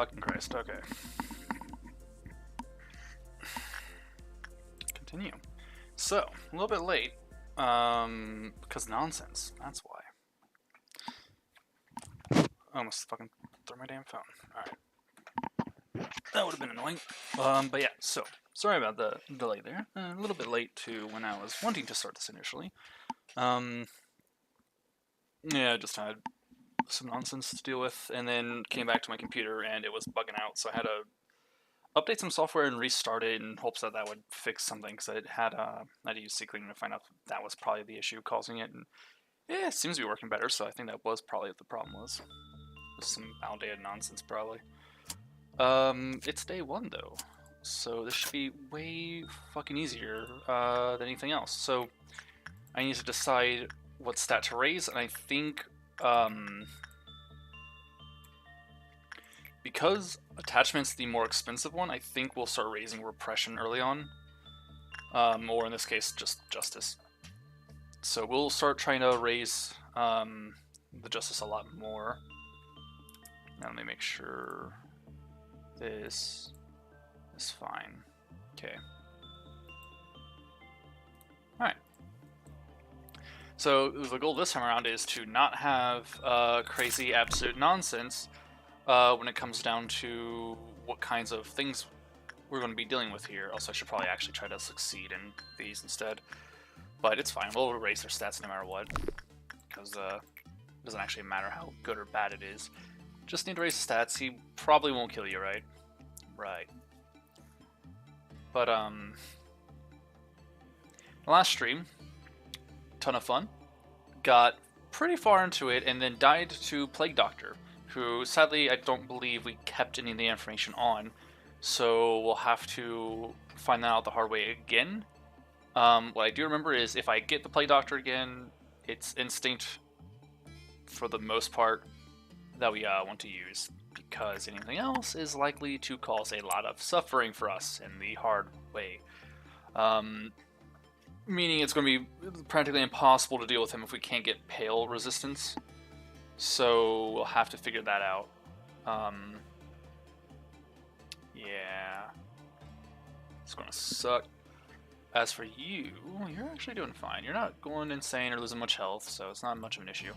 fucking Christ. Okay. Continue. So, a little bit late. Because nonsense. That's why. I almost fucking threw my damn phone. Alright. That would have been annoying. But yeah, so, sorry about the delay there. A little bit late to when I was wanting to start this initially. Yeah, I just had some nonsense to deal with, and then came back to my computer and it was bugging out, so I had to update some software and restart it in hopes that that would fix something, because I had to use CCleaner to find out that was probably the issue causing it, and yeah, it seems to be working better, so I think that was probably what the problem was. Some outdated nonsense, probably. It's day 1, though, so this should be way fucking easier than anything else. So, I need to decide what stat to raise, and I think, because attachment's the more expensive one, I think we'll start raising repression early on. Or in this case, just justice. So we'll start trying to raise the justice a lot more. Now let me make sure this is fine. Okay. Alright. So the goal this time around is to not have crazy absolute nonsense when it comes down to what kinds of things we're going to be dealing with here. Also, I should probably actually try to succeed in these instead. But it's fine, we'll raise their stats no matter what. Because it doesn't actually matter how good or bad it is. Just need to raise the stats. He probably won't kill you, right? Right. But, the last stream, ton of fun. Got pretty far into it and then died to Plague Doctor, who sadly I don't believe we kept any of the information on, so we'll have to find that out the hard way again. What I do remember is if I get the Plague Doctor again, it's instinct for the most part that we want to use, because anything else is likely to cause a lot of suffering for us in the hard way. Meaning it's going to be practically impossible to deal with him if we can't get Pale resistance. So we'll have to figure that out. Yeah. It's going to suck. As for you, you're actually doing fine. You're not going insane or losing much health, so it's not much of an issue.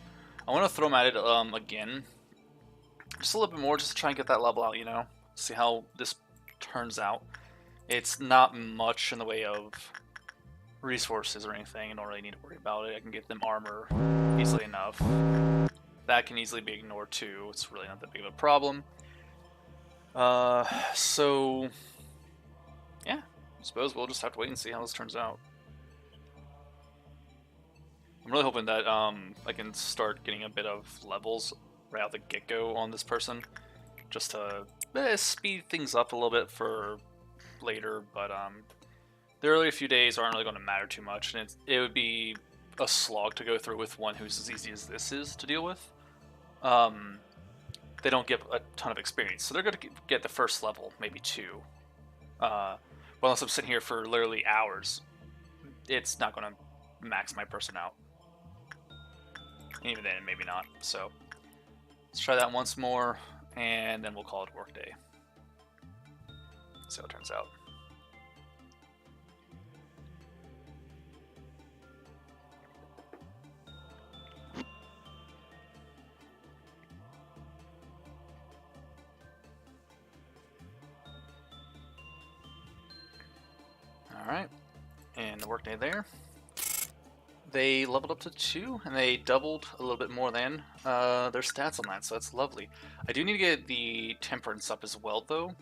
I want to throw him at it again. Just a little bit more, just to try and get that level out, you know? See how this turns out. It's not much in the way of resources or anything. I don't really need to worry about it. I can get them armor easily enough. That can easily be ignored too. It's really not that big of a problem. So yeah, I suppose we'll just have to wait and see how this turns out. I'm really hoping that I can start getting a bit of levels right out the get-go on this person, just to speed things up a little bit for later, but the early few days aren't really going to matter too much, and it would be a slog to go through with one who's as easy as this is to deal with. They don't get a ton of experience, so they're going to get the first level, maybe 2. But unless I'm sitting here for literally hours, it's not going to max my person out. And even then, maybe not. So let's try that once more, and then we'll call it workday. See how it turns out. Alright, and the workday there. They leveled up to 2, and they doubled a little bit more than their stats on that, so that's lovely. I do need to get the Temperance up as well, though.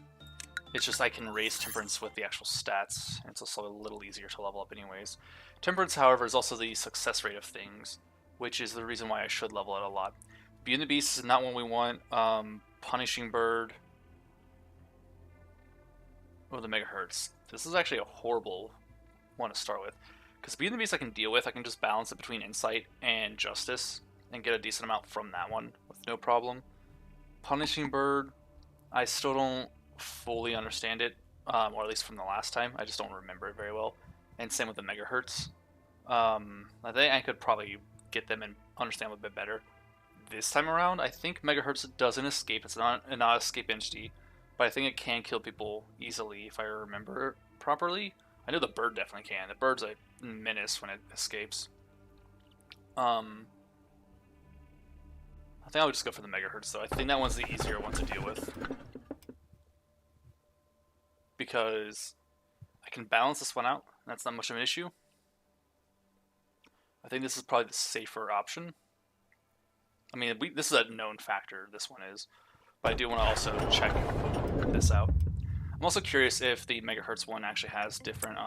It's just I can raise Temperance with the actual stats, and it's also a little easier to level up anyways. Temperance, however, is also the success rate of things, which is the reason why I should level it a lot. Beauty and the Beast is not one we want. Punishing Bird. Oh, the megahertz. This is actually a horrible one to start with. Because Beauty and the Beast I can deal with. I can just balance it between Insight and Justice and get a decent amount from that one with no problem. Punishing Bird, I still don't fully understand it, or at least from the last time. I just don't remember it very well. And same with the megahertz. I think I could probably get them and understand a bit better. this time around. I think Megahertz doesn't escape. It's not an escape entity, but I think it can kill people easily if I remember properly. I know the bird definitely can. The bird's a menace when it escapes. I think I would just go for the Megahertz though. I think that one's the easier one to deal with, because I can balance this one out. That's not much of an issue. I think this is probably the safer option. I mean, this is a known factor, this one is. But I do want to also check this out. I'm also curious if the Megahertz one actually has different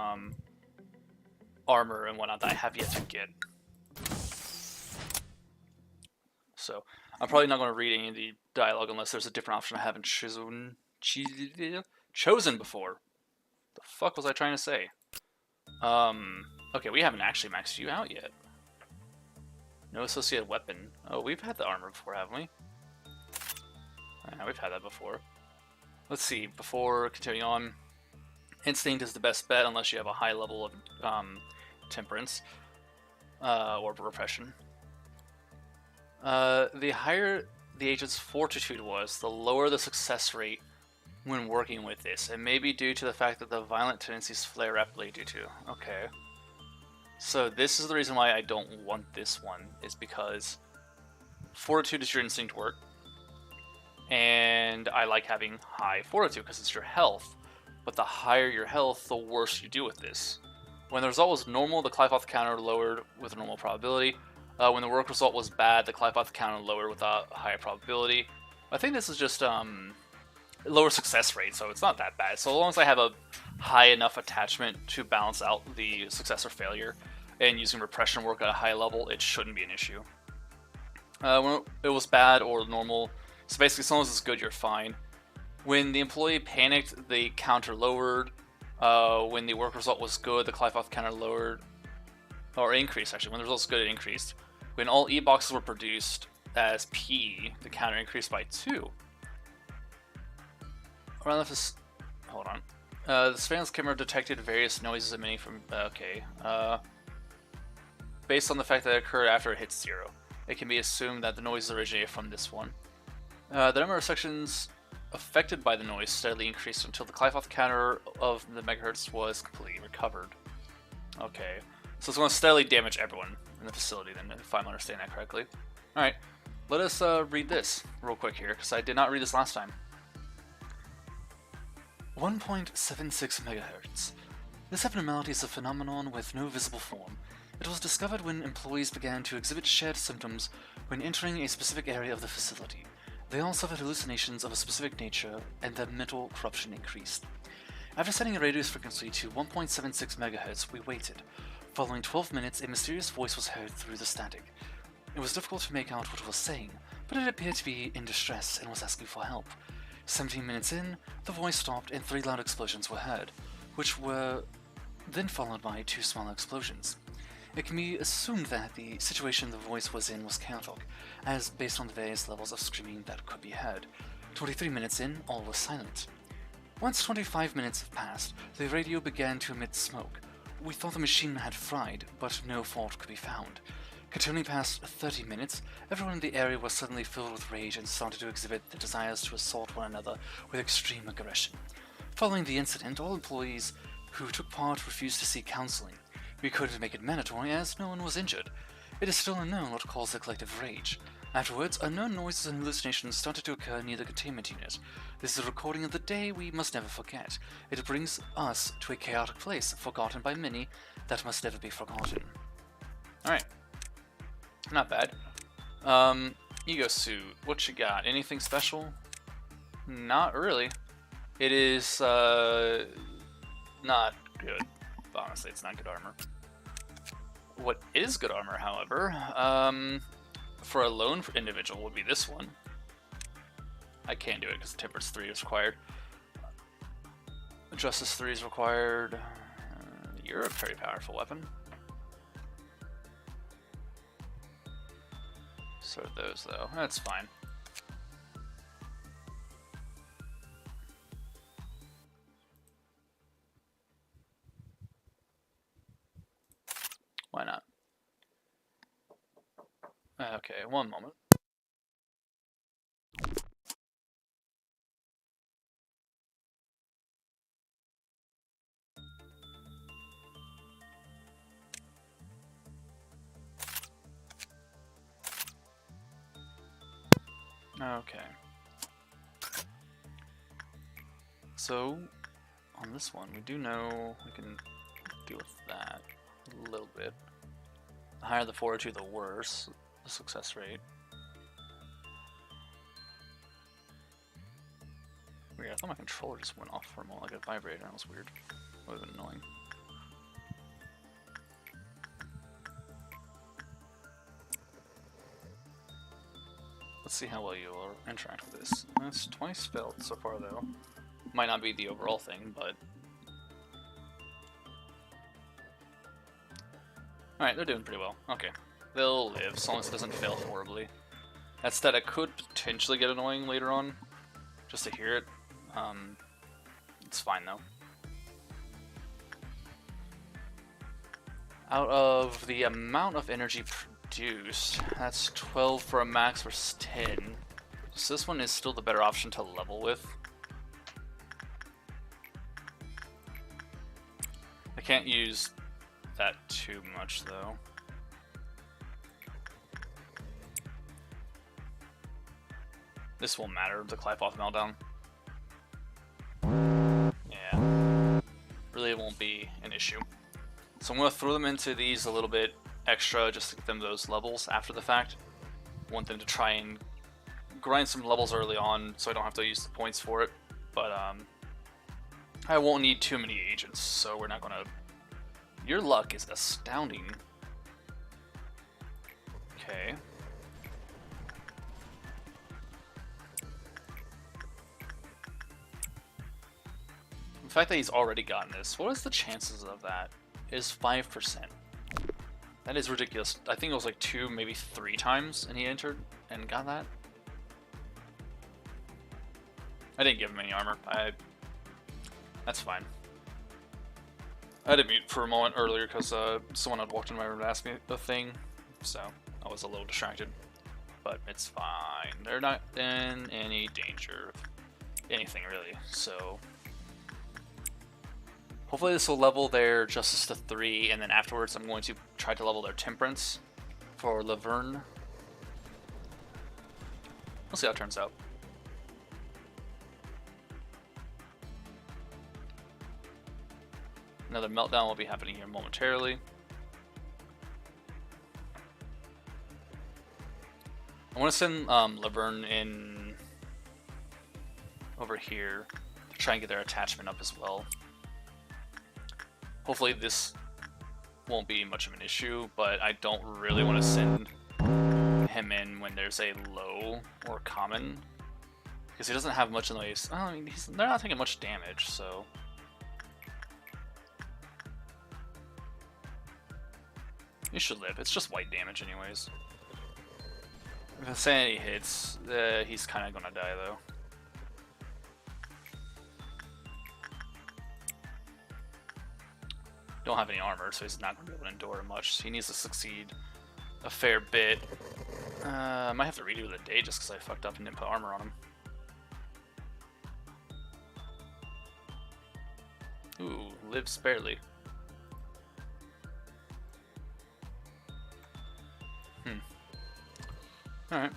armor and whatnot that I have yet to get. So, I'm probably not going to read any of the dialogue unless there's a different option I haven't chosen before. The fuck was I trying to say? Okay, we haven't actually maxed you out yet. No associated weapon. Oh, we've had the armor before, haven't we? Yeah, we've had that before. Let's see, before continuing on, Instinct is the best bet unless you have a high level of Temperance or Repression. The higher the agent's Fortitude was, the lower the success rate when working with this. It may be due to the fact that the violent tendencies flare rapidly due to... Okay. So this is the reason why I don't want this one, is because Fortitude is your instinct work, and I like having high Fortitude because it's your health, but the higher your health, the worse you do with this. When the result was normal, the Clifoth counter lowered with a normal probability. When the work result was bad, the Clifoth counter lowered with a higher probability. I think this is just lower success rate, so it's not that bad. So as long as I have a high enough attachment to balance out the success or failure, and using repression work at a high level, it shouldn't be an issue. When it was bad or normal, so basically as long as it's good, you're fine. When the employee panicked, the counter lowered. When the work result was good, the Clifoth counter lowered, or increased actually. When the result was good, it increased. When all E-boxes were produced as P, the counter increased by 2. Around this, hold on. The surveillance camera detected various noises emanating from. Okay. Based on the fact that it occurred after it hit 0, it can be assumed that the noise originated from this one. The number of sections affected by the noise steadily increased until the Clifoth counter of the Megahertz was completely recovered. Okay, so it's going to steadily damage everyone in the facility then, if I'm understanding that correctly. Alright, let us read this real quick here, because I did not read this last time. 1.76 megahertz. This abnormality is a phenomenon with no visible form. It was discovered when employees began to exhibit shared symptoms when entering a specific area of the facility. They all suffered hallucinations of a specific nature, and their mental corruption increased. After setting a radio frequency to 1.76 MHz, we waited. Following 12 minutes, a mysterious voice was heard through the static. It was difficult to make out what it was saying, but it appeared to be in distress and was asking for help. 17 minutes in, the voice stopped and 3 loud explosions were heard, which were then followed by 2 smaller explosions. It can be assumed that the situation the voice was in was chaotic, as based on the various levels of screaming that could be heard. 23 minutes in, all was silent. Once 25 minutes have passed, the radio began to emit smoke. We thought the machine had fried, but no fault could be found. Continuing past 30 minutes, everyone in the area was suddenly filled with rage and started to exhibit the desires to assault one another with extreme aggression. Following the incident, all employees who took part refused to seek counseling. We couldn't make it mandatory as no one was injured. It is still unknown what caused the collective rage. Afterwards, unknown noises and hallucinations started to occur near the containment unit. This is a recording of the day we must never forget. It brings us to a chaotic place, forgotten by many, that must never be forgotten. Alright. Not bad. Ego suit. What you got? Anything special? Not really. It is, not good. Honestly, it's not good armor. What is good armor, however, for a lone individual would be this one. I can't do it because Temperance 3 is required. Justice 3 is required. You're a very powerful weapon. So are those, though. That's fine. Why not? Okay, one moment. Okay. So, on this one, we do know we can deal with that a little bit. The higher the fortitude, the worse the success rate. Weird, I thought my controller just went off for a moment like it vibrated. That was weird. Would have been annoying. Let's see how well you will interact with this. That's twice failed so far, though. Might not be the overall thing, but... Alright, they're doing pretty well. Okay. They'll live, as long as it doesn't fail horribly. That static could potentially get annoying later on, just to hear it. It's fine, though. Out of the amount of energy produced, that's 12 for a max versus 10. So this one is still the better option to level with. I can't use that too much, though. This won't matter, the Clyfoth meltdown. Yeah. Really won't be an issue. So I'm going to throw them into these a little bit extra just to get them those levels after the fact. Want them to try and grind some levels early on so I don't have to use the points for it. But I won't need too many agents, so we're not going to... Your luck is astounding. Okay. The fact that he's already gotten this, what is the chances of that? Is 5%. That is ridiculous. I think it was like 2, maybe 3 times, and he entered and got that. I didn't give him any armor. That's fine. I had to mute for a moment earlier because someone had walked in my room to ask me a thing, so I was a little distracted. But it's fine. They're not in any danger of anything, really, so... Hopefully this will level their Justice to 3, and then afterwards I'm going to try to level their Temperance for Laverne. We'll see how it turns out. Another meltdown will be happening here momentarily. I want to send Laverne in over here to try and get their attachment up as well. Hopefully this won't be much of an issue, but I don't really want to send him in when there's a low or common, because he doesn't have much in the way. I mean, they're not taking much damage, so he should live. It's just white damage, anyways. If Insanity hits, he's kind of gonna die, though. Don't have any armor, so he's not going to be able to endure much. He needs to succeed a fair bit. I might have to redo the day just because I fucked up and didn't put armor on him. Ooh, lives barely. Alright.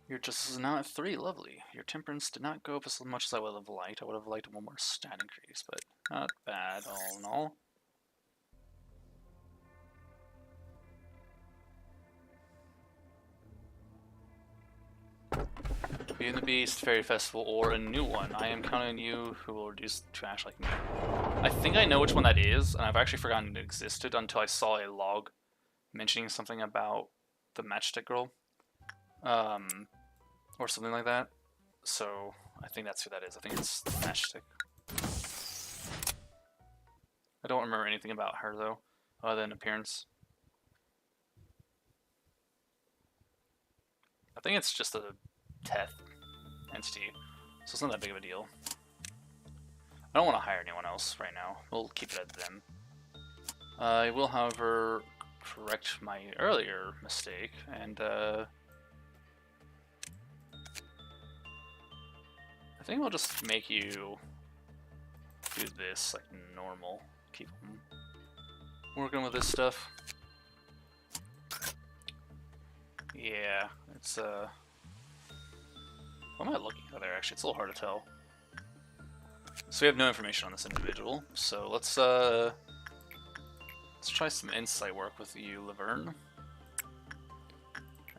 Your Justice is now at 3, lovely. Your Temperance did not go up as much as I would have liked. I would have liked one more stat increase, but not bad all in all. Be in the Beast, Fairy Festival, or a new one. I am counting on you, who will reduce trash like me. I think I know which one that is, and I've actually forgotten it existed until I saw a log mentioning something about the Matchstick Girl. Or something like that. So, I think that's who that is. I think it's the Matchstick. I don't remember anything about her, though, other than appearance. I think it's just a Teth entity, so it's not that big of a deal. I don't want to hire anyone else right now. We'll keep it at them. I will, however, correct my earlier mistake, and I think we'll just make you do this like normal. Keep working with this stuff. Yeah, it's what am I looking at there? Actually, it's a little hard to tell. So we have no information on this individual. So let's try some insight work with you, Laverne.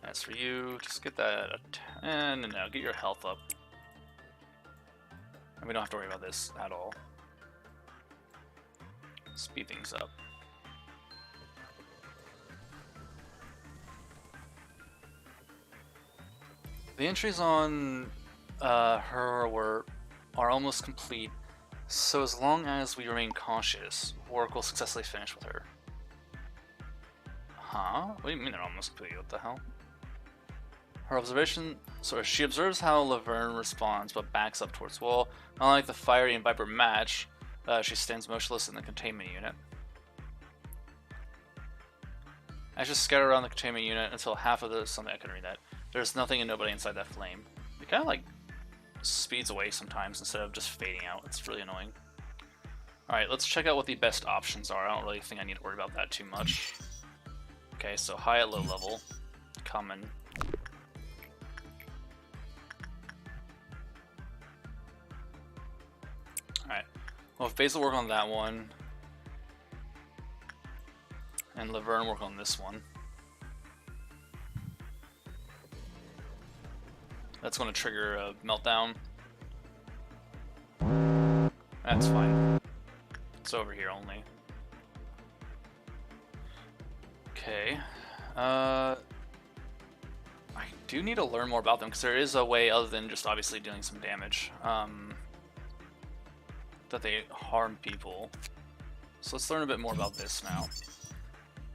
As for you, just get that at 10, and now get your health up. And we don't have to worry about this at all. Speed things up. The entries on her are almost complete, so as long as we remain cautious, work will successfully finish with her. Huh? What do you mean they're almost complete? What the hell? Her observation... So she observes how Laverne responds, but backs up towards wall. Unlike the Fiery and Viper match, she stands motionless in the containment unit. I just scatter around the containment unit until half of the... Something I couldn't read that. There's nothing and nobody inside that flame. It kind of like speeds away sometimes instead of just fading out. It's really annoying. Alright, let's check out what the best options are. I don't really think I need to worry about that too much. Okay, so high at low level. Common. Alright. Well, if Basil work on that one, and Laverne work on this one, that's going to trigger a meltdown. That's fine. It's over here only. Okay. I do need to learn more about them, because there is a way other than just obviously dealing some damage. That they harm people. So let's learn a bit more about this now.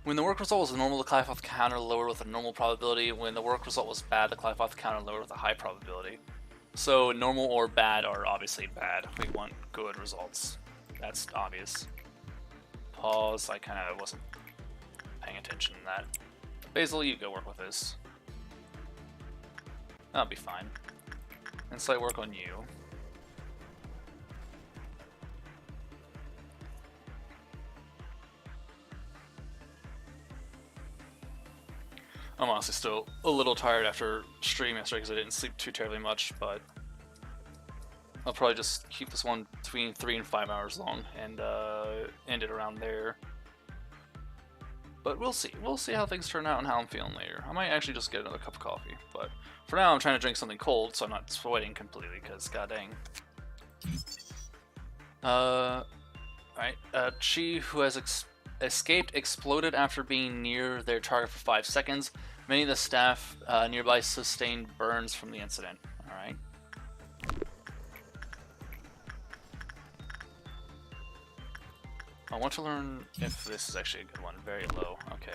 When the work result was normal, the Clifoth counter lowered with a normal probability. When the work result was bad, the Clifoth counter lowered with a high probability. So normal or bad are obviously bad. We want good results. That's obvious. Pause. I kind of wasn't paying attention to that. Basil, you go work with this. That'll be fine. Insight work on you. I'm honestly still a little tired after stream yesterday because I didn't sleep too terribly much, but I'll probably just keep this one between 3 and 5 hours long and end it around there. But we'll see. We'll see how things turn out and how I'm feeling later. I might actually just get another cup of coffee, but for now I'm trying to drink something cold so I'm not sweating completely because god dang. Alright, Chi, who has escaped, exploded after being near their target for 5 seconds. Many of the staff nearby sustained burns from the incident. Alright. I want to learn if this is actually a good one. Very low. Okay.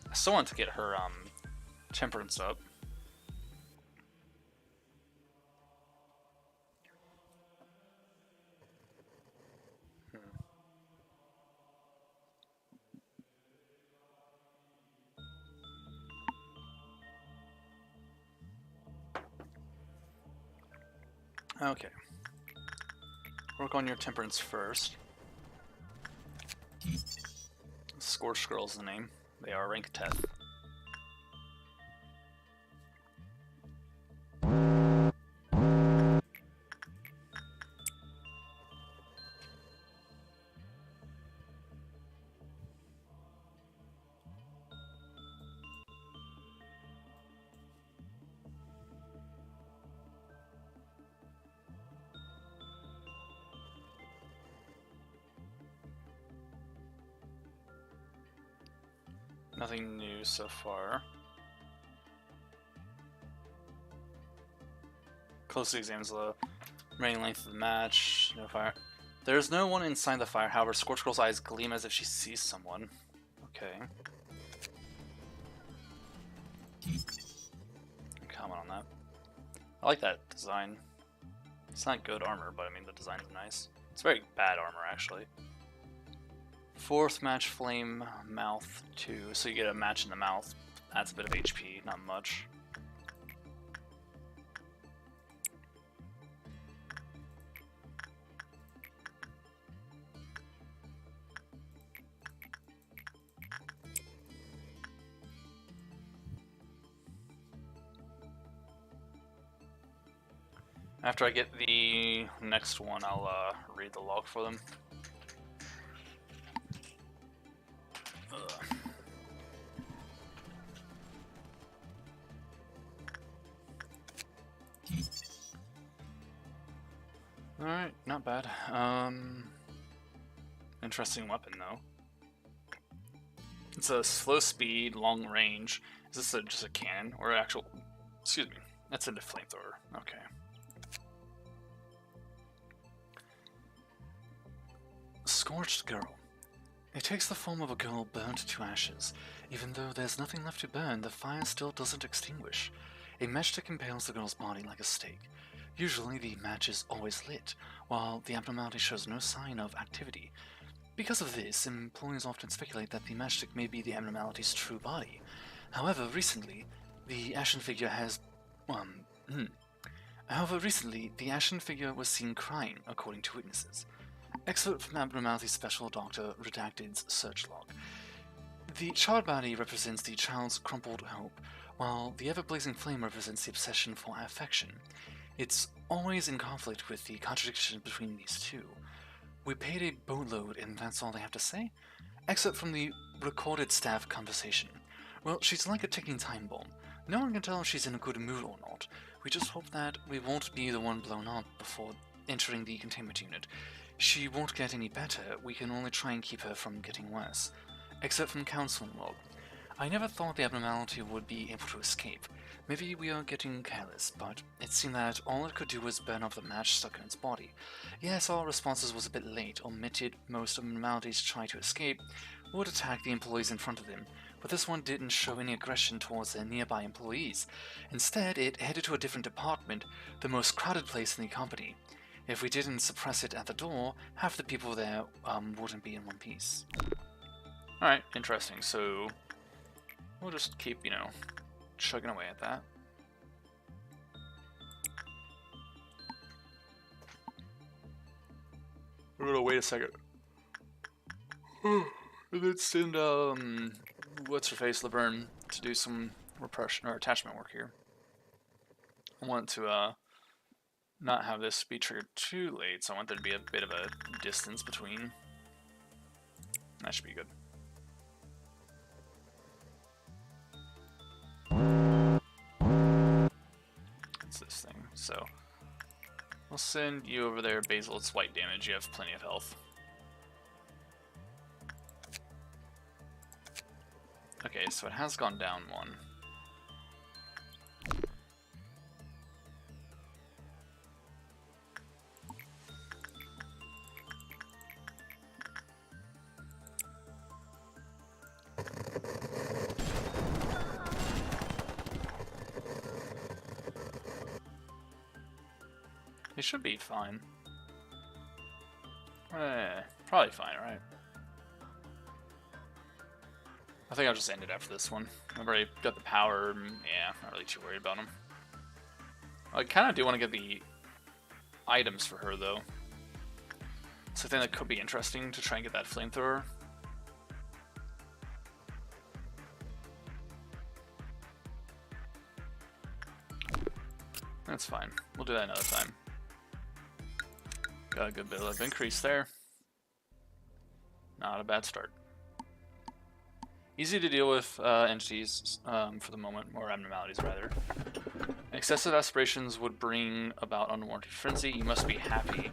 I still want to get her temperance up. Okay. Work on your temperance first. Scorched Girl is the name. They are rank 10. Nothing new so far. Closely examines the remaining length of the match. No fire. There's no one inside the fire, however, Scorched Girl's eyes gleam as if she sees someone. Okay. Comment on that. I like that design. It's not good armor, but I mean the design is nice. It's very bad armor, actually. 4th match, Flame Mouth 2. So you get a match in the mouth. That's a bit of HP, not much. After I get the next one, I'll read the log for them. Alright, not bad. Interesting weapon, though. It's a slow speed, long range. Is this just a cannon or an actual... Excuse me. That's a flamethrower. Okay. Scorched Girl. It takes the form of a girl burnt to ashes. Even though there's nothing left to burn, the fire still doesn't extinguish. A matchstick impales the girl's body like a stake. Usually the match is always lit, while the abnormality shows no sign of activity. Because of this, employees often speculate that the matchstick may be the abnormality's true body. However, recently, the ashen figure was seen crying, according to witnesses. Excerpt from Abnormality's Special Doctor Redacted's search log. The charred body represents the child's crumpled hope, while the ever-blazing flame represents the obsession for affection. It's always in conflict with the contradiction between these two. We paid a boatload, and that's all they have to say? Excerpt from the recorded staff conversation. Well, she's like a ticking time bomb. No one can tell if she's in a good mood or not. We just hope that we won't be the one blown up before entering the containment unit. She won't get any better, we can only try and keep her from getting worse. Except from counseling log. I never thought the abnormality would be able to escape. Maybe we are getting careless, but it seemed that all it could do was burn off the match stuck in its body. Yes, our responses was a bit late, omitted most abnormalities try to escape, would attack the employees in front of them, but this one didn't show any aggression towards their nearby employees. Instead, it headed to a different department, the most crowded place in the company. If we didn't suppress it at the door, half the people there wouldn't be in one piece. Alright, interesting. So, we'll just keep, chugging away at that. We're gonna wait a second. Let's send, what's-her-face, Laverne, to do some repression, or attachment work here. I want to, not have this be triggered too late, so I want there to be a bit of a distance between. That should be good. It's this thing, so we'll send you over there, Basil. It's white damage, you have plenty of health. Okay, so it has gone down one. They should be fine. Probably fine, right? I think I'll just end it after this one. I've already got the power. Yeah, not really too worried about them. I kind of do want to get the items for her, though. So I think that could be interesting to try and get that flamethrower. That's fine. We'll do that another time. Got a good bit of increase there. Not a bad start. Easy to deal with entities for the moment, or abnormalities rather. Excessive aspirations would bring about unwarranted frenzy. You must be happy.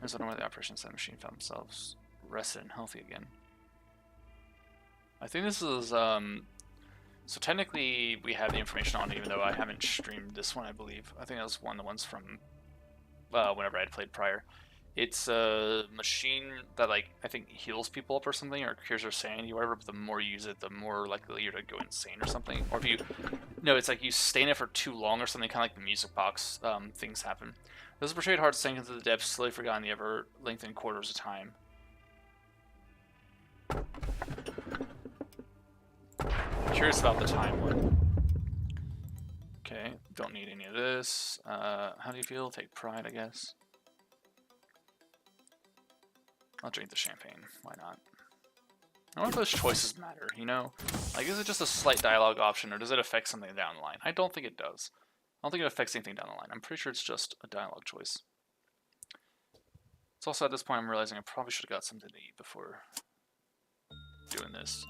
There's no way the operations that machine found themselves rested and healthy again. I think this is so technically we have the information on it, even though I haven't streamed this one, I believe. I think that was one of the ones from whenever I had played prior. It's a machine that, like, I think heals people up or something, or cures their sanity or whatever, but the more you use it, the more likely you're to go insane or something. Or if you... No, it's like you stay in it for too long or something, kind of like the music box things happen. Those portrayed hearts sank into the depths, slowly forgotten the ever-lengthened quarters of time. Curious about the time one. Okay, don't need any of this. How do you feel? Take pride, I guess. I'll drink the champagne. Why not? I wonder if those choices matter, you know? Like, is it just a slight dialogue option, or does it affect something down the line? I don't think it does. don't think it affects anything down the line. I'm pretty sure it's just a dialogue choice. It's also at this point I'm realizing I probably should have got something to eat before doing this.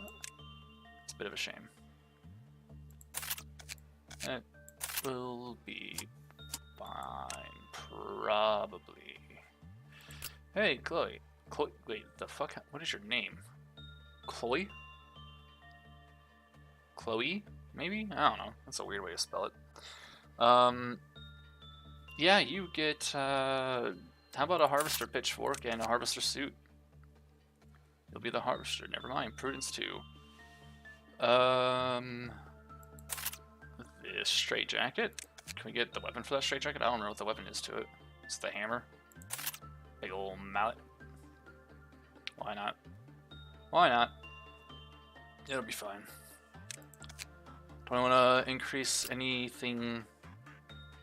It's a bit of a shame. It will be fine, probably. Hey, Chloe. Chloe, wait, the fuck? What is your name? Chloe? Chloe? Maybe? I don't know. That's a weird way to spell it. Yeah, you get, how about a harvester pitchfork and a harvester suit? You'll be the harvester. Never mind. Prudence 2. This straight jacket. Can we get the weapon for that straight jacket? I don't know what the weapon is to it. It's the hammer. Big old mallet. Why not? Why not? It'll be fine. Do I want to increase anything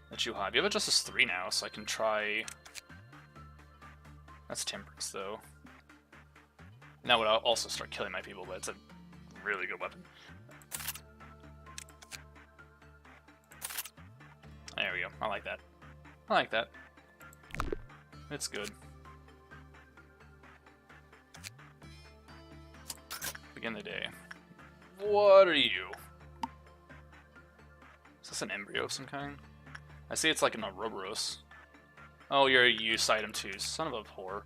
that you have? You have a Justice 3 now, so I can try... That's Temperance, though. And that would also start killing my people, but it's a really good weapon. There we go. I like that. I like that. It's good. Begin the day. What are you? Is this an embryo of some kind? I see it's like an Ouroboros. Oh, you're a use item too. Son of a whore.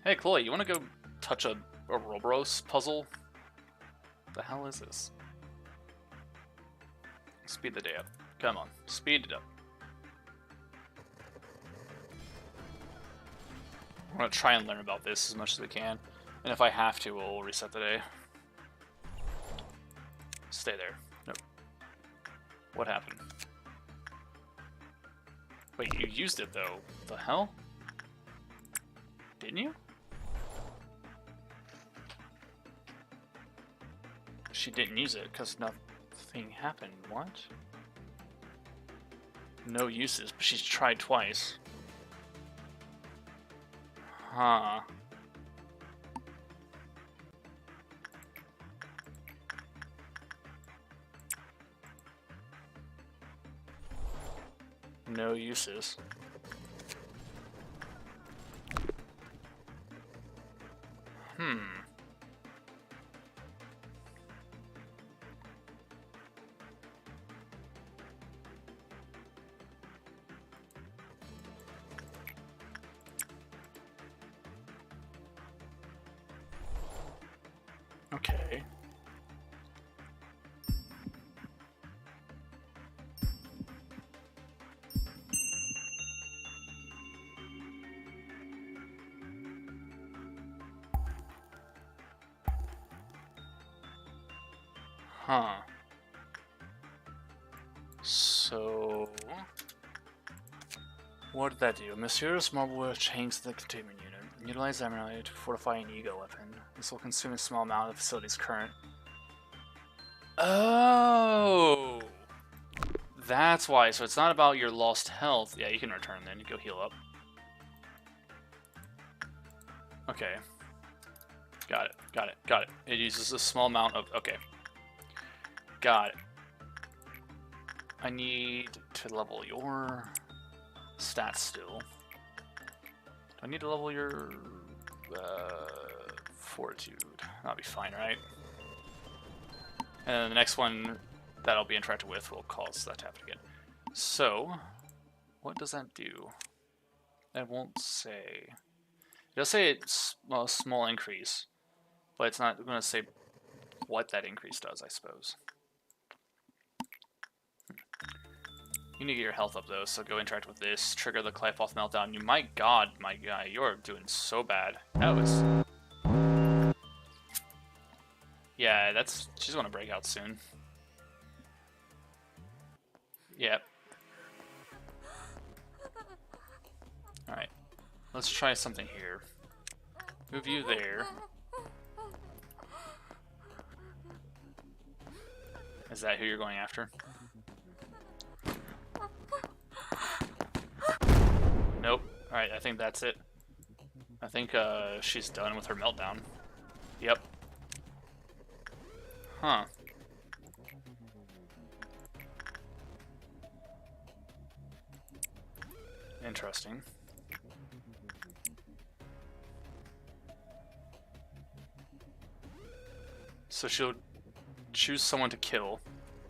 Hey, Chloe, you want to go touch a Ouroboros puzzle? What the hell is this? Speed the day up. Come on, speed it up. I'm gonna try and learn about this as much as we can, and if I have to, we'll reset the day. Stay there. Nope. What happened? Wait, you used it though. What the hell? Didn't you? She didn't use it because nothing happened. What? No uses, but she's tried twice. Huh. No uses. Okay. Huh. So... what did that do? Monsieur's marble will change the containment unit. Utilize that mineral to fortify an ego weapon. This will consume a small amount of the facility's current. Oh! That's why. So it's not about your lost health. Yeah, you can return then. You go heal up. Okay. Got it. Got it. Got it. It uses a small amount of... okay. Got it. I need to level your stats still. Do I need to level your fortitude? That'll be fine, right? And then the next one that I'll be interacted with will cause that to happen again. So, what does that do? It won't say. It does say it's a small increase, but it's not going to say what that increase does, I suppose. You need to get your health up though, so go interact with this, trigger the Clyfoth meltdown. You, my god, my guy, you're doing so bad. That was... yeah, that's... she's gonna break out soon. Yep. Alright. Let's try something here. Move you there. Is that who you're going after? Nope. Alright, I think that's it. I think she's done with her meltdown. Yep. Huh. Interesting. So she'll choose someone to kill,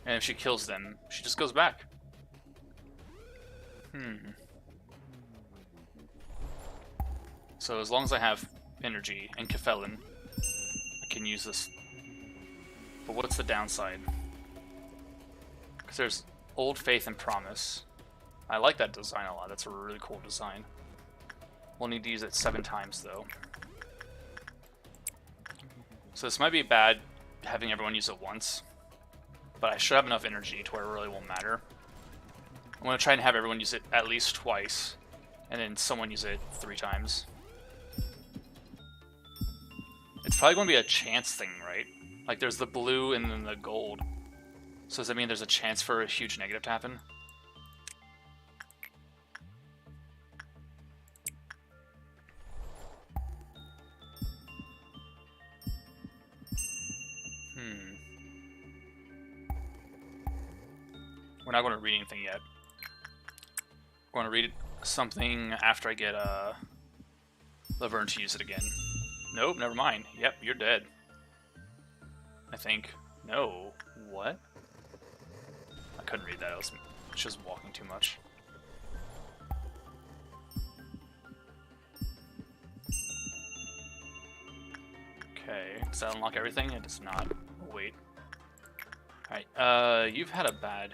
and if she kills them, she just goes back. So as long as I have energy and Kefellin, I can use this. But what's the downside? Because there's Old Faith and Promise. I like that design a lot. That's a really cool design. We'll need to use it 7 times, though. So this might be bad having everyone use it once, but I should have enough energy to where it really won't matter. I'm going to try and have everyone use it at least twice, and then someone use it 3 times. It's probably going to be a chance thing, right? Like, there's the blue and then the gold. So does that mean there's a chance for a huge negative to happen? We're not going to read anything yet. We're going to read something after I get Laverne to use it again. Nope, never mind. Yep, you're dead. I think. No. What? I couldn't read that. I was just walking too much. Okay. Does that unlock everything? It does not. Oh, wait. Alright, you've had a bad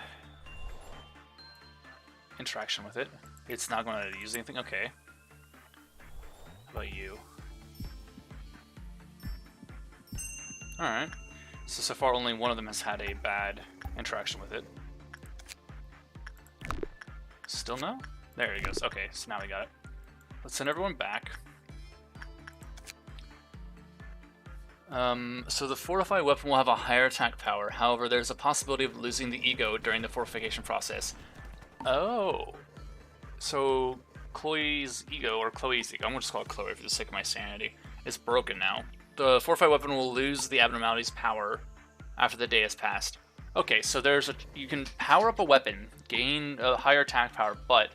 interaction with it. It's not going to use anything? Okay. How about you? Alright. So far only one of them has had a bad interaction with it. Still no? There it goes. Okay, so now we got it. Let's send everyone back. So the fortified weapon will have a higher attack power. However, there's a possibility of losing the ego during the fortification process. Oh. So Chloe's ego, or Chloe's ego, I'm going to just call it Chloe for the sake of my sanity, is broken now. The fortified weapon will lose the abnormality's power after the day has passed. Okay, so you can power up a weapon, gain a higher attack power, but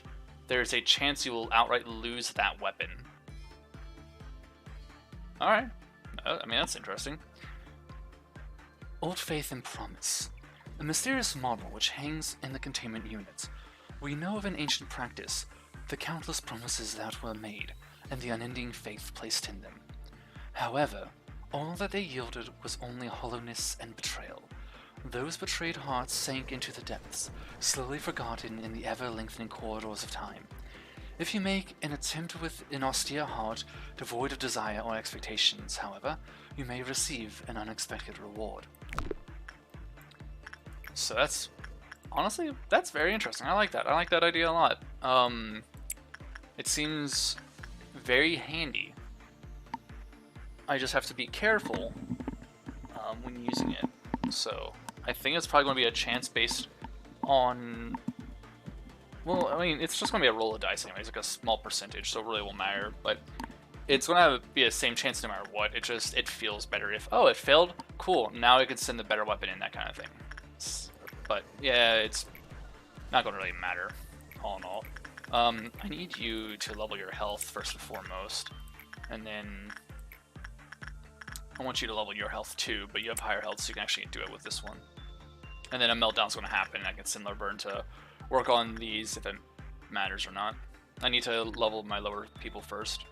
there's a chance you will outright lose that weapon. Alright. I mean, that's interesting. Old Faith and Promise. A mysterious marble which hangs in the containment units. We know of an ancient practice, the countless promises that were made, and the unending faith placed in them. However, all that they yielded was only hollowness and betrayal. Those betrayed hearts sank into the depths, slowly forgotten in the ever-lengthening corridors of time. If you make an attempt with an austere heart, devoid of desire or expectations, however, you may receive an unexpected reward. So that's... honestly, that's very interesting. I like that. I like that idea a lot. It seems very handy. I just have to be careful when using it. So I think it's probably going to be a chance based on... well, I mean, it's just going to be a roll of dice anyways, like a small percentage, so it really won't matter. But it's going to be the same chance no matter what. It feels better if, oh, it failed? Cool, now I can send the better weapon in, that kind of thing. But yeah, it's not going to really matter, all in all. I need you to level your health first and foremost, and then I want you to level your health too, but you have higher health, so you can actually do it with this one. And then a meltdown's going to happen, and I can send Laverne to work on these if it matters or not. I need to level my lower people first.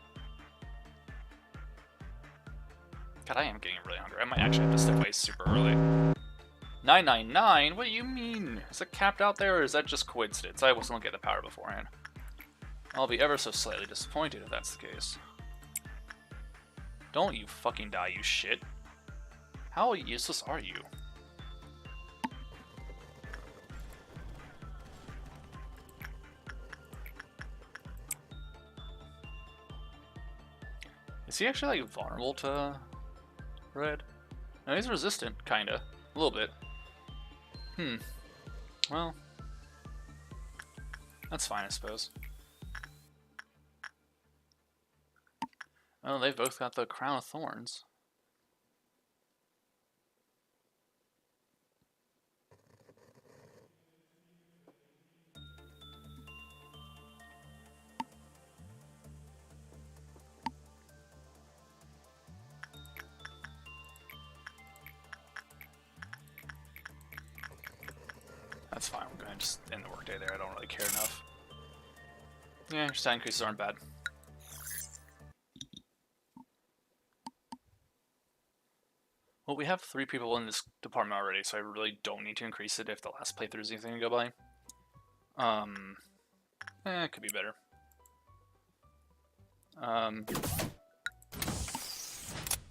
God, I am getting really hungry. I might actually have to step away super early. 999? What do you mean? Is it capped out there, or is that just coincidence? I wasn't looking at the power beforehand. I'll be ever so slightly disappointed if that's the case. Don't you fucking die, you shit. How useless are you? Is he actually, like, vulnerable to red? No, he's resistant, kinda. A little bit. Well, that's fine, I suppose. Oh, they've both got the Crown of Thorns. just end the workday there. I don't really care enough. Yeah, stat increases aren't bad. Well, we have 3 people in this department already, so I really don't need to increase it if the last playthrough is anything to go by. It could be better.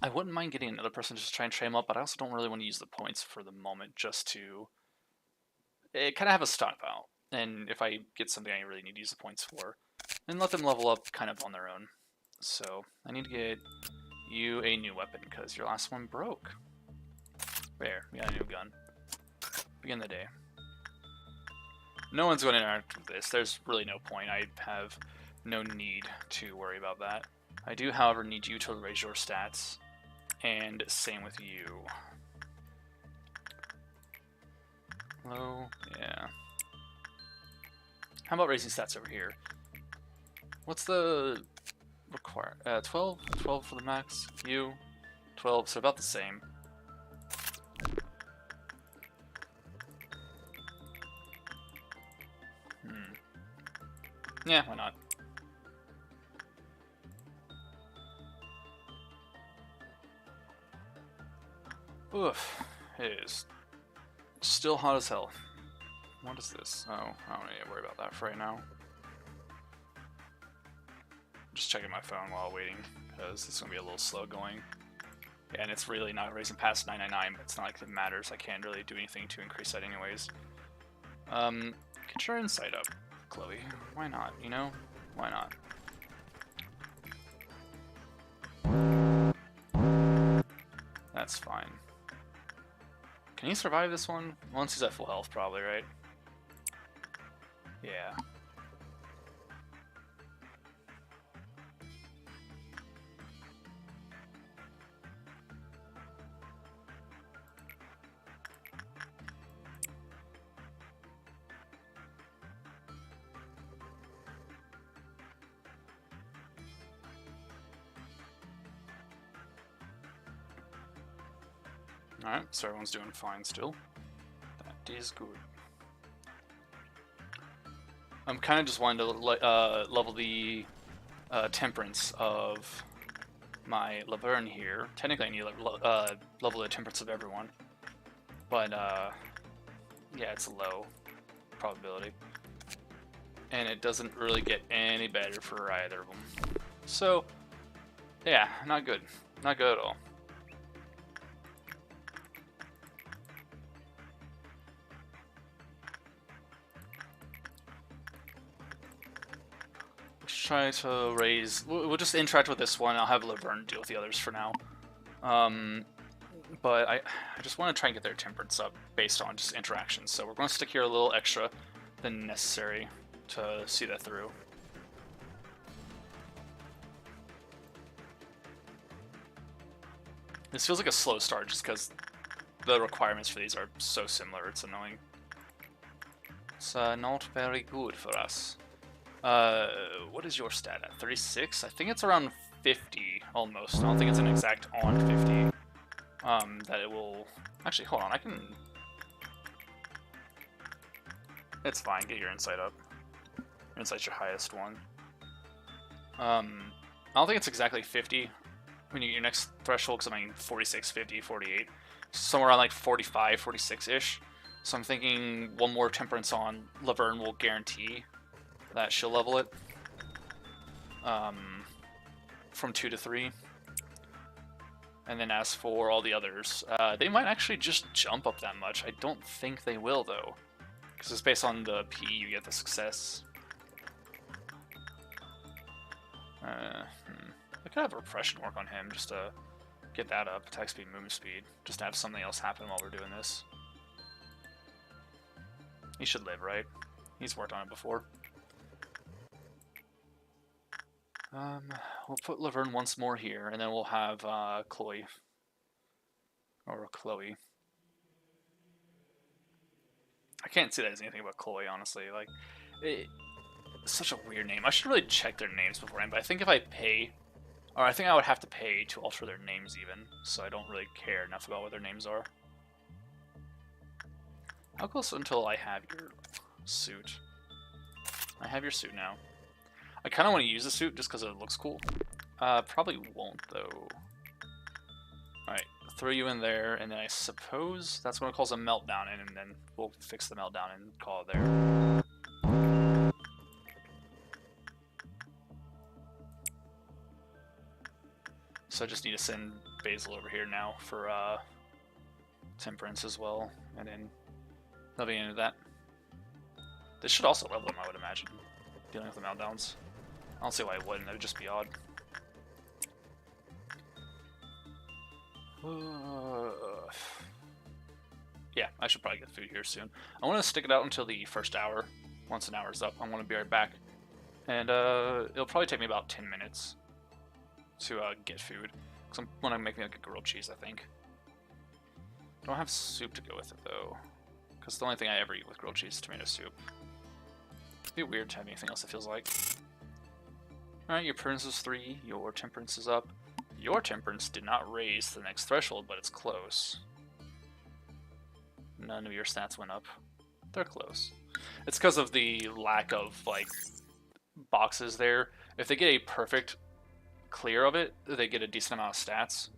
I wouldn't mind getting another person just to try and train them up, but I also don't really want to use the points for the moment just to kind of have a stockpile. And if I get something I really need to use the points for, then let them level up kind of on their own. So I need to get you a new weapon because your last one broke. There, we got a new gun. Begin the day. No one's going to interact with this. There's really no point. I have no need to worry about that. I do, however, need you to raise your stats. And same with you. Low, yeah. How about raising stats over here? What's the require? 12? 12 for the max. You? 12, so about the same. Yeah, why not? Oof, it is still hot as hell. What is this? Oh, I don't need to worry about that for right now. Just checking my phone while waiting, because it's going to be a little slow going. Yeah, and it's really not raising past 999, but it's not like it matters. I can't really do anything to increase that anyways. Get your insight up, Chloe. Why not, you know? Why not? That's fine. Can he survive this one? Once he's at full health, probably, right? Yeah. Alright, so everyone's doing fine still. That is good. I'm kind of just wanting to level the temperance of my Laverne here. Technically I need to level the temperance of everyone. But, yeah, it's a low probability. And it doesn't really get any better for either of them. So, yeah, not good. Not good at all. Try to raise. We'll just interact with this one. I'll have Laverne deal with the others for now. But I just want to try and get their temperance up based on just interactions. So we're going to stick here a little extra than necessary to see that through. This feels like a slow start just because the requirements for these are so similar. It's annoying. It's not very good for us. What is your stat at? 36? I think it's around 50, almost. I don't think it's an exact on 50. That it will... Actually, hold on, I can... It's fine, get your insight up. Your insight's your highest one. I don't think it's exactly 50 when you get your next threshold, because I mean 46, 50, 48. Somewhere around like 45, 46-ish. So I'm thinking one more temperance on Laverne will guarantee that she'll level it from 2 to 3. And then as for all the others, they might actually just jump up that much. I don't think they will, though, because it's based on the P you get the success. I could have repression work on him just to get that up, attack speed, movement speed, just to have something else happen while we're doing this. He should live, right? He's worked on it before. We'll put Laverne once more here, and then we'll have Chloe. Or Chloe. I can't say that as anything about Chloe, honestly. Like, it's such a weird name. I should really check their names beforehand, but I think if I pay... Or I think I would have to pay to alter their names even, so I don't really care enough about what their names are. How close until I have your Suit. I have your suit now. I kind of want to use the suit just because it looks cool. Probably won't, though. Alright, throw you in there, and then I suppose that's what it calls a meltdown in, and then we'll fix the meltdown and call it there. So I just need to send Basil over here now for Temperance as well, and then they'll be into that. This should also level him, I would imagine, dealing with the meltdowns. I don't see why it wouldn't, that would just be odd. Yeah, I should probably get food here soon. I want to stick it out until the first hour. Once an hour's up, I want to be right back. And it'll probably take me about 10 minutes to get food. Because I want to make me like a grilled cheese, I think. Don't have soup to go with it, though. Because the only thing I ever eat with grilled cheese is tomato soup. It'd be weird to have anything else, it feels like. Alright, your Prudence is 3, your Temperance is up. Your Temperance did not raise the next threshold, but it's close. None of your stats went up. They're close. It's because of the lack of, like, boxes there. If they get a perfect clear of it, they get a decent amount of stats.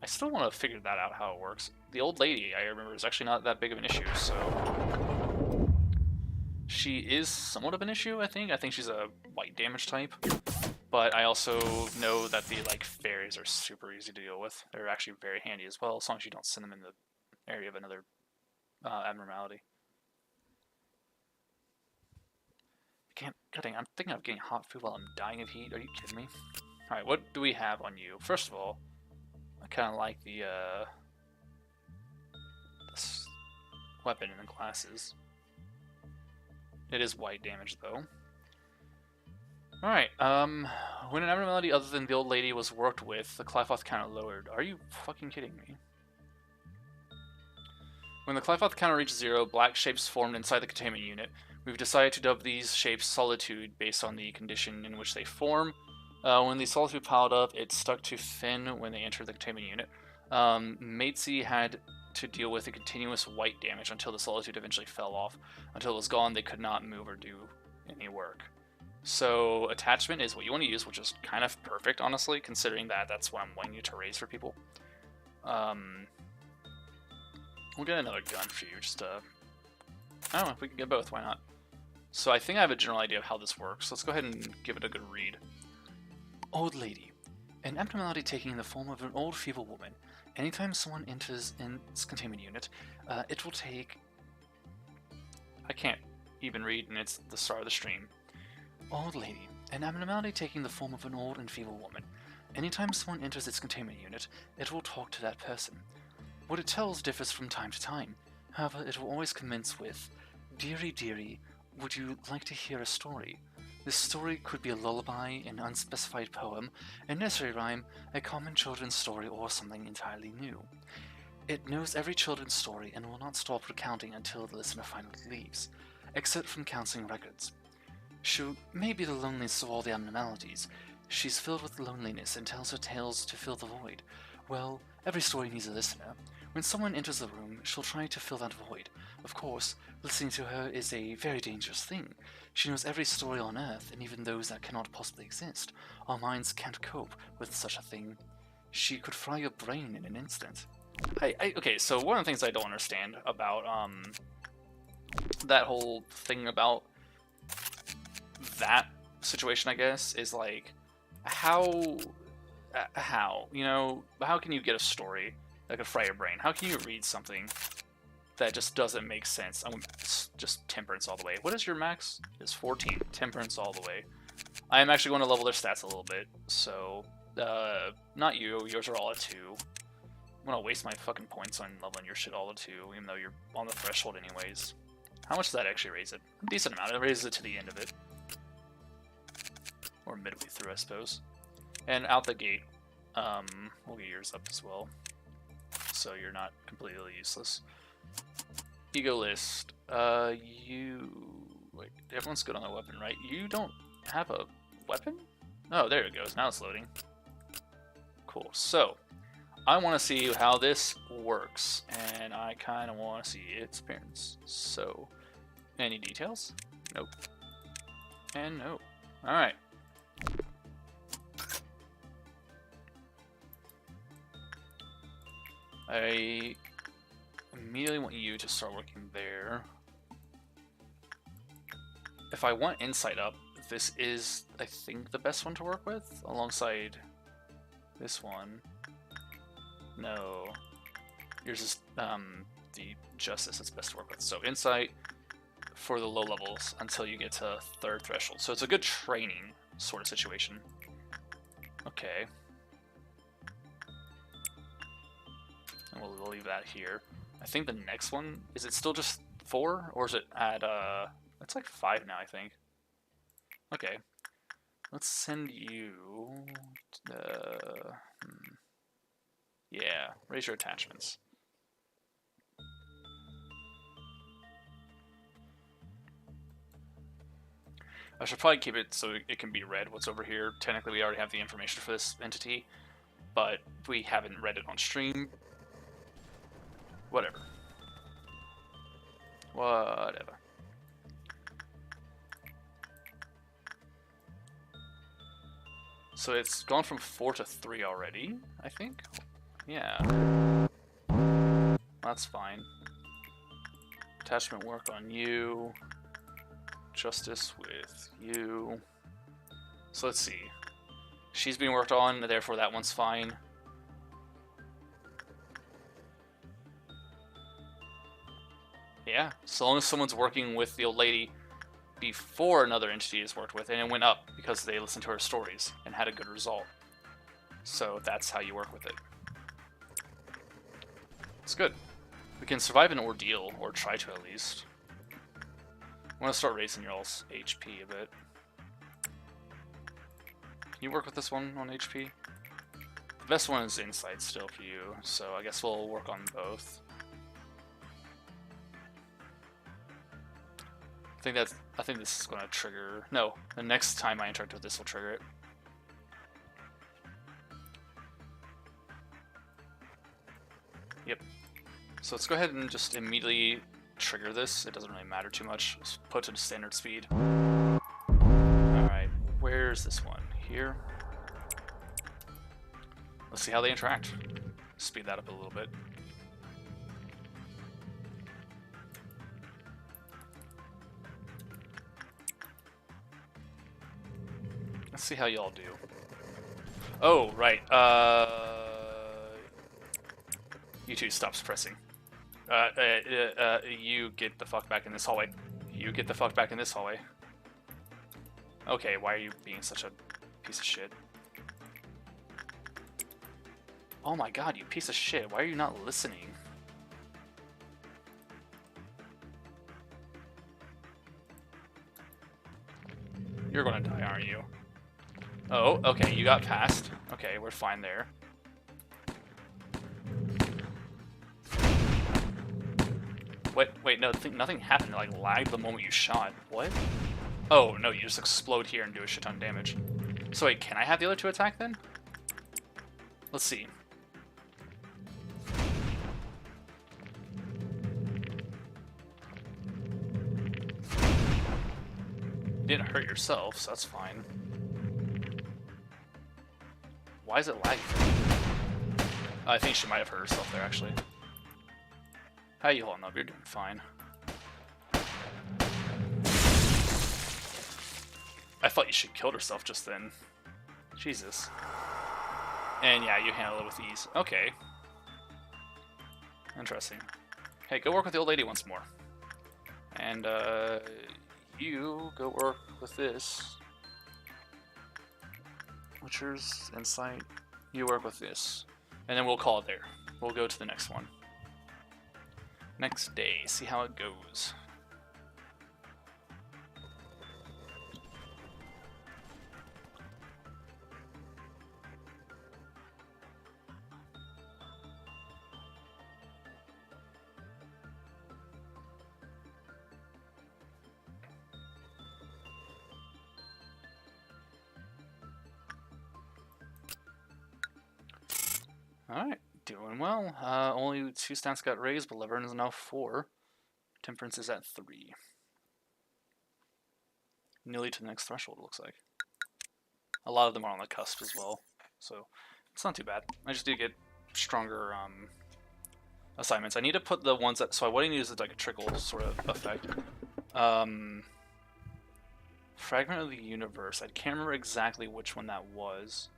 I still want to figure that out, how it works. The old lady, I remember, is actually not that big of an issue, so... She is somewhat of an issue, I think. I think she's a white damage type. But I also know that the, like, fairies are super easy to deal with. They're actually very handy as well, as long as you don't send them in the area of another abnormality. I'm thinking of getting hot food while I'm dying of heat. Are you kidding me? Alright, what do we have on you? First of all, I kind of like the this weapon and the glasses. It is white damage, though. Alright, when an abnormality other than the old lady was worked with, the Clyfoth counter lowered. Are you fucking kidding me? When the Clyfoth counter reached 0, black shapes formed inside the containment unit. We've decided to dub these shapes Solitude based on the condition in which they form. When the Solitude piled up, it stuck to Finn when they entered the containment unit. Matesy had to deal with the continuous white damage until the Solitude eventually fell off. Until it was gone, they could not move or do any work. So attachment is what you want to use, which is kind of perfect, honestly, considering that that's what I'm wanting you to raise for people. We'll get another gun for you, just I don't know, if we can get both, why not? So I think I have a general idea of how this works. Let's go ahead and give it a good read. Old lady. An abnormality taking the form of an old feeble woman. Anytime someone enters in its containment unit, it will take... I can't even read, and it's the start of the stream. Old lady. An abnormality taking the form of an old and feeble woman. Anytime someone enters its containment unit, it will talk to that person. What it tells differs from time to time. However, it will always commence with, "Dearie, dearie, would you like to hear a story?" This story could be a lullaby, an unspecified poem, a nursery rhyme, a common children's story, or something entirely new. It knows every children's story and will not stop recounting until the listener finally leaves, except from counseling records. She may be the loneliest of all the abnormalities. She's filled with loneliness and tells her tales to fill the void. Well, every story needs a listener. When someone enters the room, she'll try to fill that void. Of course, listening to her is a very dangerous thing. She knows every story on Earth, and even those that cannot possibly exist. Our minds can't cope with such a thing. She could fry your brain in an instant. Okay, so one of the things I don't understand about that whole thing about that situation, I guess, is like, how, you know, how can you get a story that could fry your brain? How can you read something that just doesn't make sense? I'm just Temperance all the way. What is your max? It's 14. Temperance all the way. I am actually going to level their stats a little bit, so, not you. Yours are all at 2. I'm going to waste my fucking points on leveling your shit all at 2, even though you're on the threshold anyways. How much does that actually raise it? A decent amount. It raises it to the end of it. Or midway through, I suppose. And out the gate, we'll get yours up as well, so you're not completely useless. Ego list. Wait, everyone's good on their weapon, right? You don't have a weapon? Oh, there it goes. Now it's loading. Cool. So, I want to see how this works, and I kind of want to see its appearance. So, Any details? Nope. And no. Alright. I immediately want you to start working there. If I want insight up, this is, I think, the best one to work with, alongside this one. No. Yours is the justice that's best to work with. So insight for the low levels until you get to third threshold. So it's a good training sort of situation. Okay. And we'll leave that here. I think the next one, is it still just 4? Or is it at, it's like 5 now, I think. Okay. Let's send you, yeah, raise your attachments. I should probably keep it so it can be read what's over here. Technically, we already have the information for this entity, but we haven't read it on stream. Whatever. Whatever. So it's gone from 4 to 3 already, I think? Yeah. That's fine. Attachment work on you. Justice with you. So let's see. She's being worked on, therefore that one's fine. Yeah, so long as someone's working with the old lady before another entity is worked with, and it went up because they listened to her stories and had a good result. So that's how you work with it. It's good. We can survive an ordeal, or try to at least. I want to start raising your all's HP a bit. Can you work with this one on HP? The best one is insight still for you, so I guess we'll work on both. I think this is going to trigger. No, the next time I interact with this will trigger it. Yep. So let's go ahead and just immediately trigger this. It doesn't really matter too much. Let's put it to standard speed. Alright, where's this one? Here. Let's see how they interact. Speed that up a little bit. Let's see how y'all do. Oh, right. You two stop pressing. You get the fuck back in this hallway. You get the fuck back in this hallway. Okay, why are you being such a piece of shit? Oh my god, you piece of shit. Why are you not listening? You're gonna die, aren't you? Oh, okay, you got past. Okay, we're fine there. Wait, no, nothing happened. It, like, lagged the moment you shot. What? Oh, no, you just explode here and do a shit ton of damage. So wait, can I have the other two attack then? Let's see. You didn't hurt yourself, so that's fine. Why is it lagging? I think she might have hurt herself there, actually. How you holding up? You're doing fine. I thought you should killed herself just then. Jesus. And yeah, you handle it with ease. Okay. Interesting. Hey, go work with the old lady once more. And, you go work with this. Butcher's Insight. You work with this. And then we'll call it there. We'll go to the next one. Next day, see how it goes. Alright, doing well. Only 2 stats got raised, but Laverne is now 4. Temperance is at 3. nearly to the next threshold, it looks like. A lot of them are on the cusp as well, so it's not too bad. I just need to get stronger assignments. I need to put the ones that... So what I need is like a trickle sort of effect. Fragment of the Universe. I can't remember exactly which one that was.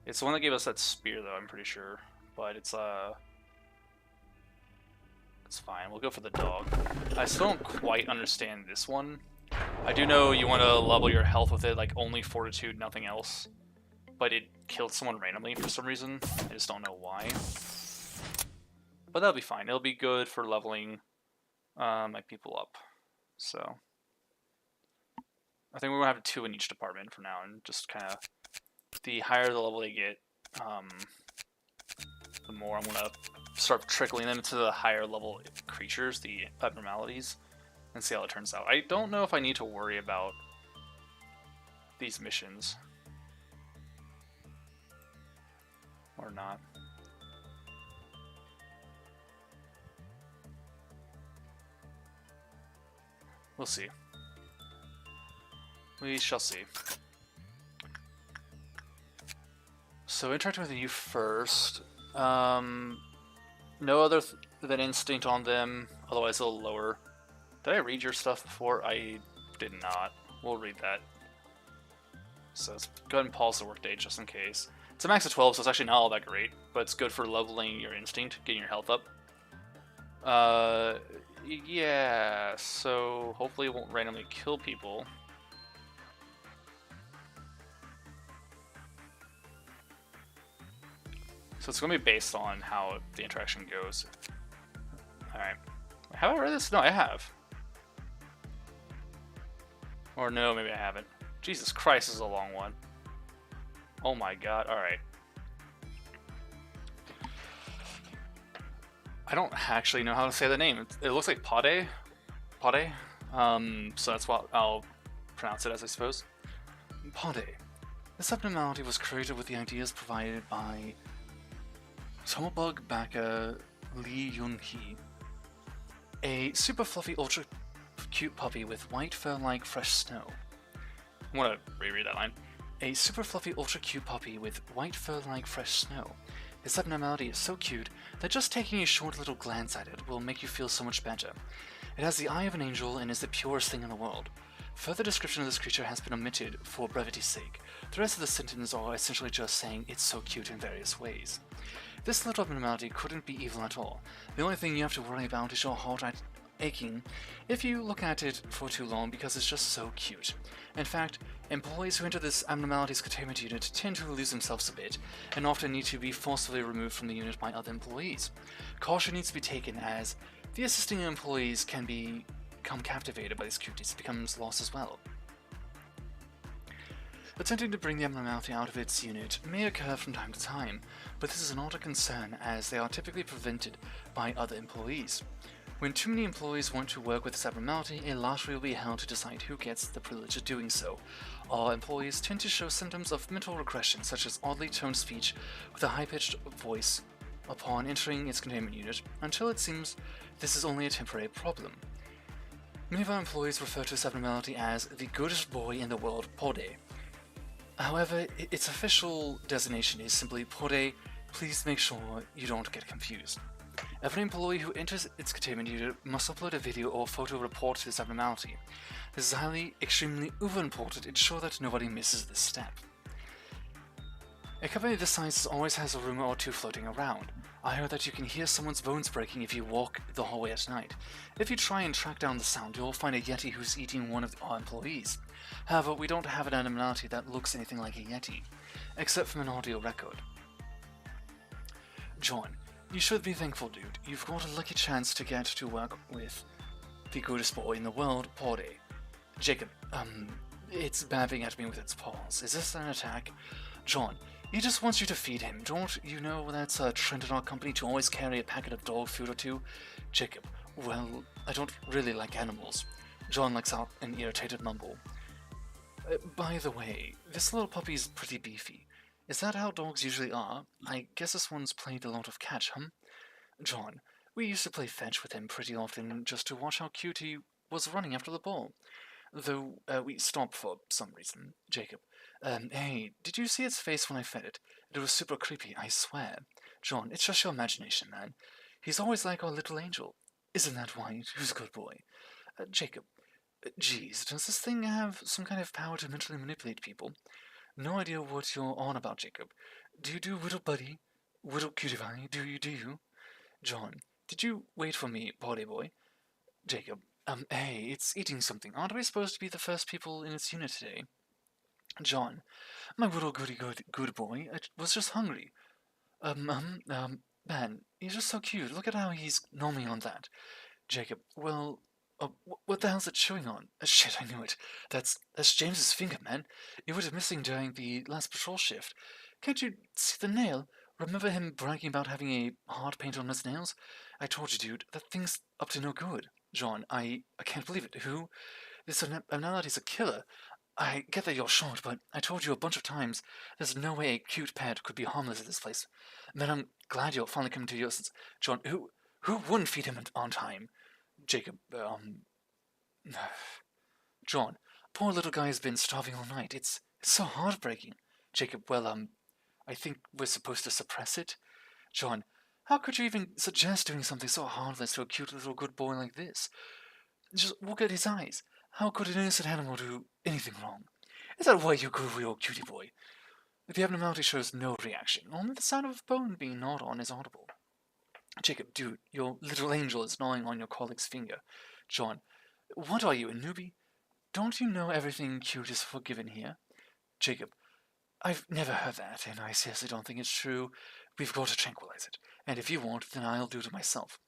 It's the one that gave us that spear, though, I'm pretty sure. But it's fine. We'll go for the dog. I still don't quite understand this one. I do know you want to level your health with it, like only Fortitude, nothing else. But it killed someone randomly for some reason. I just don't know why. But that'll be fine. It'll be good for leveling my people up. So I think we're gonna have 2 in each department for now, and just kind of the higher the level they get, the more I'm gonna start trickling them to the higher level creatures, the abnormalities, and see how it turns out. I don't know if I need to worry about these missions or not. We'll see. We shall see. So interacting with you first. No other than instinct on them, otherwise they'll lower. Did I read your stuff before? I did not. We'll read that. So let's go ahead and pause the workday just in case. It's a max of 12, so it's actually not all that great, but it's good for leveling your instinct, getting your health up. Yeah, so hopefully it won't randomly kill people. So it's going to be based on how the interaction goes. Alright. Have I read this? No, I have. Or no, maybe I haven't. Jesus Christ, this is a long one. Oh my god, alright. I don't actually know how to say the name. It looks like Pade. Pade. So that's what I'll pronounce it as, I suppose. Pade. This abnormality was created with the ideas provided by Tomobug backer Lee Yun-hee. A super fluffy, ultra cute puppy with white fur like fresh snow. I'm gonna reread that line. A super fluffy, ultra cute puppy with white fur like fresh snow. This abnormality is so cute that just taking a short little glance at it will make you feel so much better. It has the eye of an angel and is the purest thing in the world. Further description of this creature has been omitted for brevity's sake. The rest of the sentence are essentially just saying it's so cute in various ways. This little abnormality couldn't be evil at all. The only thing you have to worry about is your heart aching if you look at it for too long because it's just so cute. In fact, employees who enter this abnormalities containment unit tend to lose themselves a bit, and often need to be forcibly removed from the unit by other employees. Caution needs to be taken as the assisting employees can become captivated by these cuties, it becomes lost as well. Attempting to bring the abnormality out of its unit may occur from time to time, but this is not a concern as they are typically prevented by other employees. When too many employees want to work with this abnormality, a lottery will be held to decide who gets the privilege of doing so. All employees tend to show symptoms of mental regression, such as oddly toned speech with a high-pitched voice upon entering its containment unit, until it seems this is only a temporary problem. Many of our employees refer to this abnormality as the goodest boy in the world, Pode. However, its official designation is simply Pode. Please make sure you don't get confused. Every employee who enters its containment unit must upload a video or photo report to this abnormality. This is extremely uber important to ensure that nobody misses this step. A company this size always has a rumor or two floating around. I heard that you can hear someone's bones breaking if you walk the hallway at night. If you try and track down the sound, you'll find a Yeti who's eating one of our employees. However, we don't have an abnormality that looks anything like a Yeti, except from an audio record. John, you should be thankful, dude. You've got a lucky chance to get to work with the goodest boy in the world, Pode. Jacob, it's babbing at me with its paws. Is this an attack? John, he just wants you to feed him. Don't you know that's a trend in our company to always carry a packet of dog food or two? Jacob, well, I don't really like animals. John lets out an irritated mumble. By the way, this little puppy's pretty beefy. Is that how dogs usually are? I guess this one's played a lot of catch, huh? John, we used to play fetch with him pretty often just to watch how cute he was running after the ball. though we stopped for some reason. Jacob, hey, did you see its face when I fed it? It was super creepy, I swear. John, it's just your imagination, man. He's always like our little angel. Isn't that right? Who's a good boy? Jacob, geez, does this thing have some kind of power to mentally manipulate people? No idea what you're on about, Jacob. Do you do Whittle Buddy? Whittle Cutie Pie? Do you? John, did you wait for me, party boy? Jacob, hey, it's eating something. Aren't we supposed to be the first people in its unit today? John, my little good boy, I was just hungry. Man, he's just so cute. Look at how he's gnawing on that. Jacob, well, what the hell's it chewing on? Shit, I knew it. That's James's finger, man. It was missing during the last patrol shift. Can't you see the nail? Remember him bragging about having a heart paint on his nails? I told you, dude, that thing's up to no good. John, I can't believe it. Who? This analogy's a killer. I get that you're short, but I told you a bunch of times there's no way a cute pet could be harmless at this place. Man, I'm glad you're finally coming to your senses. John, who wouldn't feed him on time? Jacob, John, poor little guy has been starving all night. It's so heartbreaking. Jacob, well, I think we're supposed to suppress it. John, how could you even suggest doing something so heartless to a cute little good boy like this? Just look at his eyes. How could an innocent animal do anything wrong? Is that why you grew your cutie boy? The abnormality shows no reaction. Only the sound of a bone being gnawed on is audible. Jacob, dude, your little angel is gnawing on your colleague's finger. John, what are you, a newbie? Don't you know everything cute is forgiven here? Jacob, I've never heard that, and I seriously don't think it's true. We've got to tranquilize it, and if you won't, then I'll do it myself.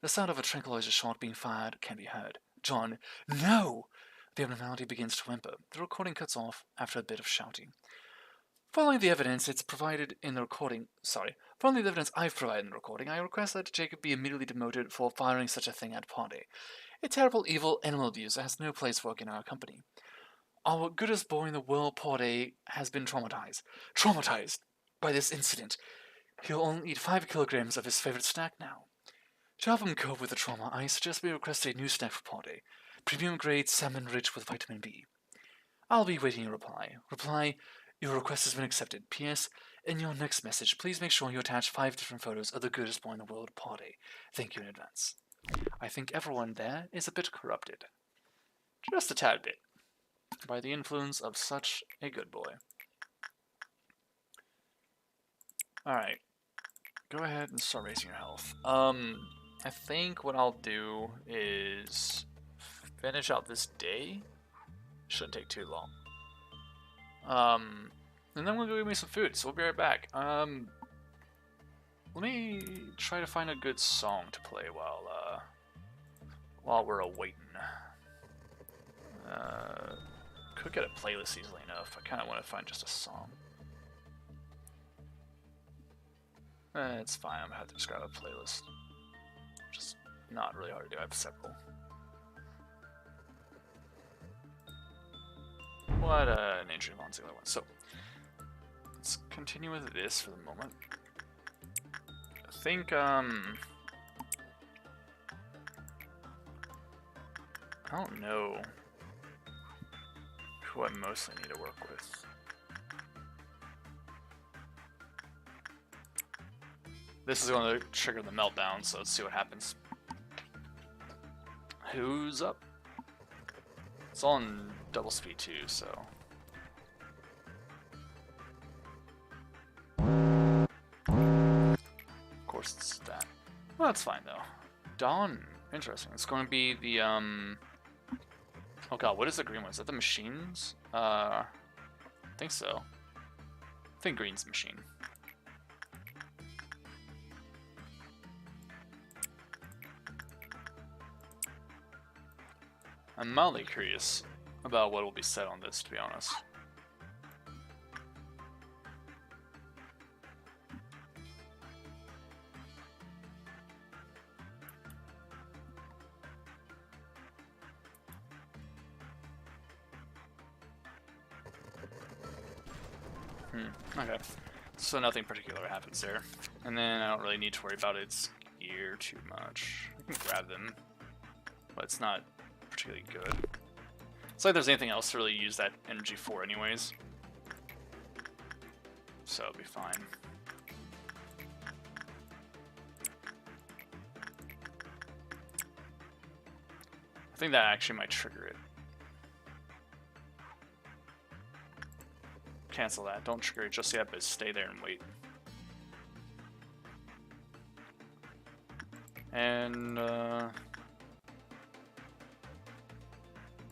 The sound of a tranquilizer shot being fired can be heard. John, no! The abnormality begins to whimper. The recording cuts off after a bit of shouting. Following the evidence I've provided in the recording, I request that Jacob be immediately demoted for firing such a thing at party. A terrible, evil animal abuser has no place for in our company. Our goodest boy in the world, Porte, has been traumatized by this incident. He'll only eat 5 kilograms of his favorite snack now. To help him cope with the trauma, I suggest we request a new snack for Porte. Premium grade salmon rich with vitamin B. I'll be waiting your reply. Your request has been accepted. P.S. In your next message, please make sure you attach 5 different photos of the goodest boy in the world, Porte. Thank you in advance. I think everyone there is a bit corrupted. Just a tad bit. By the influence of such a good boy. Alright. Go ahead and start raising your health. I think what I'll do is finish out this day. Shouldn't take too long. And then we'll go get me some food, so we'll be right back. Let me try to find a good song to play while we're awaiting. Could get a playlist easily enough. I kind of want to find just a song. It's fine, I'm gonna have to just grab a playlist. Just not really hard to do, I have several. What an interesting one's the other one. So, let's continue with this for the moment. I think, I don't know who I mostly need to work with. This is going to trigger the meltdown, so let's see what happens. Who's up? It's on double speed too, so. Of course it's that. Well, that's fine though. Dawn. Interesting. It's going to be the, oh god, what is the green one? Is that the machines? I think so. I think green's the machine. I'm mildly curious about what will be said on this, to be honest. Okay. So nothing particular happens there. And then I don't really need to worry about its gear too much. I can grab them, but it's not particularly good. It's like there's anything else to really use that energy for anyways. So it'll be fine. I think that actually might trigger it. Cancel that. Don't trigger it just yet, but stay there and wait. And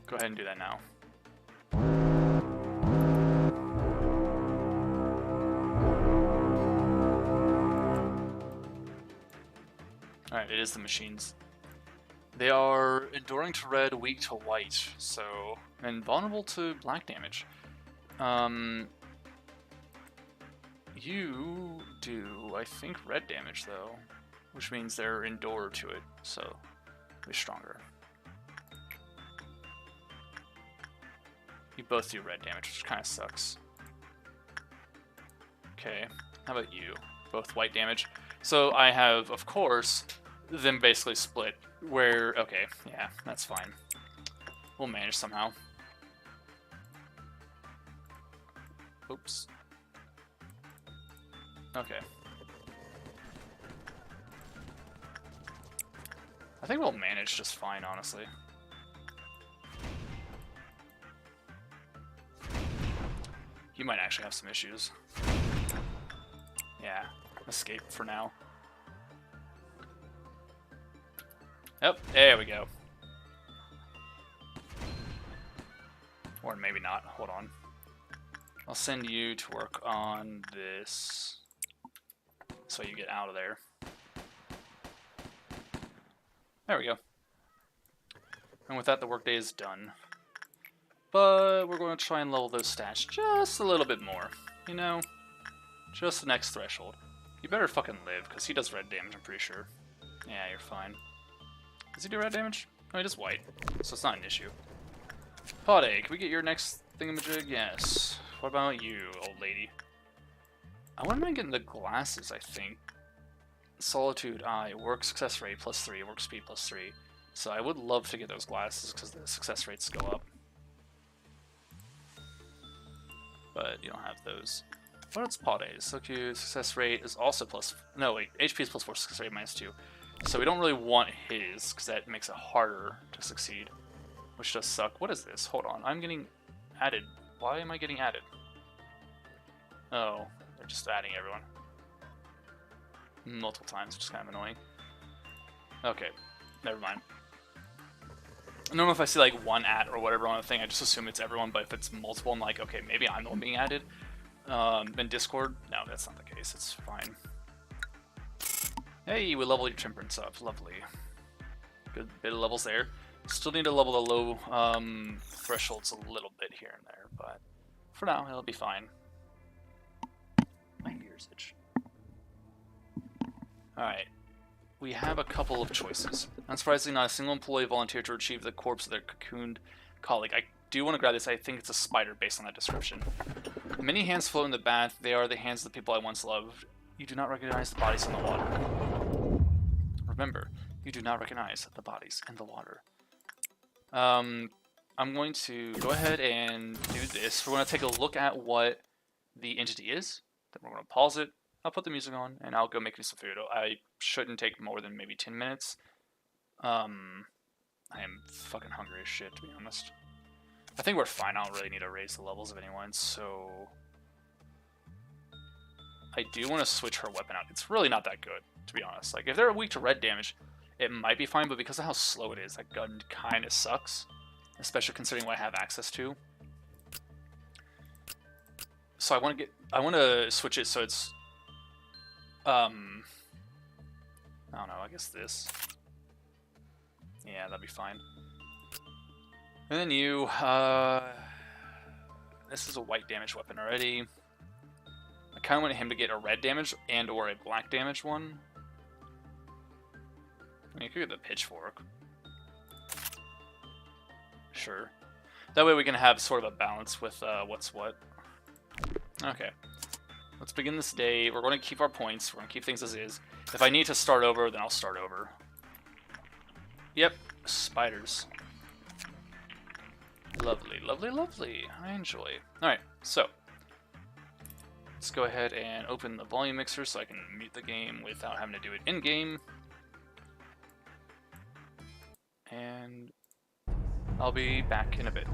go ahead and do that now. Alright, it is the machines. They are enduring to red, weak to white, so, and vulnerable to black damage. You do, I think, red damage though, which means they're endure to it, so they're stronger. You both do red damage, which kind of sucks. Okay, how about you? Both white damage. So I have, of course, them basically split, where, okay, yeah, that's fine. We'll manage somehow. Oops. Okay. I think we'll manage just fine, honestly. You might actually have some issues. Yeah, escape for now. Yep, there we go. Or maybe not, hold on. I'll send you to work on this, so you get out of there. There we go. And with that, the workday is done. But we're going to try and level those stats just a little bit more. You know? Just the next threshold. You better fucking live, because he does red damage, I'm pretty sure. Yeah, you're fine. Does he do red damage? No, he does white. So it's not an issue. Potay, can we get your next thingamajig? Yes. What about you, old lady? I wouldn't mind getting the glasses, I think. Solitude Eye, work success rate +3, work speed +3. So I would love to get those glasses because the success rates go up. But you don't have those. What's Potay's? So cute. Success rate is also no wait, HP is +4, success rate -2. So we don't really want his because that makes it harder to succeed, which does suck. What is this? Hold on, I'm getting added. Why am I getting added? Oh, they're just adding everyone. Multiple times, which is kind of annoying. Okay, never mind. Normally if I see like one at or whatever on a thing, I just assume it's everyone, but if it's multiple, I'm like, okay, maybe I'm the one being added. In Discord, no, that's not the case, it's fine. Hey, we leveled your temperance up, lovely. Good bit of levels there. Still need to level the low thresholds a little bit here and there, but for now, it'll be fine. My ears itch. Alright, we have a couple of choices. Unsurprisingly, not a single employee volunteered to retrieve the corpse of their cocooned colleague. I do want to grab this. I think it's a spider based on that description. Many hands float in the bath. They are the hands of the people I once loved. You do not recognize the bodies in the water. Remember, you do not recognize the bodies in the water. I'm going to go ahead and do this. We're going to take a look at what the entity is. Then we're going to pause it. I'll put the music on, and I'll go make me some food. I shouldn't take more than maybe 10 minutes. I am fucking hungry as shit, to be honest. I think we're fine. I don't really need to raise the levels of anyone, so... I do want to switch her weapon out. It's really not that good, to be honest. Like, if they're weak to red damage, it might be fine, but because of how slow it is, that gun kind of sucks. Especially considering what I have access to. So I want to switch it so it's... I don't know, I guess this. Yeah, that'd be fine. And then you, this is a white damage weapon already. I kind of want him to get a red damage and or a black damage one. I mean, you could get the pitchfork. Sure. That way we can have sort of a balance with what's what. Okay. Let's begin this day. We're going to keep our points. We're going to keep things as is. If I need to start over, then I'll start over. Yep. Spiders. Lovely, lovely, lovely. I enjoy. Alright, so let's go ahead and open the volume mixer so I can mute the game without having to do it in-game. And I'll be back in a bit.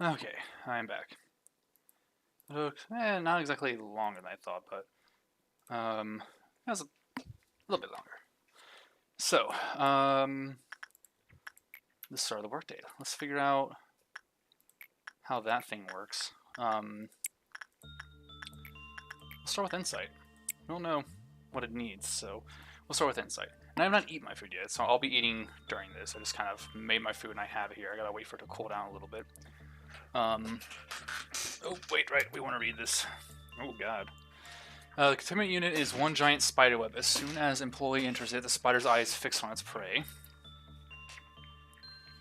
Okay, I'm back. It took, not exactly longer than I thought, but it was a little bit longer. So, the start of the workday. Let's figure out how that thing works. Let's start with insight. We don't know what it needs, so we'll start with insight. And I have not eaten my food yet, so I'll be eating during this. I just kind of made my food and I have it here. I gotta wait for it to cool down a little bit. Oh, wait, right, we want to read this. Oh, God. The containment unit is one giant spider web. As soon as employee enters it, the spider's eye is fixed on its prey.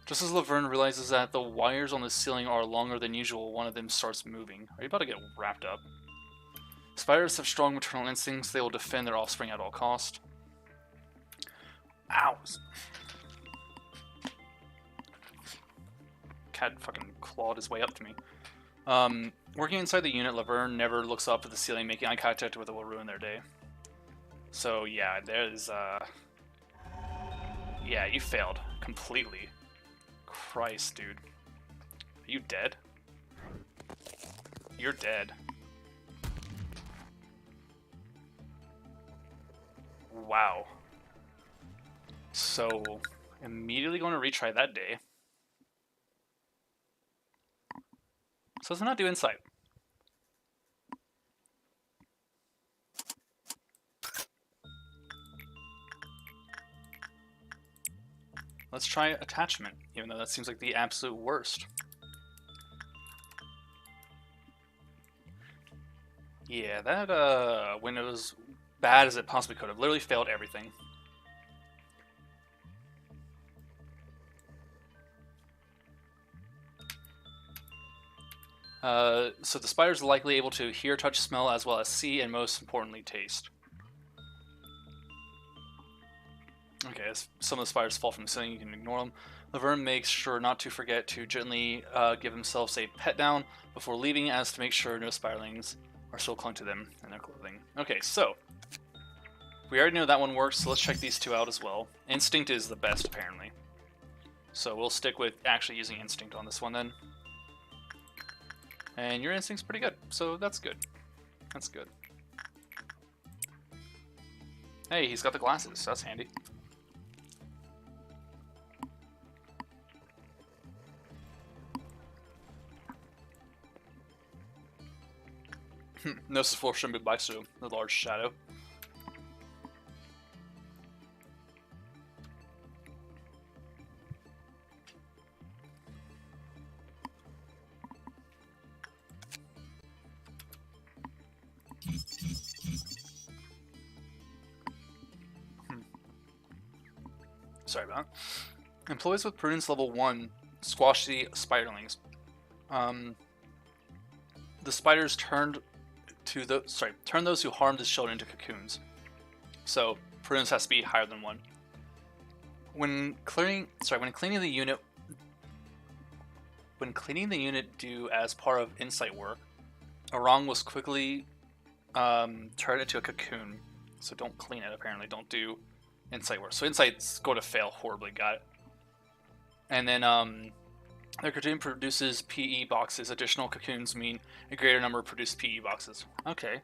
Just as Laverne realizes that the wires on the ceiling are longer than usual, one of them starts moving. Are you about to get wrapped up? Spiders have strong maternal instincts. They will defend their offspring at all cost. Ow! Cat fucking clawed his way up to me. Working inside the unit, Laverne never looks up at the ceiling. Making eye contact with it will ruin their day. So yeah, there's yeah, you failed completely. Christ, dude. Are you dead? You're dead. Wow. So, immediately going to retry that day. So let's not do insight. Let's try attachment, even though that seems like the absolute worst. Yeah, that when it was bad as it possibly could have, literally failed everything. So the spider's likely able to hear, touch, smell, as well as see, and most importantly, taste. Okay, as some of the spiders fall from the ceiling, you can ignore them. Laverne makes sure not to forget to gently give themselves a pet down before leaving, as to make sure no spiderlings are still clung to them and their clothing. Okay, so we already know that one works, so let's check these two out as well. Instinct is the best, apparently. So we'll stick with actually using instinct on this one then. And your instinct's pretty good, so that's good. That's good. Hey, he's got the glasses, so that's handy. No fortune by Sue, the large shadow. Sorry about that. Employees with prudence level 1 squash the spiderlings. The spiders turn those who harmed his children into cocoons. So prudence has to be higher than 1. When cleaning the unit due as part of insight work, Orang was quickly turned into a cocoon. So don't clean it, apparently. Don't do insight work. So insight's going to fail horribly, got it. And then their cocoon produces PE boxes. Additional cocoons mean a greater number of produced PE boxes. Okay.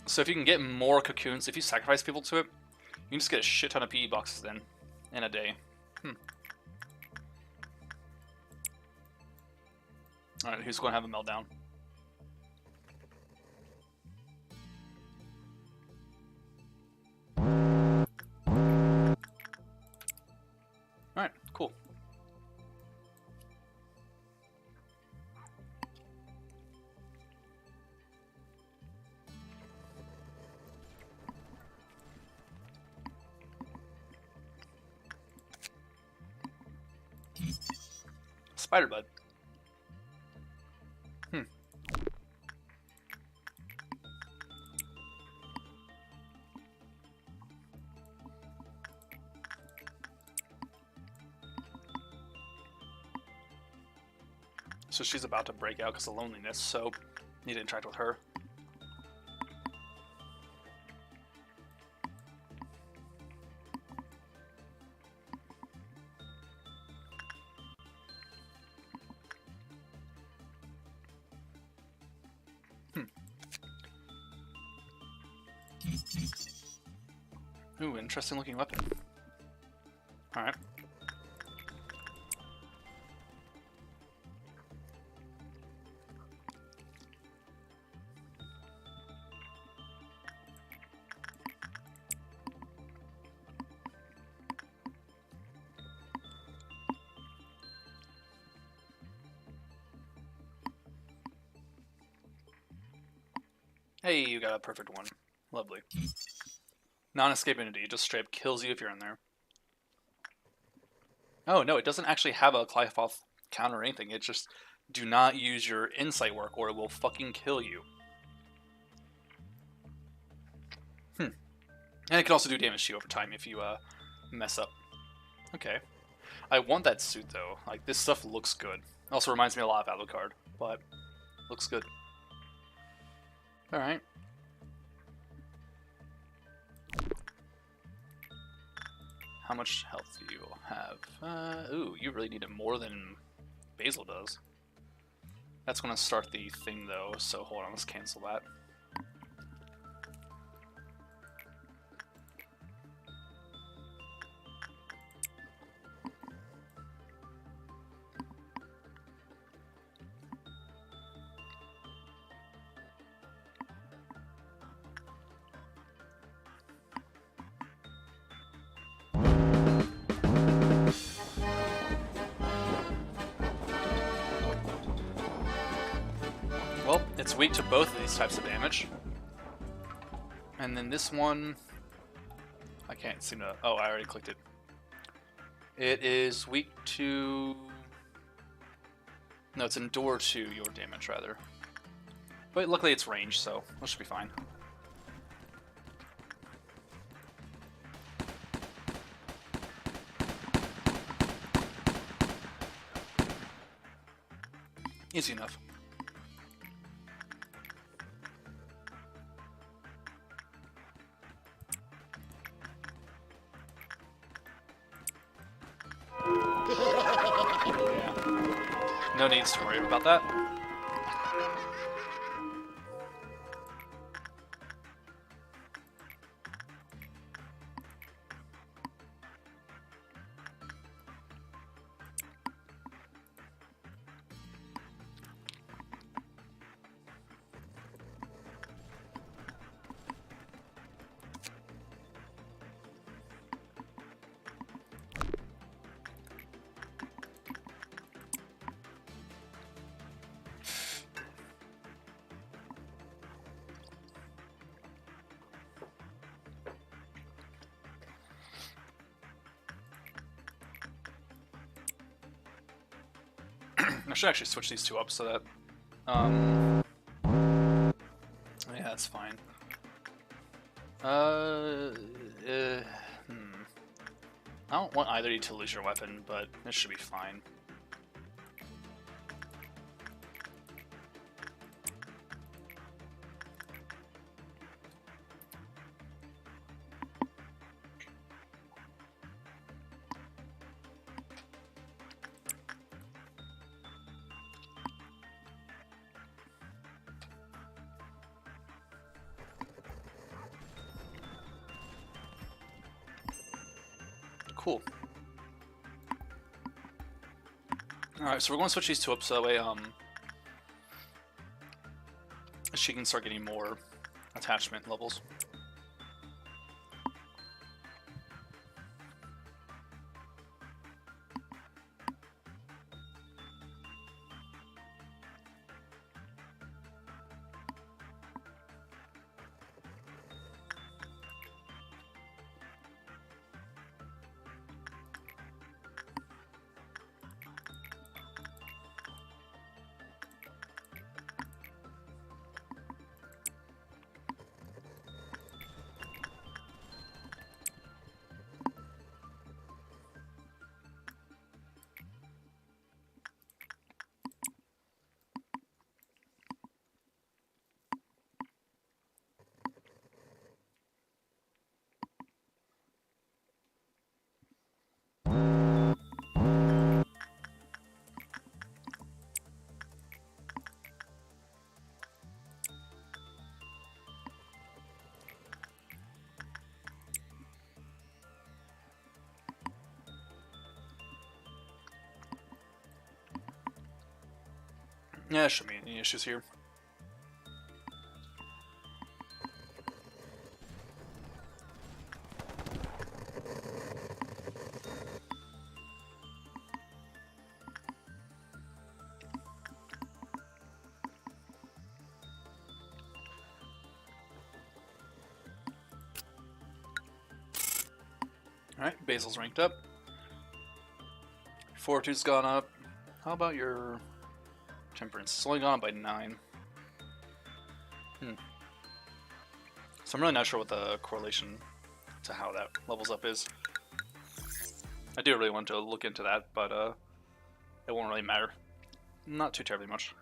So if you can get more cocoons, if you sacrifice people to it, you can just get a shit ton of PE boxes then in a day. Alright, who's going to have a meltdown? Alright, cool. Spider bud. So she's about to break out because of loneliness, so need to interact with her. Ooh, interesting looking weapon. Alright. Hey, you got a perfect one. Lovely. Non-escape entity, just straight up kills you if you're in there. Oh, no, it doesn't actually have a Clyfoth counter or anything. It's just, do not use your insight work or it will fucking kill you. And it can also do damage to you over time if you mess up. Okay. I want that suit, though. Like, this stuff looks good. Also reminds me a lot of Alucard, but looks good. Alright. How much health do you have? Ooh, you really need it more than Basil does. That's going to start the thing, though, so hold on, let's cancel that. Well, it's weak to both of these types of damage. And then this one... I can't seem to... Oh, I already clicked it. It is weak to... No, it's endure to your damage, rather. But luckily it's range, so that should be fine. Easy enough. No needs to worry about that. I should actually switch these two up so that, yeah, that's fine. I don't want either of you to lose your weapon, but this should be fine. Cool. Alright, so we're going to switch these two up so that way, she can start getting more attachment levels. Yeah, there shouldn't be any issues here. Alright, Basil's ranked up. Fortitude's gone up. How about your Temperance? It's only gone up by 9. So I'm really not sure what the correlation to how that levels up is. I do really want to look into that, but it won't really matter. Not too terribly much.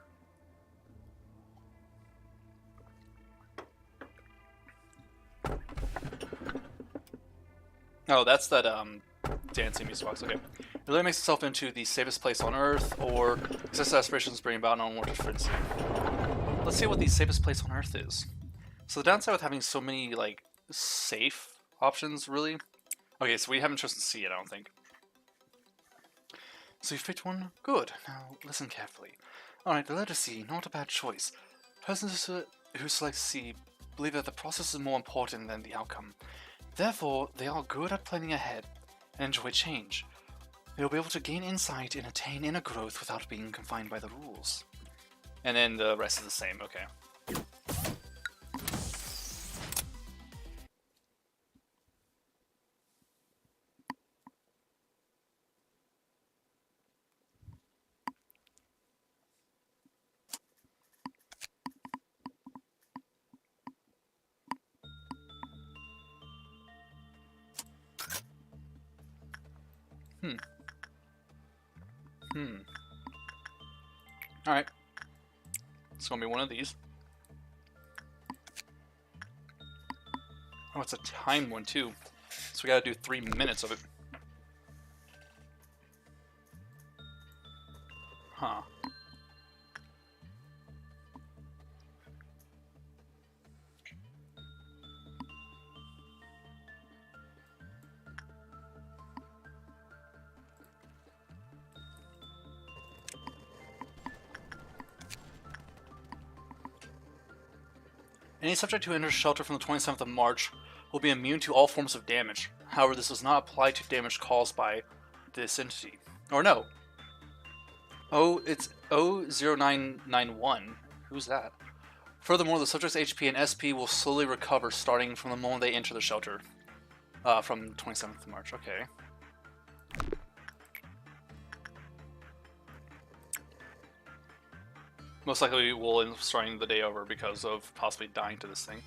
Oh, that's that dancing music box. Okay. It really makes itself into the safest place on Earth, or excess aspirations bring about an unwanted frenzy. Let's see what the safest place on Earth is. So the downside with having so many like safe options, really. Okay, so we haven't chosen C yet, I don't think. So you picked one? Good. Now listen carefully. Alright, the letter C, not a bad choice. Persons who select C believe that the process is more important than the outcome. Therefore, they are good at planning ahead and enjoy change. They will be able to gain insight and attain inner growth without being confined by the rules. And then the rest is the same, okay. Alright. It's gonna be one of these. Oh, it's a timed one too. So we gotta do 3 minutes of it. Huh. Any subject who enters shelter from the 27th of March will be immune to all forms of damage. However, this does not apply to damage caused by this entity. Or no. Oh, it's 00991. Who's that? Furthermore, the subject's HP and SP will slowly recover starting from the moment they enter the shelter. From 27th of March. Okay. Most likely we'll end up starting the day over because of possibly dying to this thing.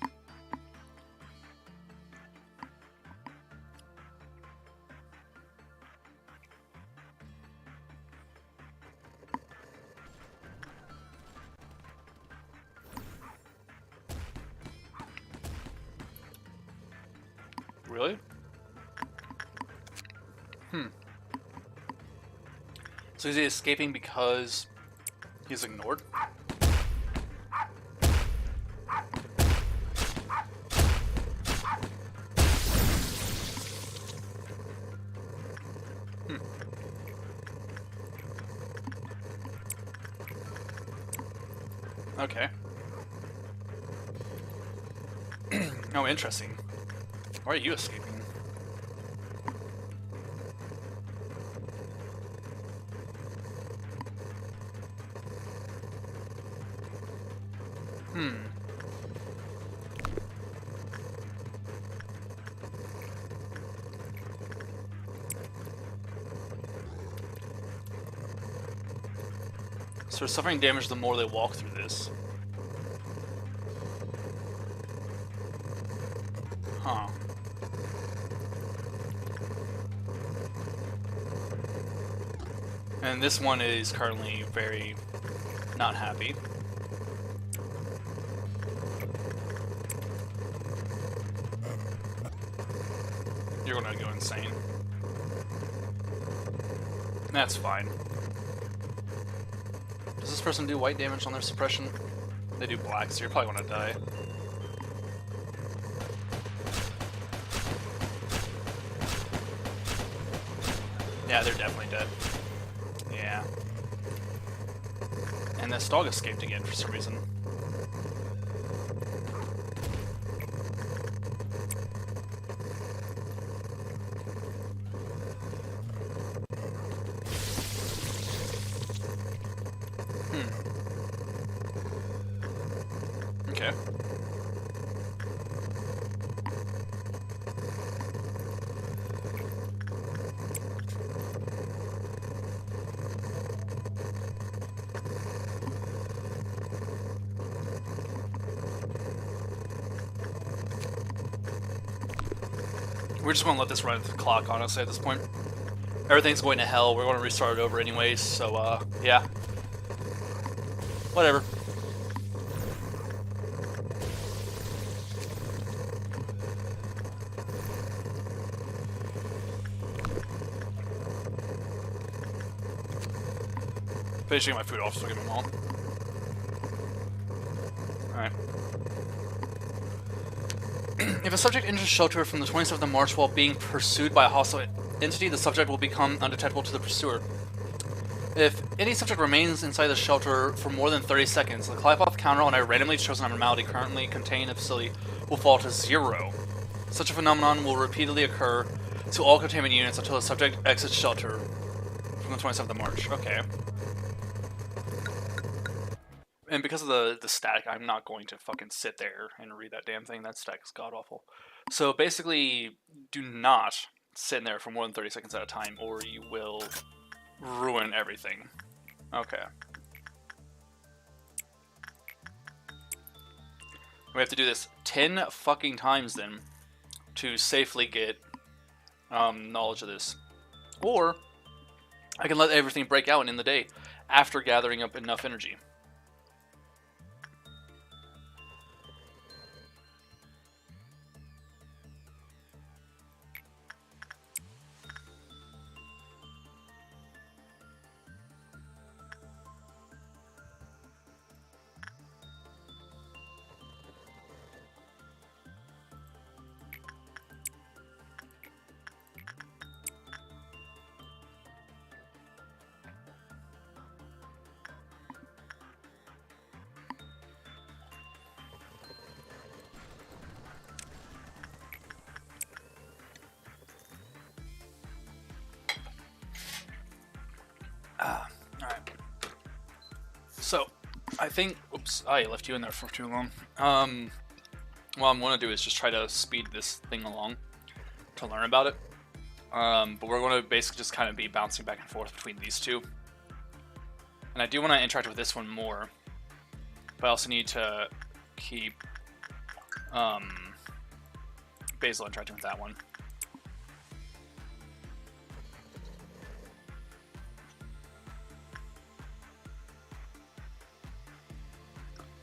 Really? So is he escaping because he's ignored? Okay. Oh, interesting. Why are you escaping? So they're suffering damage the more they walk through this. Huh. And this one is currently very not happy. You're gonna go insane. That's fine. Does this person do white damage on their suppression? They do black, so you're probably gonna die. Yeah, they're definitely dead. Yeah. And this dog escaped again for some reason. Okay. We're just going to let this run the clock, honestly, at this point. Everything's going to hell. We're going to restart it over anyways, so, yeah. Whatever. Finishing my food off so I get them all. Alright. If a subject enters shelter from the 27th of March while being pursued by a hostile entity, the subject will become undetectable to the pursuer. If any subject remains inside the shelter for more than 30 seconds, the Clive-Off counter on a randomly chosen abnormality currently contained in the facility will fall to 0. Such a phenomenon will repeatedly occur to all containment units until the subject exits shelter from the 27th of March. Okay. And because of the static, I'm not going to fucking sit there and read that damn thing. That static is god-awful. So basically, do not sit in there for more than 30 seconds at a time, or you will ruin everything. Okay. We have to do this 10 fucking times then to safely get knowledge of this. Or I can let everything break out and end the day after gathering up enough energy. Alright. So, I think... Oops, I left you in there for too long. What I'm going to do is just try to speed this thing along to learn about it. But we're going to basically just kind of be bouncing back and forth between these two. And I do want to interact with this one more. But I also need to keep Basil interacting with that one.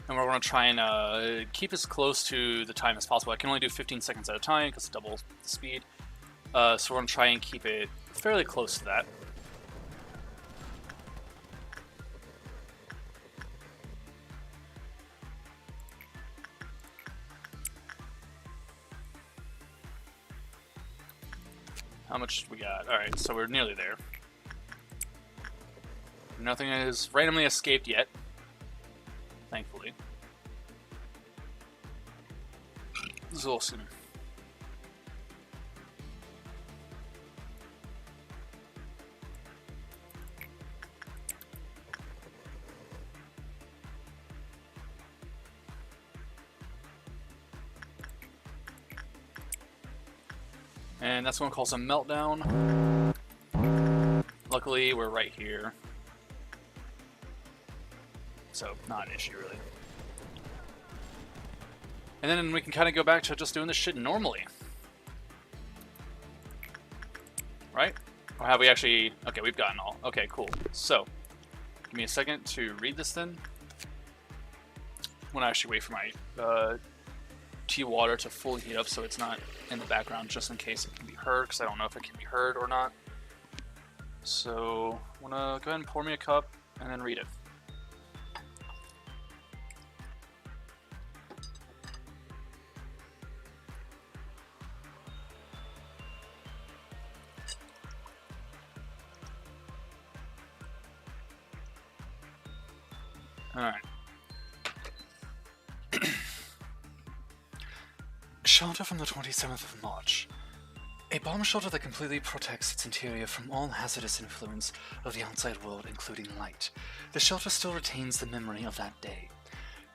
And we're going to try and keep as close to the time as possible. I can only do 15 seconds at a time because it's double the speed. So we're going to try and keep it fairly close to that. How much we got? Alright, so we're nearly there. Nothing has randomly escaped yet. Thankfully. This is a little sooner. And that's going to cause a meltdown. Luckily, we're right here. So, not an issue, really. And then we can kind of go back to just doing this shit normally. Right? Or have we actually... Okay, we've gotten all. Okay, cool. So, give me a second to read this then. I want to actually wait for my tea water to fully heat up so it's not in the background just in case it can be heard, because I don't know if it can be heard or not. So, I want to go ahead and pour me a cup and then read it. Alright. Shelter from the 27th of March. A bomb shelter that completely protects its interior from all hazardous influence of the outside world, including light. The shelter still retains the memory of that day.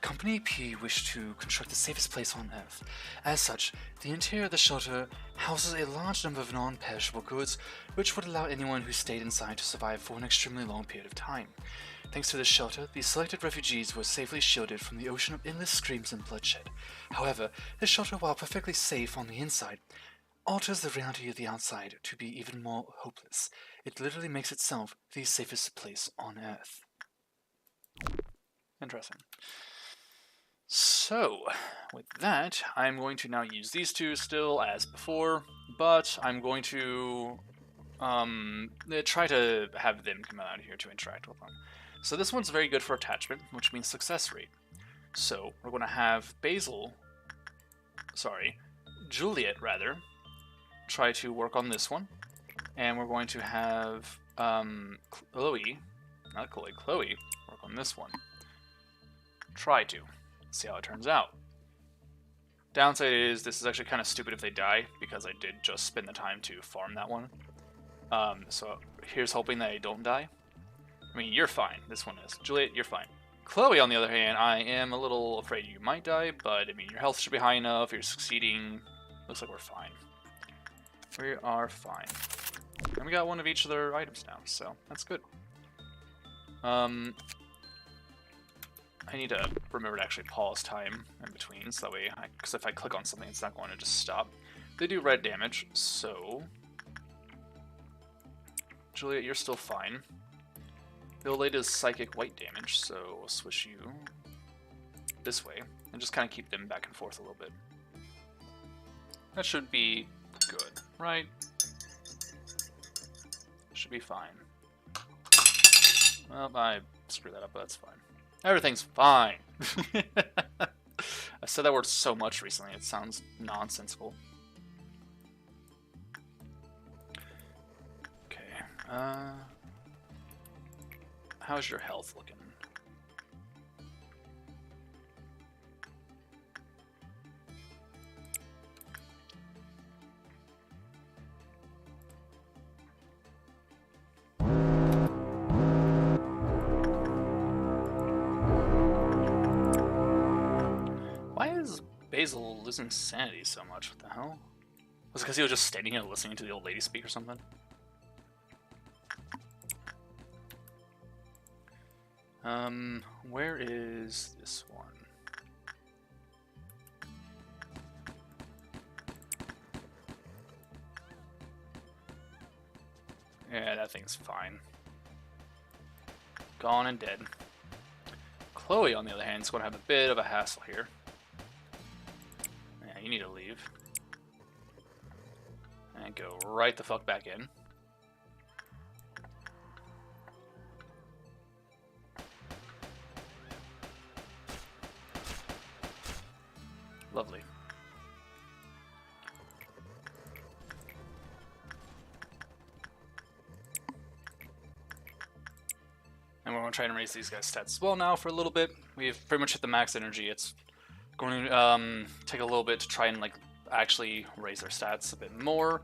Company P wished to construct the safest place on Earth. As such, the interior of the shelter houses a large number of non-perishable goods, which would allow anyone who stayed inside to survive for an extremely long period of time. Thanks to this shelter, the selected refugees were safely shielded from the ocean of endless screams and bloodshed. However, this shelter, while perfectly safe on the inside, alters the reality of the outside to be even more hopeless. It literally makes itself the safest place on Earth. Interesting. So, with that, I'm going to now use these two still as before, but I'm going to try to have them come out here to interact with them. So this one's very good for attachment, which means success rate. So we're going to have Juliet rather, try to work on this one, and we're going to have Chloe work on this one. Try to. See how it turns out. Downside is this is actually kind of stupid if they die, because I did just spend the time to farm that one. So here's hoping that they don't die. I mean, you're fine. This one is. Juliet, you're fine. Chloe, on the other hand, I am a little afraid you might die, but I mean, your health should be high enough. You're succeeding. Looks like we're fine. We are fine. And we got one of each of their items now, so that's good. I need to remember to actually pause time in between, so that way, because if I click on something, it's not going to just stop. They do red damage, so... Juliet, you're still fine. Bill does psychic white damage, so we'll switch you this way, and just kind of keep them back and forth a little bit. That should be good, right? Should be fine. Well, I screwed that up, but that's fine. Everything's fine. I've said that word so much recently, it sounds nonsensical. Okay, how's your health looking? Why is Basil losing sanity so much? What the hell? Was it because he was just standing here listening to the old lady speak or something? Where is this one? Yeah, that thing's fine. Gone and dead. Chloe, on the other hand, is going to have a bit of a hassle here. Yeah, you need to leave. And go right the fuck back in. Lovely. And we're going to try and raise these guys' stats as well now for a little bit. We've pretty much hit the max energy. It's going to take a little bit to try and like actually raise their stats a bit more.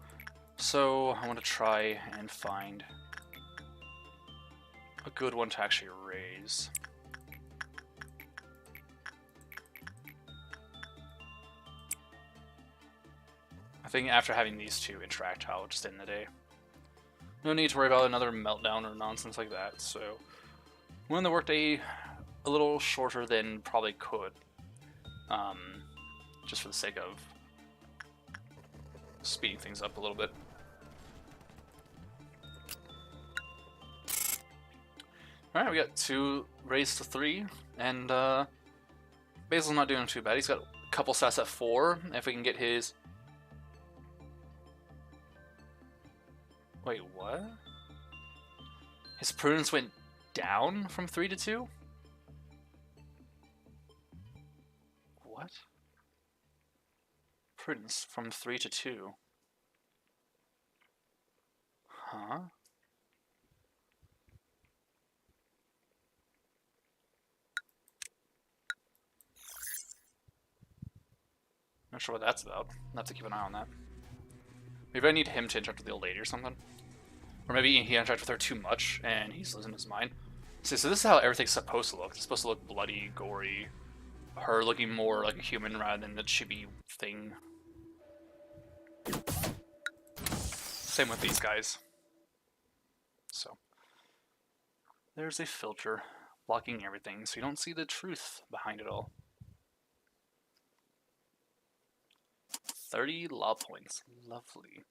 So I want to try and find a good one to actually raise. I think after having these two interact, I'll just end the day. No need to worry about another meltdown or nonsense like that, so we'll end the workday a little shorter than probably could, just for the sake of speeding things up a little bit. Alright, we got 2 raised to 3, and Basil's not doing too bad. He's got a couple stats at 4. If we can get his... Wait, what? His prudence went down from 3 to 2? What? Prudence from 3 to 2. Huh? Not sure what that's about. I'll have to keep an eye on that. Maybe I need him to interact with the old lady or something. Or maybe he interacted with her too much and he's losing his mind. See, so this is how everything's supposed to look. It's supposed to look bloody, gory. Her looking more like a human rather than the chibi thing. Same with these guys. So, there's a filter blocking everything so you don't see the truth behind it all. 30 law points. Lovely.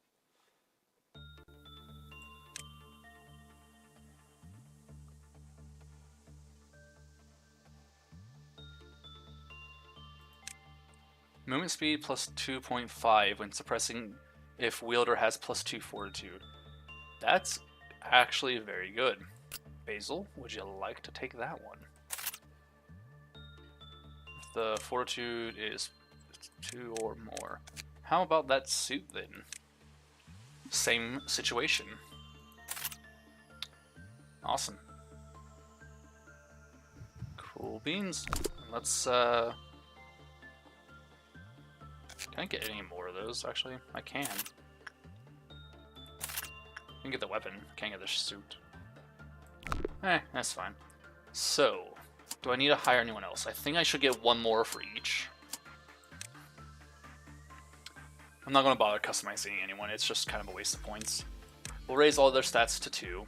Movement speed plus 2.5 when suppressing if wielder has plus 2 fortitude. That's actually very good. Basil, would you like to take that one? If the fortitude is 2 or more. How about that suit then? Same situation. Awesome. Cool beans. Let's can I get any more of those actually? I can. I can get the weapon, can't get the suit. That's fine. So, do I need to hire anyone else? I think I should get one more for each. I'm not going to bother customizing anyone, it's just kind of a waste of points. We'll raise all their stats to 2.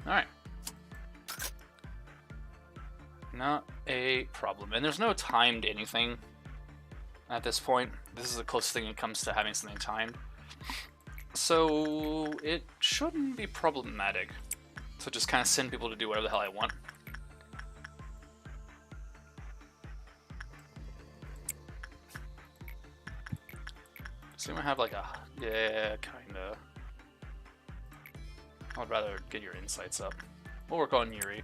Alright. Not a problem. And there's no timed anything at this point. This is the closest thing it comes to having something timed. So it shouldn't be problematic. So just kind of send people to do whatever the hell I want. So we might have like a... yeah, kinda. I'd rather get your insights up. We'll work on Yuri.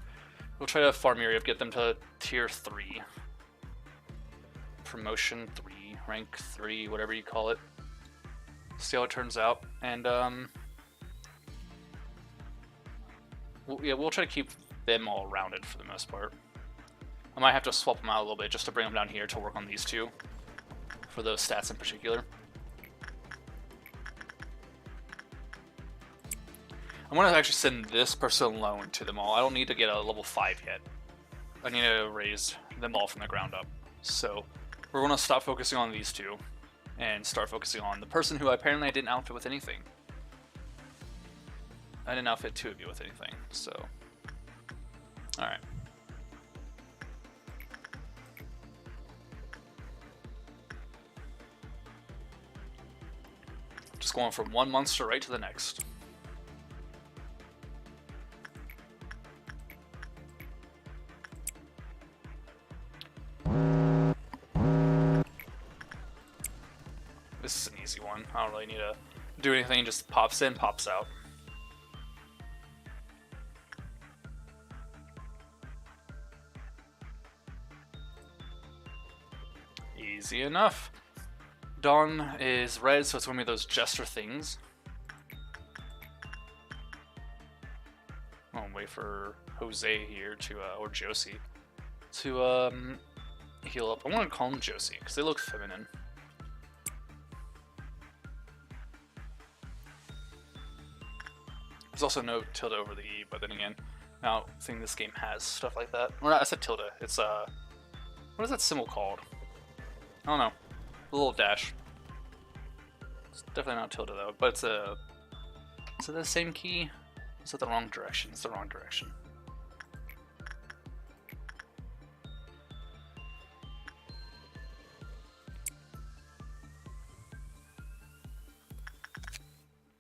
We'll try to farm Yuri up, get them to tier 3. Promotion 3, rank 3, whatever you call it. See how it turns out. And, we'll try to keep them all rounded for the most part. I might have to swap them out a little bit just to bring them down here to work on these two. For those stats in particular. I'm going to actually send this person alone to them all. I don't need to get a level 5 yet. I need to raise them all from the ground up. So, we're going to stop focusing on these two. And start focusing on the person who apparently I didn't outfit with anything. I didn't outfit 2 of you with anything, so... Alright. Just going from one monster right to the next. This is an easy one. I don't really need to do anything, just pops in, pops out. Easy enough. Dawn is red, so it's going to be those jester things. I'll wait for Jose here to, or Josie, to heal up. I want to call them Josie, because they look feminine. There's also no tilde over the E, but then again, I don't think this game has stuff like that. Or not, I said tilde. It's, what is that symbol called? I don't know. A little dash. It's definitely not tilde though, but it's a... Is it the same key? Is it the wrong direction? It's the wrong direction.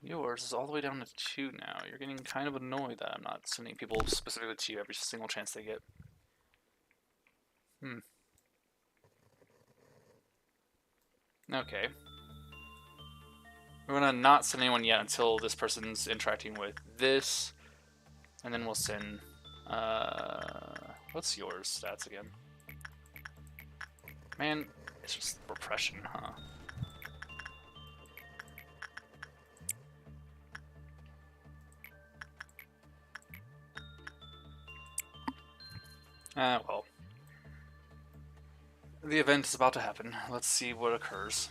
Yours is all the way down to 2 now. You're getting kind of annoyed that I'm not sending people specifically to you every single chance they get. Okay. We're gonna not send anyone yet until this person's interacting with this. And then we'll send... what's yours stats again? Man, it's just repression, huh? Well. The event is about to happen. Let's see what occurs.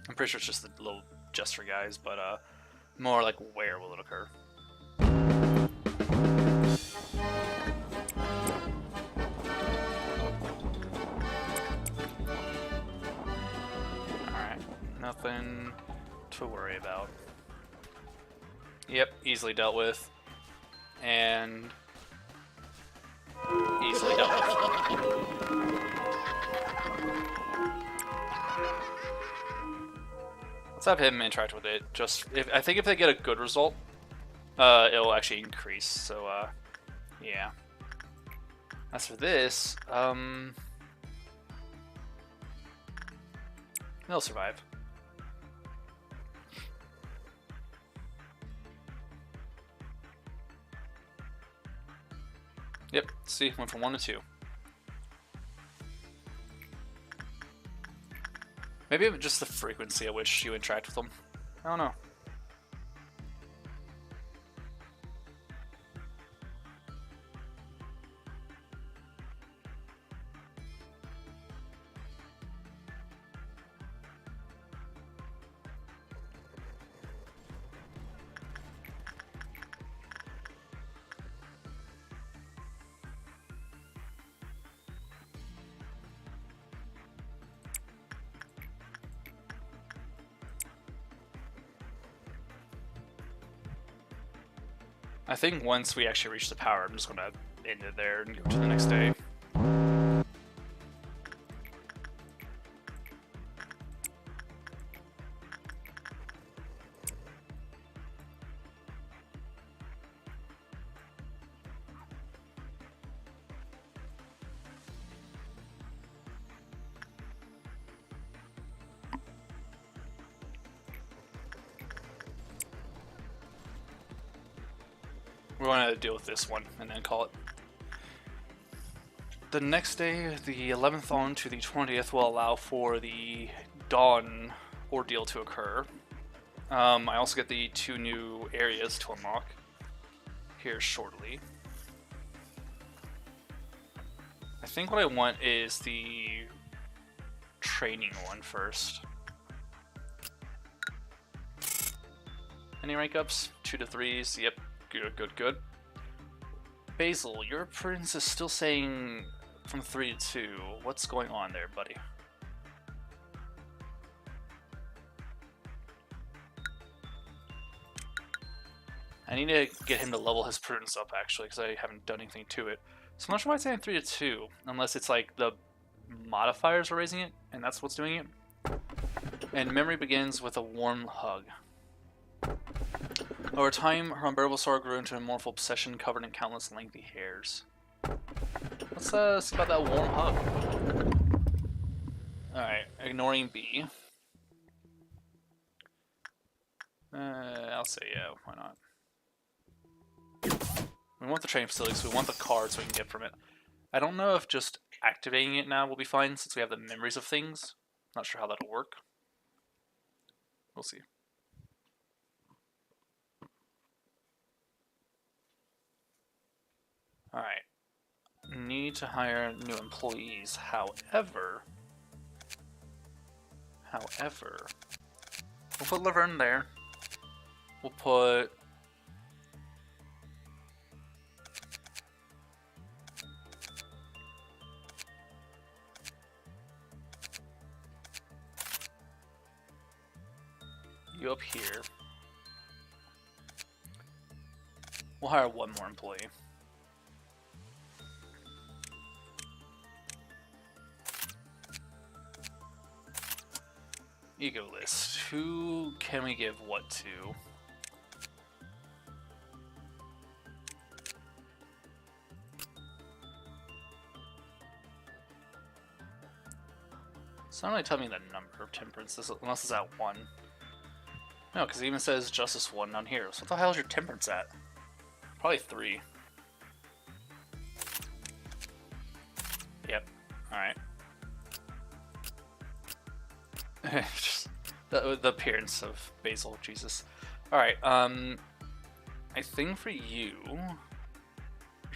I'm pretty sure it's just the little gesture guys, but more like where will it occur? Alright, nothing to worry about. Yep, easily dealt with. And easily dealt with. Let's have him interact with it. I think if they get a good result, it'll actually increase. So, yeah. As for this, they'll survive. Yep. See, went from 1 to 2. Maybe just the frequency at which you interact with them. I don't know. I think once we actually reach the power, I'm just going to end it there and go to the next day. We're going to deal with this one and then call it. The next day, the 11th on to the 20th, will allow for the Dawn ordeal to occur. I also get the 2 new areas to unlock here shortly. I think what I want is the training one first. Any rank ups? 2 to 3s. Yep. Good. Basil, your appearance is still saying from 3 to 2. What's going on there, buddy? I need to get him to level his prudence up, actually, because I haven't done anything to it. So I'm not sure why it's saying 3 to 2, unless it's like the modifiers are raising it, and that's what's doing it. And memory begins with a warm hug. Over time, her unbearable sorrow grew into a mournful obsession covered in countless lengthy hairs. Let's see about that warm hug. Alright, ignoring B. I'll say yeah, why not? We want the training facility, so we want the cards we can get from it. I don't know if just activating it now will be fine, since we have the memories of things. Not sure how that'll work. We'll see. Alright. Need to hire new employees. However, we'll put Laverne there. We'll put you up here. We'll hire 1 more employee. Ego list. Who can we give what to? It's not really telling me the number of temperance, unless it's at 1. No, because it even says justice 1 down here. So what the hell is your temperance at? Probably 3. Yep. Alright. Just the appearance of Basil, Jesus. Alright, I think for you,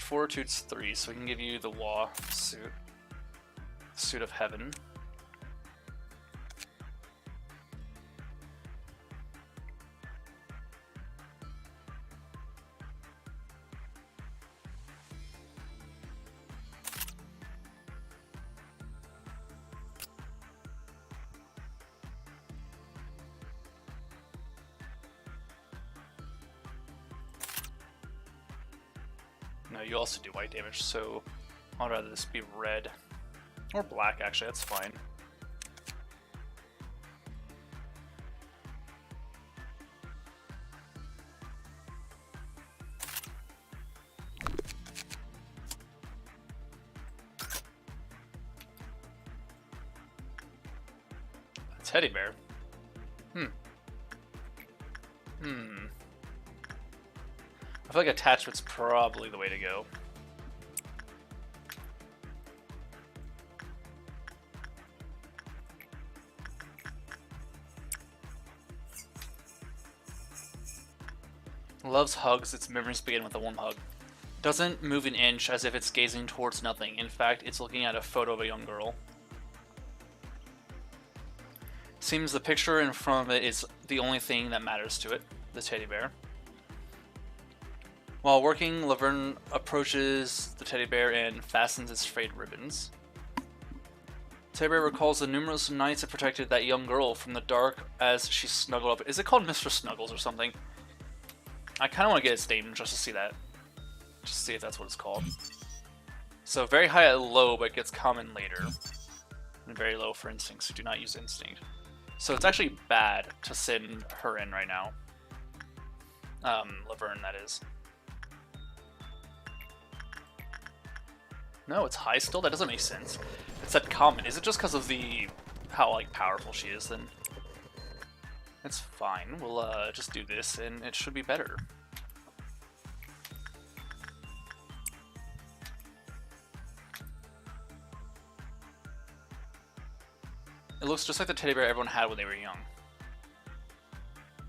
Fortitude's 3, so we can give you the Wa suit. Suit of Heaven. No, you also do white damage, so I'd rather this be red. Or black, actually, that's fine. A teddy bear? I feel like attachment's probably the way to go. Loves hugs, its memories begin with a warm hug. Doesn't move an inch as if it's gazing towards nothing. In fact, it's looking at a photo of a young girl. Seems the picture in front of it is the only thing that matters to it, the teddy bear. While working, Laverne approaches the teddy bear and fastens its frayed ribbons. Teddy bear recalls the numerous nights it protected that young girl from the dark as she snuggled up. Is it called Mr. Snuggles or something? I kind of want to get its name just to see that. Just to see if that's what it's called. So very high at low, but gets common later. And very low for instinct, so do not use instinct. So it's actually bad to send her in right now. Laverne, that is. No, it's high still? That doesn't make sense. It said common. Is it just because of how like powerful she is then? It's fine. We'll just do this and it should be better. It looks just like the teddy bear everyone had when they were young.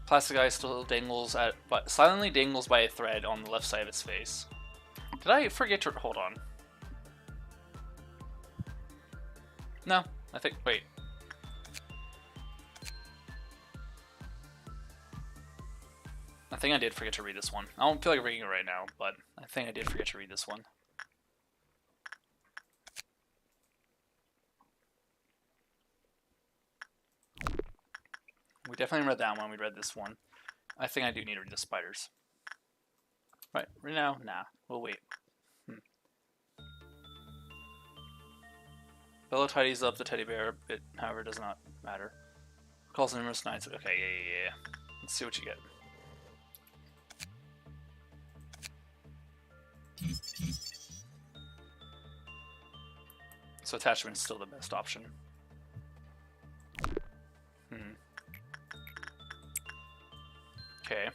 Plastic eye still dangles silently dangles by a thread on the left side of its face. Did I forget to hold on? No, I think, wait. I think I did forget to read this one. I don't feel like reading it right now, but I think I did forget to read this one. We definitely read that one, we read this one. I think I do need to read the spiders. Right now? Nah, we'll wait. Bella tidies up the teddy bear. It, however, does not matter. Calls numerous nights. Okay, yeah. Let's see what you get. So attachment is still the best option. Okay.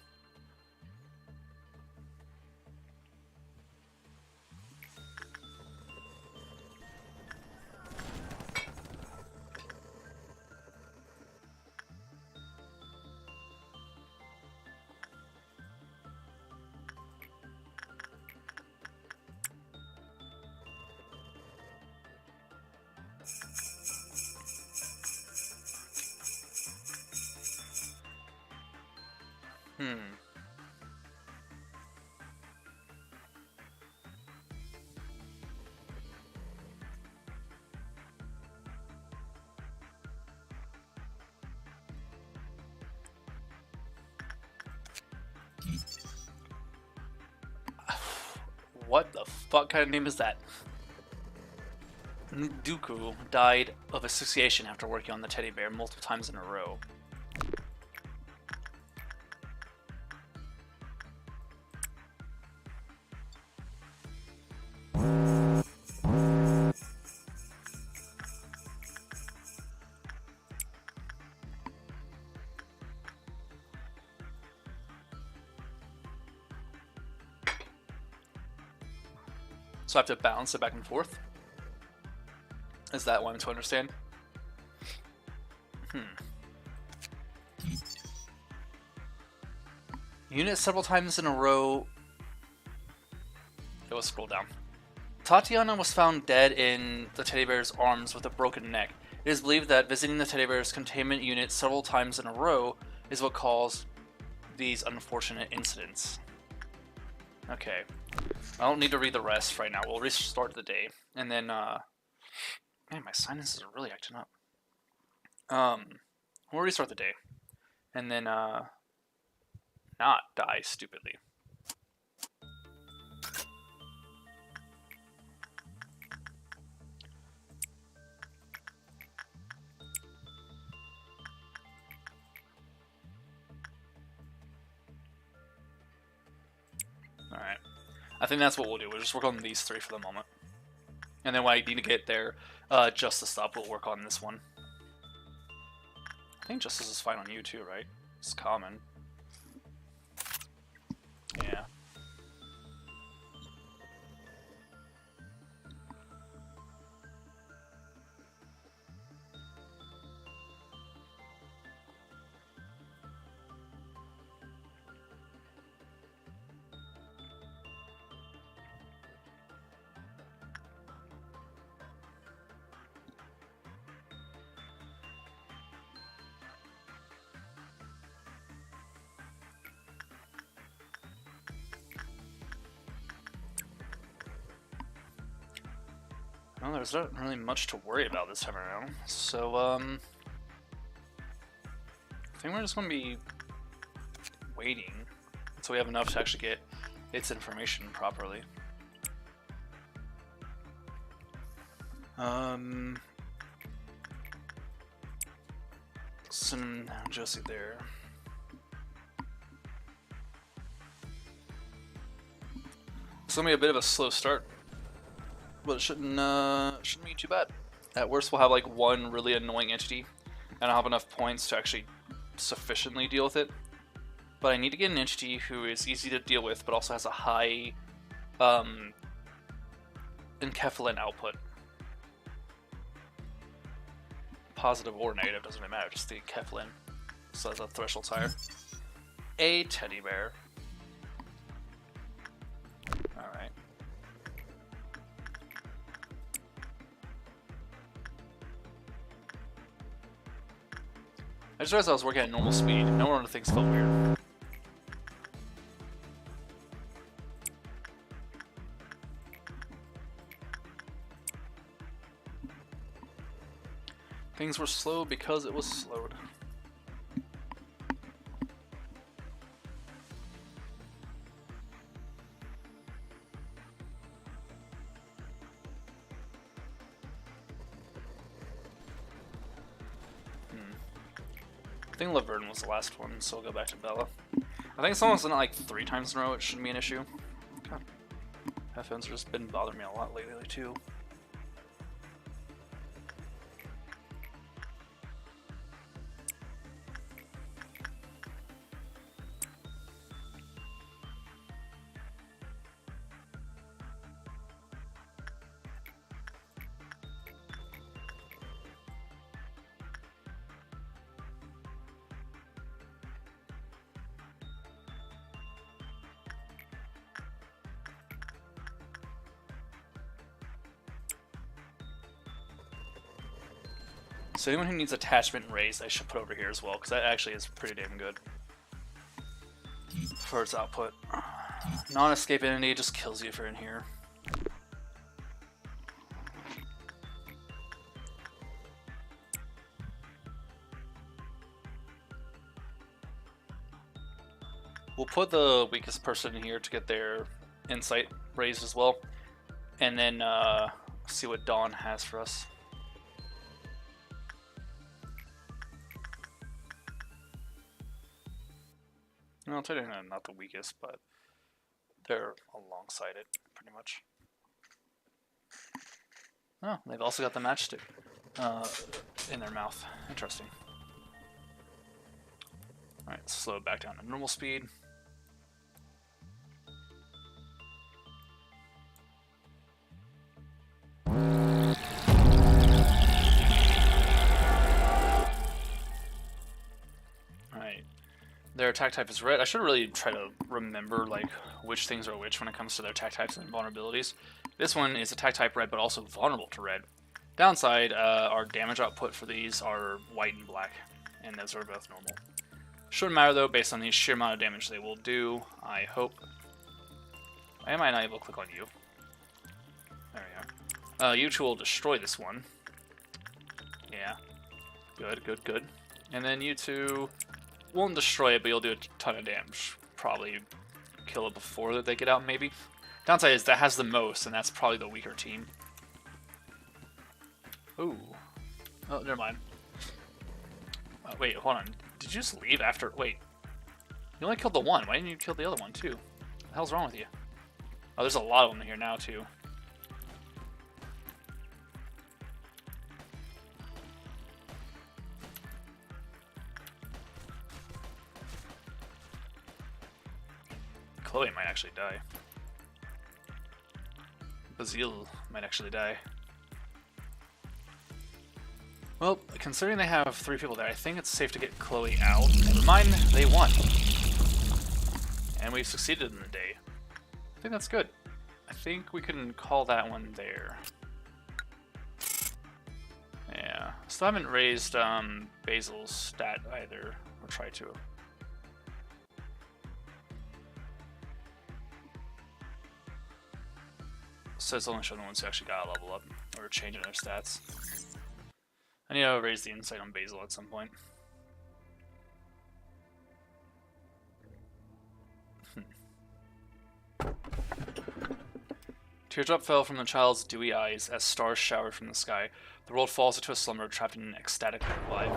What the fuck kind of name is that? Dooku died of asphyxiation after working on the teddy bear multiple times in a row. So I have to balance it back and forth? Is that what I'm to understand? Unit several times in a row it was scrolled down. Tatiana was found dead in the teddy bear's arms with a broken neck. It is believed that visiting the teddy bear's containment unit several times in a row is what caused these unfortunate incidents. Okay. I don't need to read the rest right now. We'll restart the day. And then, man, my sinuses are really acting up. We'll restart the day. And then, not die stupidly. Alright. I think that's what we'll do. We'll just work on these three for the moment. And then when I need to get their justice up, we'll work on this one. I think justice is fine on you too, right? It's common. Yeah. Well, there's not really much to worry about this time around. So, I think we're just going to be waiting until we have enough to actually get its information properly. Send Josie there. It's going to be a bit of a slow start. But it shouldn't be too bad. At worst, we'll have like one really annoying entity, and I'll have enough points to actually sufficiently deal with it. But I need to get an entity who is easy to deal with, but also has a high enkephalin output. Positive or negative, doesn't really matter, just the enkephalin. So that's a threshold higher. A teddy bear. Alright. I just realized I was working at normal speed. No one of the things felt weird. Things were slow because it was slowed. I think Laverne was the last one, so we'll go back to Bella. I think someone's done it like 3 times in a row, it shouldn't be an issue. God. Headphones have just been bothering me a lot lately too. So anyone who needs attachment and raise, I should put over here as well, because that actually is pretty damn good for its output. Non-escape entity just kills you if you're in here. We'll put the weakest person in here to get their insight raised as well, and then see what Dawn has for us. No, technically not the weakest, but they're alongside it, pretty much. Oh, they've also got the matchstick in their mouth. Interesting. Alright, slow it back down to normal speed. Their attack type is red. I should really try to remember like which things are which when it comes to their attack types and vulnerabilities. This one is attack type red, but also vulnerable to red. Downside, our damage output for these are white and black, and those are both normal. Shouldn't matter though, based on the sheer amount of damage they will do. I hope. Why am I not able to click on you? There we go. You two will destroy this one. Yeah. Good, good, good. And then you two won't destroy it, but you'll do a ton of damage. Probably kill it before they get out, maybe. Downside is that has the most, and that's probably the weaker team. Ooh. Oh, never mind. Wait, hold on. Did you just leave after... Wait. You only killed the one. Why didn't you kill the other one, too? What the hell's wrong with you? Oh, there's a lot of them here now, too. Chloe might actually die. Bazil might actually die. Well, considering they have 3 people there, I think it's safe to get Chloe out. Never mind, they won. And we've succeeded in the day. I think that's good. I think we can call that one there. Yeah. Still haven't raised Basil's stat either. Or try to. So it's only showing the ones who actually got a level up or changing their stats. I need to raise the insight on Basil at some point. Teardrop fell from the child's dewy eyes as stars showered from the sky. The world falls into a slumber, trapped in an ecstatic life.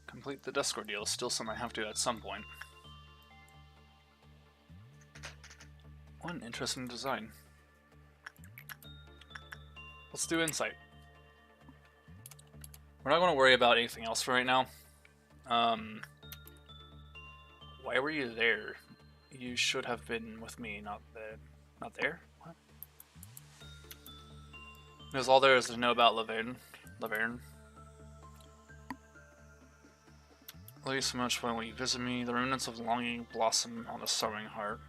Complete the desk ordeal. Still something I have to at some point. What an interesting design. Let's do insight. We're not going to worry about anything else for right now. Why were you there? You should have been with me, not there? What? Because all there is to know about Laverne. Love you so much when you visit me. The remnants of longing blossom on a sorrowing heart.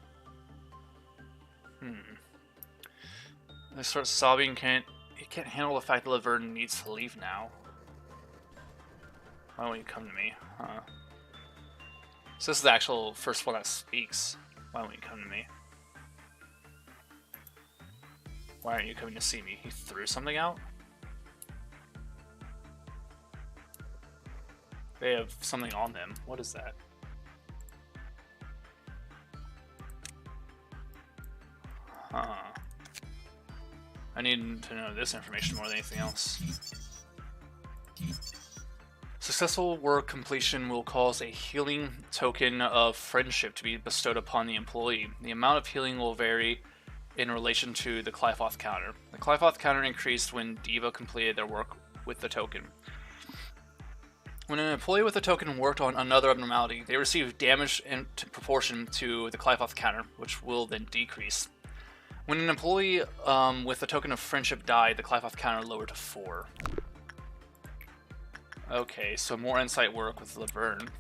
I start sobbing. He can't handle the fact that Laverne needs to leave now. Why won't you come to me? Huh? So this is the actual first one that speaks. Why won't you come to me? Why aren't you coming to see me? He threw something out? They have something on them. What is that? Huh. I need to know this information more than anything else. Successful work completion will cause a healing token of friendship to be bestowed upon the employee. The amount of healing will vary in relation to the Qlipoth counter. The Qlipoth counter increased when Diva completed their work with the token. When an employee with a token worked on another abnormality, they received damage in proportion to the Qlipoth counter, which will then decrease. When an employee with a token of friendship died, the Qlipoth counter lowered to 4. Okay, so more insight work with Laverne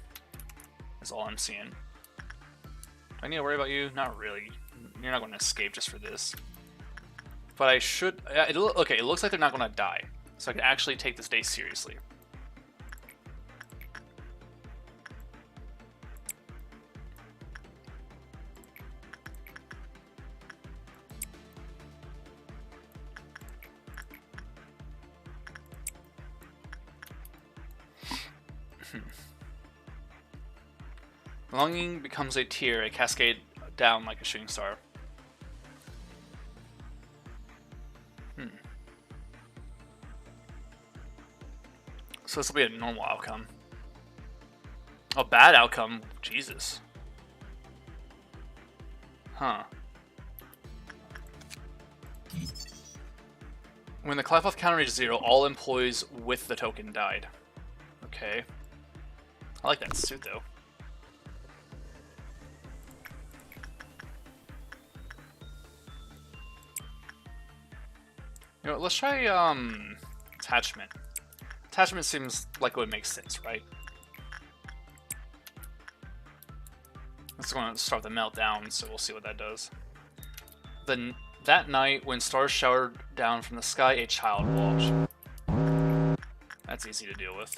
is all I'm seeing. Do I need to worry about you? Not really. You're not going to escape just for this. But I should... Okay, it looks like they're not going to die. So I can actually take this day seriously. Longing becomes a tear, a cascade down like a shooting star. So this will be a normal outcome. A bad outcome? Jesus. Huh. When the collapse health counter reached 0, all employees with the token died. Okay. I like that suit, though. You know, let's try, attachment. Attachment seems like it would make sense, right? It's going to start the meltdown, so we'll see what that does. Then, that night, when stars showered down from the sky, a child walked. That's easy to deal with.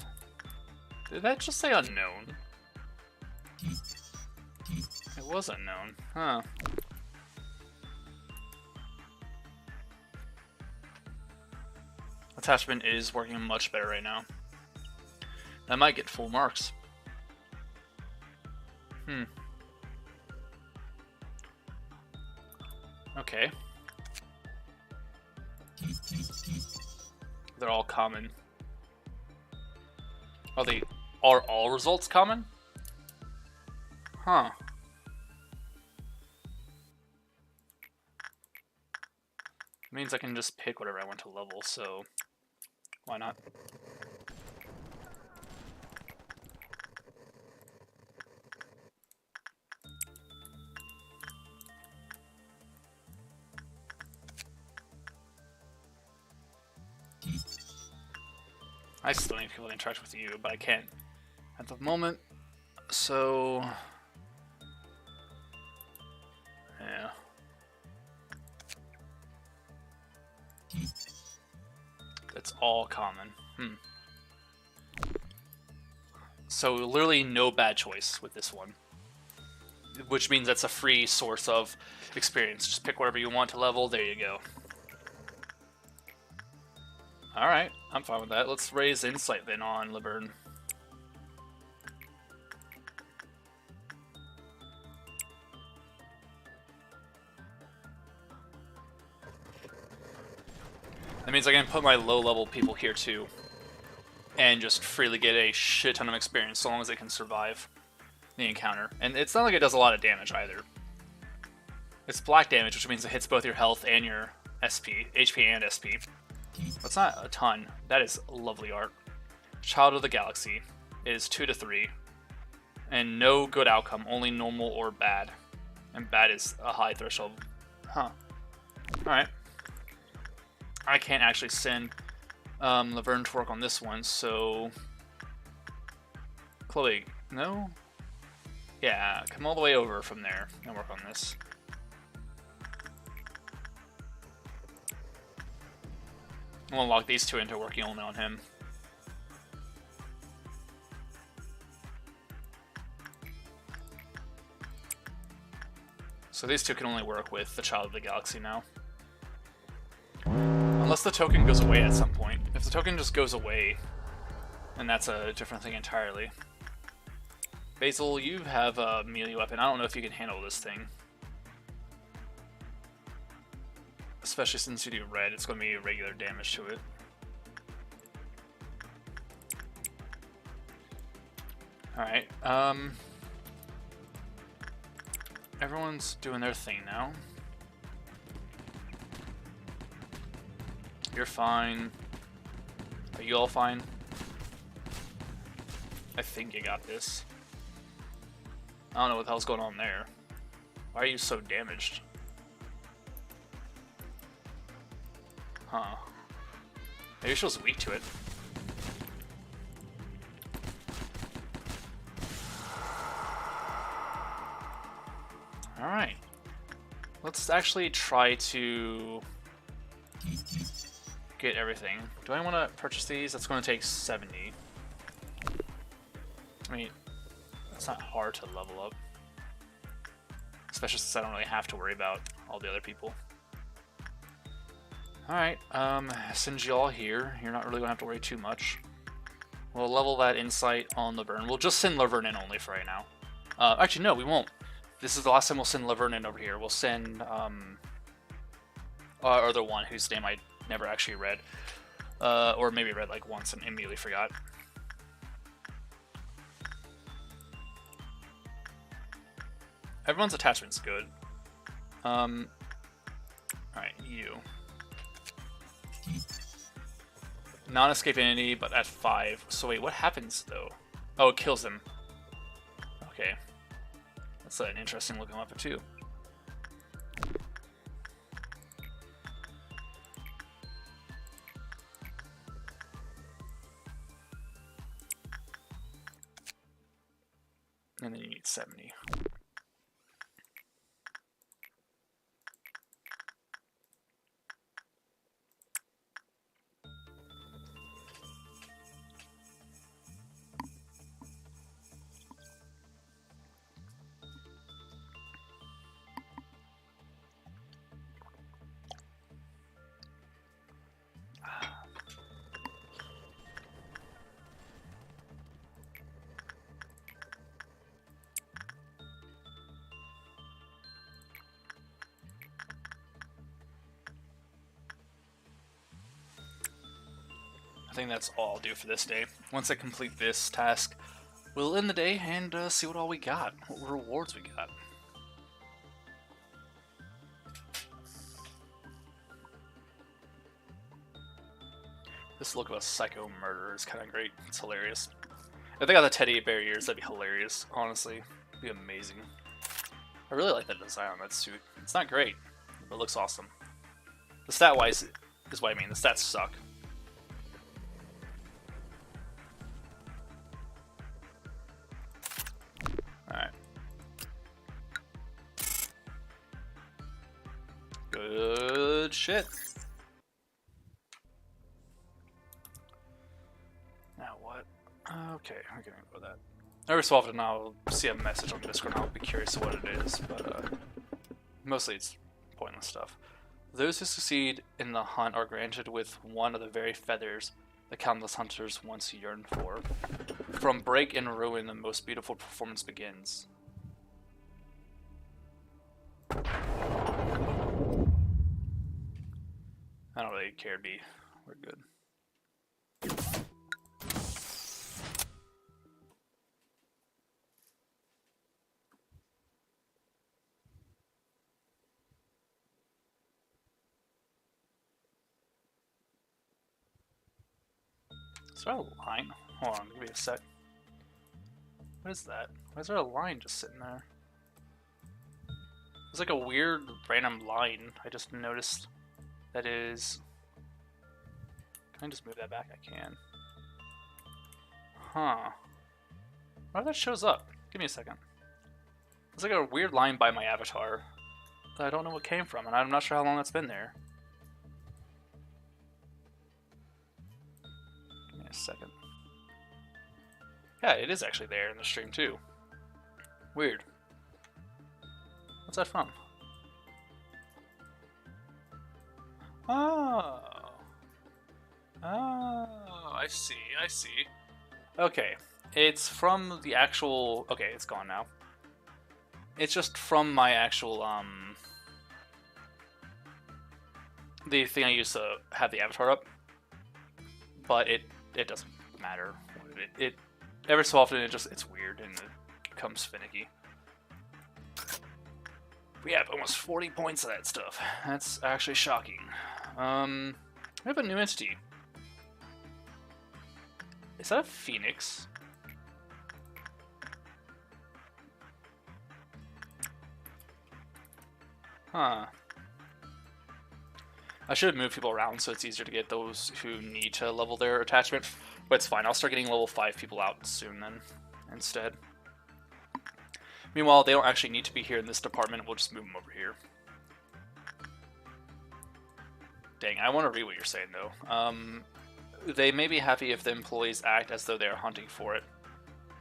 Did that just say unknown? It was unknown. Huh. Attachment is working much better right now. That might get full marks. Okay. They're all common. Are all results common? Huh. Means I can just pick whatever I want to level, so why not? I still need people to interact with you, but I can't at the moment, so yeah. That's all common. So literally no bad choice with this one. Which means that's a free source of experience. Just pick whatever you want to level, there you go. Alright, I'm fine with that. Let's raise Insight then on Aeldwynne. That means I can put my low-level people here too, and just freely get a shit ton of experience so long as they can survive the encounter. And it's not like it does a lot of damage either. It's black damage, which means it hits both your health and your SP, HP and SP. That's not a ton. That is lovely art. Child of the Galaxy is 2 to 3, and no good outcome, only normal or bad. And bad is a high threshold. Huh. Alright. I can't actually send Aeldwynne to work on this one, so Chloe, no? Yeah, come all the way over from there and work on this. I'm gonna lock these two into working only on him. So these two can only work with the Child of the Galaxy now. Unless the token goes away at some point. If the token just goes away, then that's a different thing entirely. Basil, you have a melee weapon. I don't know if you can handle this thing. Especially since you do red, it's going to be regular damage to it. Alright, everyone's doing their thing now. You're fine. Are you all fine? I think you got this. I don't know what the hell's going on there. Why are you so damaged? Huh. Maybe she was weak to it. Alright. Let's actually try to get everything. Do I want to purchase these? That's going to take 70. I mean, it's not hard to level up. Especially since I don't really have to worry about all the other people. Alright, send you all here. You're not really going to have to worry too much. We'll level that Insight on Aeldwynne. We'll just send Aeldwynne in only for right now. Actually, no, we won't. This is the last time we'll send Aeldwynne in over here. We'll send, our other one, whose name I never actually read. Or maybe read like once and immediately forgot. Everyone's attachment's good. Alright, you. Non-escape entity, but at 5. So wait, what happens though? Oh, it kills him. Okay. That's an interesting looking weapon too. And then you need 70. I think that's all I'll do for this day. Once I complete this task, we'll end the day and see what all we got, what rewards we got. This look of a psycho murderer is kind of great. It's hilarious. If they got the teddy bear ears, that'd be hilarious, honestly. It'd be amazing. I really like that design on that suit. It's not great, but it looks awesome. The stat-wise is what I mean. The stats suck. Alright. Good shit. Now what? Okay, we're gonna go with that. Every so often I'll see a message on Discord and I'll be curious what it is, but mostly it's pointless stuff. Those who succeed in the hunt are granted with one of the very feathers the countless hunters once yearned for. From break and ruin, the most beautiful performance begins. I don't really care to be. We're good. Is there a line? Hold on, give me a sec. What is that? Why is there a line just sitting there? It's like a weird random line. I just noticed that is... Can I just move that back? I can. Huh. Why that shows up? Give me a second. It's like a weird line by my avatar that I don't know what came from, and I'm not sure how long that's been there. Give me a second. Yeah, it is actually there in the stream too. Weird. What's that from? Oh. Oh, I see, I see. Okay, it's from the actual... Okay, it's gone now. It's just from my actual, the thing I used to have the avatar up. But it doesn't matter. It every so often it's weird and it becomes finicky. We have almost 40 points of that stuff. That's actually shocking. We have a new entity. Is that a phoenix? Huh. I should have moved people around so it's easier to get those who need to level their attachment. But it's fine. I'll start getting level 5 people out soon then, instead. Meanwhile, they don't actually need to be here in this department. We'll just move them over here. Dang, I want to read what you're saying, though. They may be happy if the employees act as though they are hunting for it.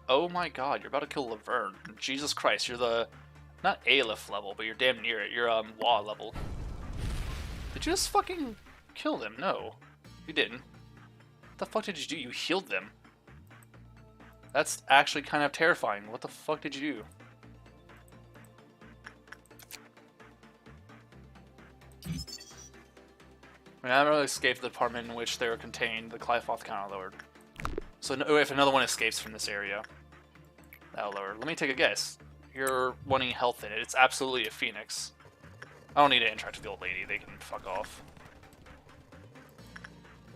Oh my god, you're about to kill Laverne. Jesus Christ, you're the... Not Aleph level, but you're damn near it. You're, Law level. Did you just fucking kill them? No. You didn't. What the fuck did you do? You healed them. That's actually kind of terrifying. What the fuck did you do? I mean, I haven't really escaped the department in which they were contained. The Clyfoth counter lowered. So if another one escapes from this area, that'll lower. Let me take a guess. You're wanting health in it. It's absolutely a phoenix. I don't need to interact with the old lady. They can fuck off.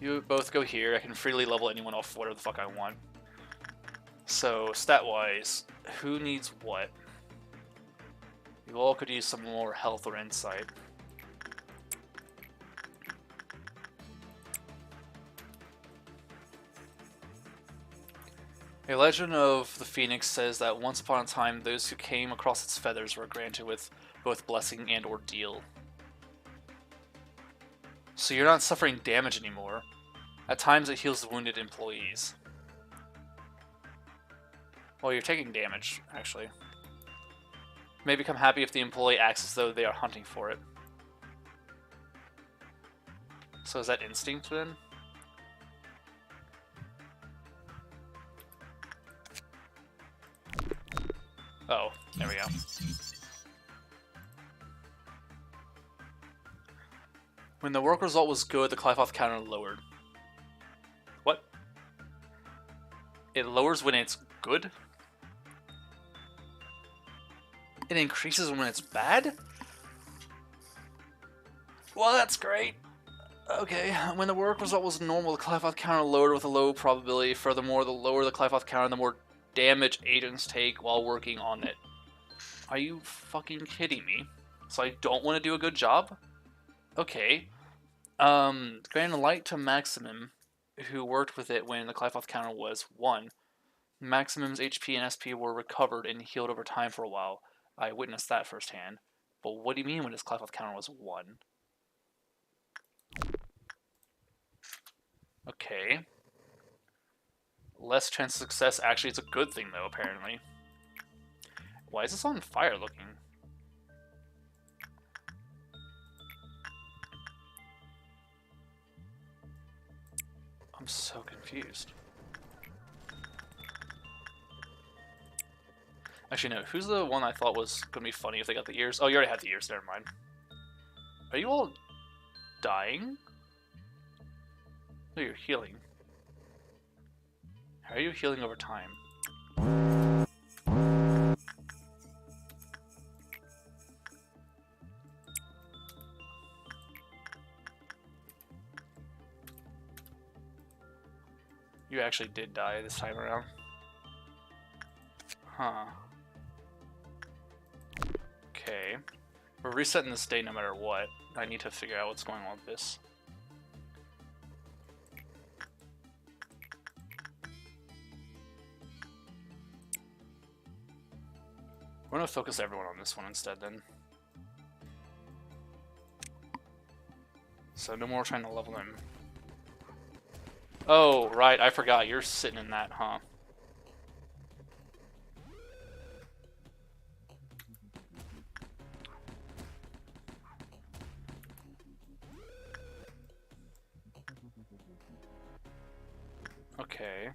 You both go here. I can freely level anyone off whatever the fuck I want. So, stat-wise, who needs what? You all could use some more health or insight. A legend of the Phoenix says that once upon a time, those who came across its feathers were granted with both blessing and ordeal. So you're not suffering damage anymore. At times it heals the wounded employees. Well, you're taking damage, actually. You may become happy if the employee acts as though they are hunting for it. So is that instinct then? Oh, there we go. When the work result was good, the Clive-Off counter lowered. What? It lowers when it's good? It increases when it's bad? Well, that's great. Okay, when the work result was normal, the Clive-Off counter lowered with a low probability. Furthermore, the lower the Clive-Off counter, the more damage agents take while working on it. Are you fucking kidding me? So I don't want to do a good job? Okay. Granted light to Maximum, who worked with it when the Clive-Off counter was 1. Maximum's HP and SP were recovered and healed over time for a while. I witnessed that firsthand. But what do you mean when his Clive-Off counter was 1? Okay. Less chance of success. Actually, it's a good thing, though, apparently. Why is this on fire looking? I'm so confused. Actually, no. Who's the one I thought was going to be funny if they got the ears? Oh, you already had the ears. Never mind. Are you all dying? No, you're healing. How are you healing over time? You actually did die this time around. Huh. Okay. We're resetting this day no matter what. I need to figure out what's going on with this. We're gonna focus everyone on this one instead then. So no more trying to level him. Oh, right, I forgot. You're sitting in that, huh? Okay.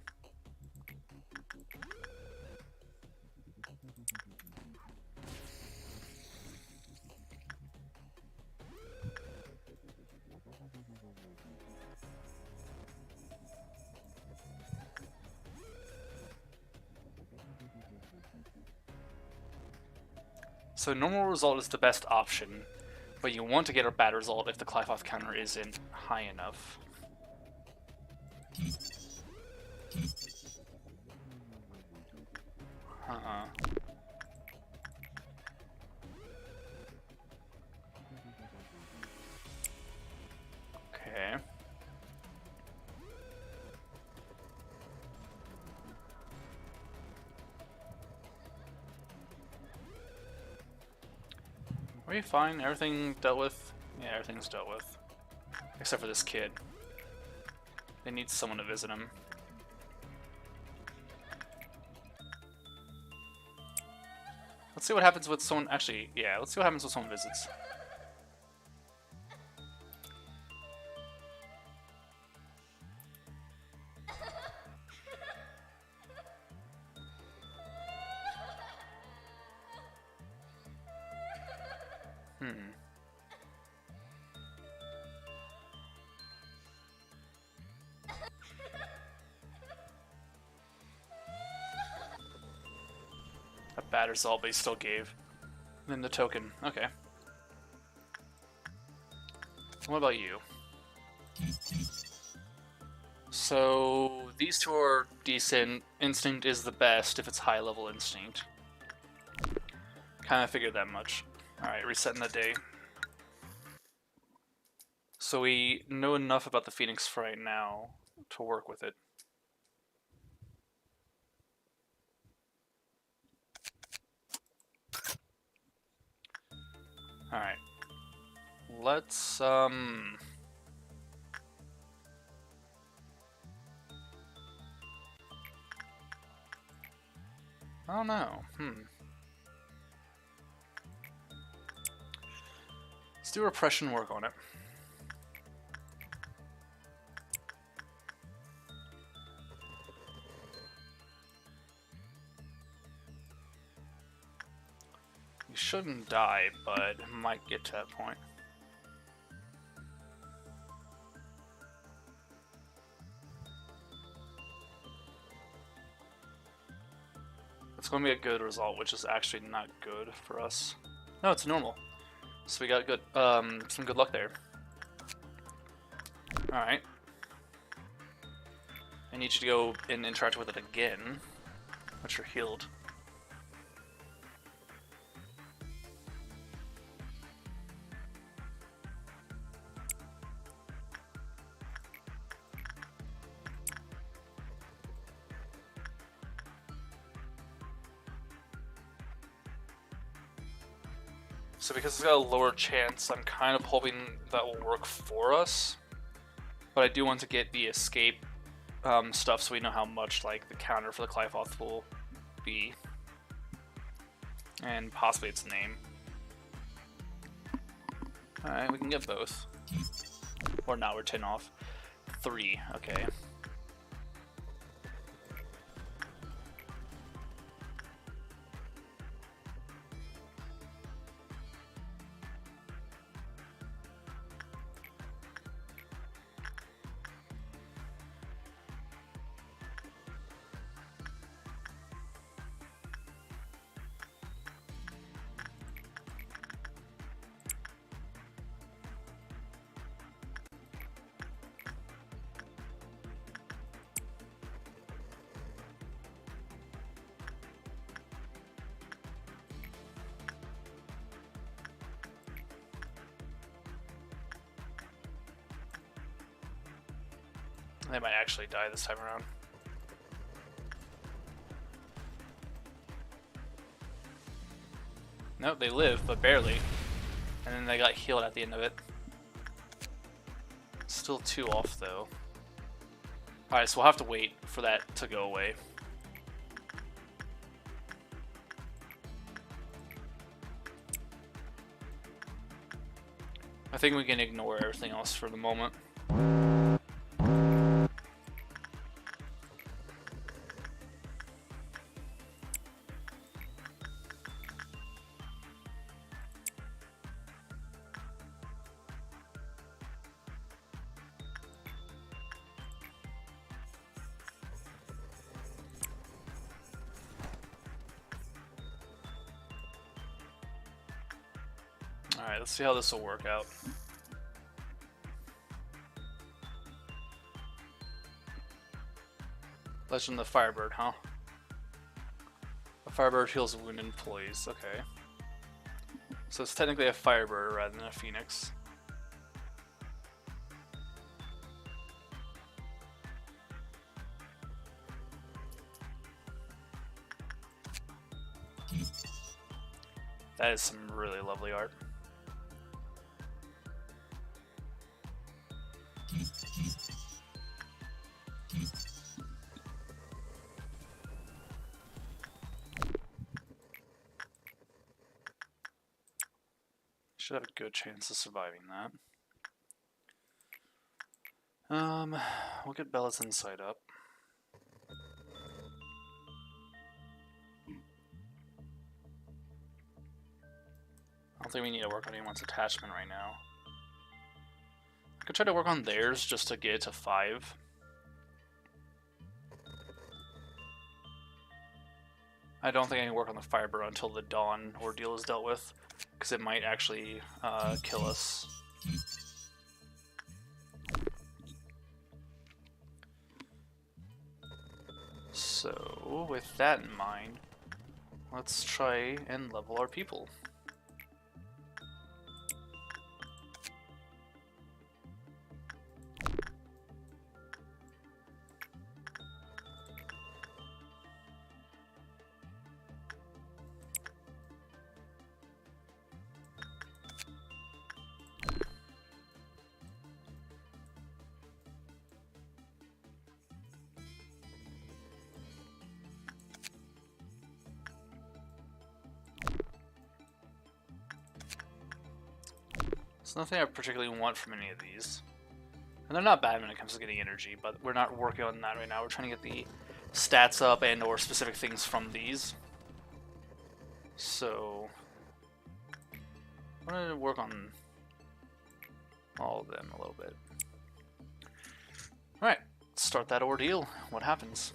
So normal result is the best option, but you want to get a bad result if the Clive-Off counter isn't high enough. Okay. Are you fine? Everything dealt with? Yeah, everything's dealt with. Except for this kid. They need someone to visit him. Let's see what happens with someone... Actually, yeah, let's see what happens when someone visits. A bad result, but he still gave them the token. Okay. What about you? So these two are decent. Instinct is the best if it's high level instinct. Kind of figured that much. Alright, resetting the day. So we know enough about the Phoenix for right now to work with it. Alright. Let's, I don't know. Let's do repression work on it. You shouldn't die, but it might get to that point. It's going to be a good result, which is actually not good for us. No, it's normal. So we got good, some good luck there. Alright. I need you to go and interact with it again, once you're healed. So because it's got a lower chance, I'm kind of hoping that will work for us. But I do want to get the escape stuff so we know how much like the counter for the Clyfoth will be. And possibly its name. Alright, we can get both. Or now we're 10 off. 3, okay. They might actually die this time around. Nope, they live, but barely. And then they got healed at the end of it. Still 2 off, though. Alright, so we'll have to wait for that to go away. I think we can ignore everything else for the moment. Alright, let's see how this will work out. Legend of the Firebird, huh? A Firebird heals wounded employees, okay. So it's technically a Firebird rather than a Phoenix. That is some really lovely art. Should have a good chance of surviving that. We'll get Bella's insight up. I don't think we need to work on anyone's attachment right now. I could try to work on theirs just to get it to 5. I don't think I can work on the Firebird until the Dawn ordeal is dealt with, because it might actually kill us. So, with that in mind, let's try and level our people. There's nothing I particularly want from any of these. And they're not bad when it comes to getting energy, but we're not working on that right now. We're trying to get the stats up and or specific things from these. So, I'm going to work on all of them a little bit. Alright, let's start that ordeal. What happens?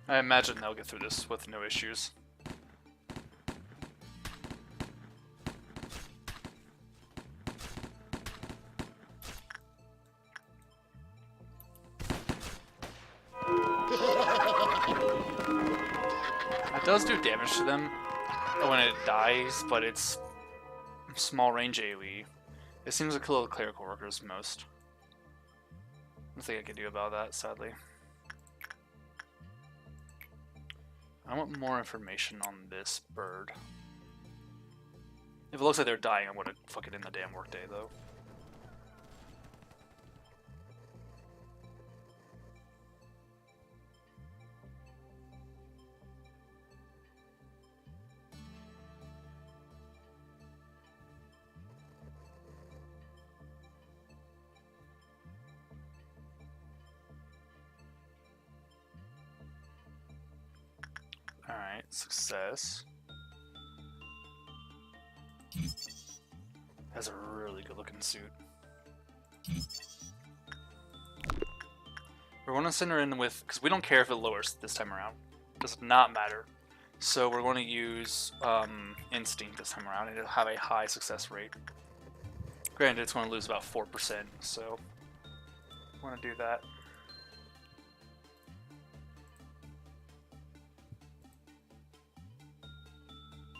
I imagine they'll get through this with no issues. It does do damage to them when it dies, but it's small range AoE. It seems to kill the clerical workers most. Nothing I can do about that, sadly. I want more information on this bird. If it looks like they're dying, I'm gonna fuck it in the damn workday, though. Alright, success. Has a really good looking suit. We're going to send her in with, because we don't care if it lowers this time around. Does not matter. So we're going to use Instinct this time around, and it'll have a high success rate. Granted, it's going to lose about 4%, so I want to do that.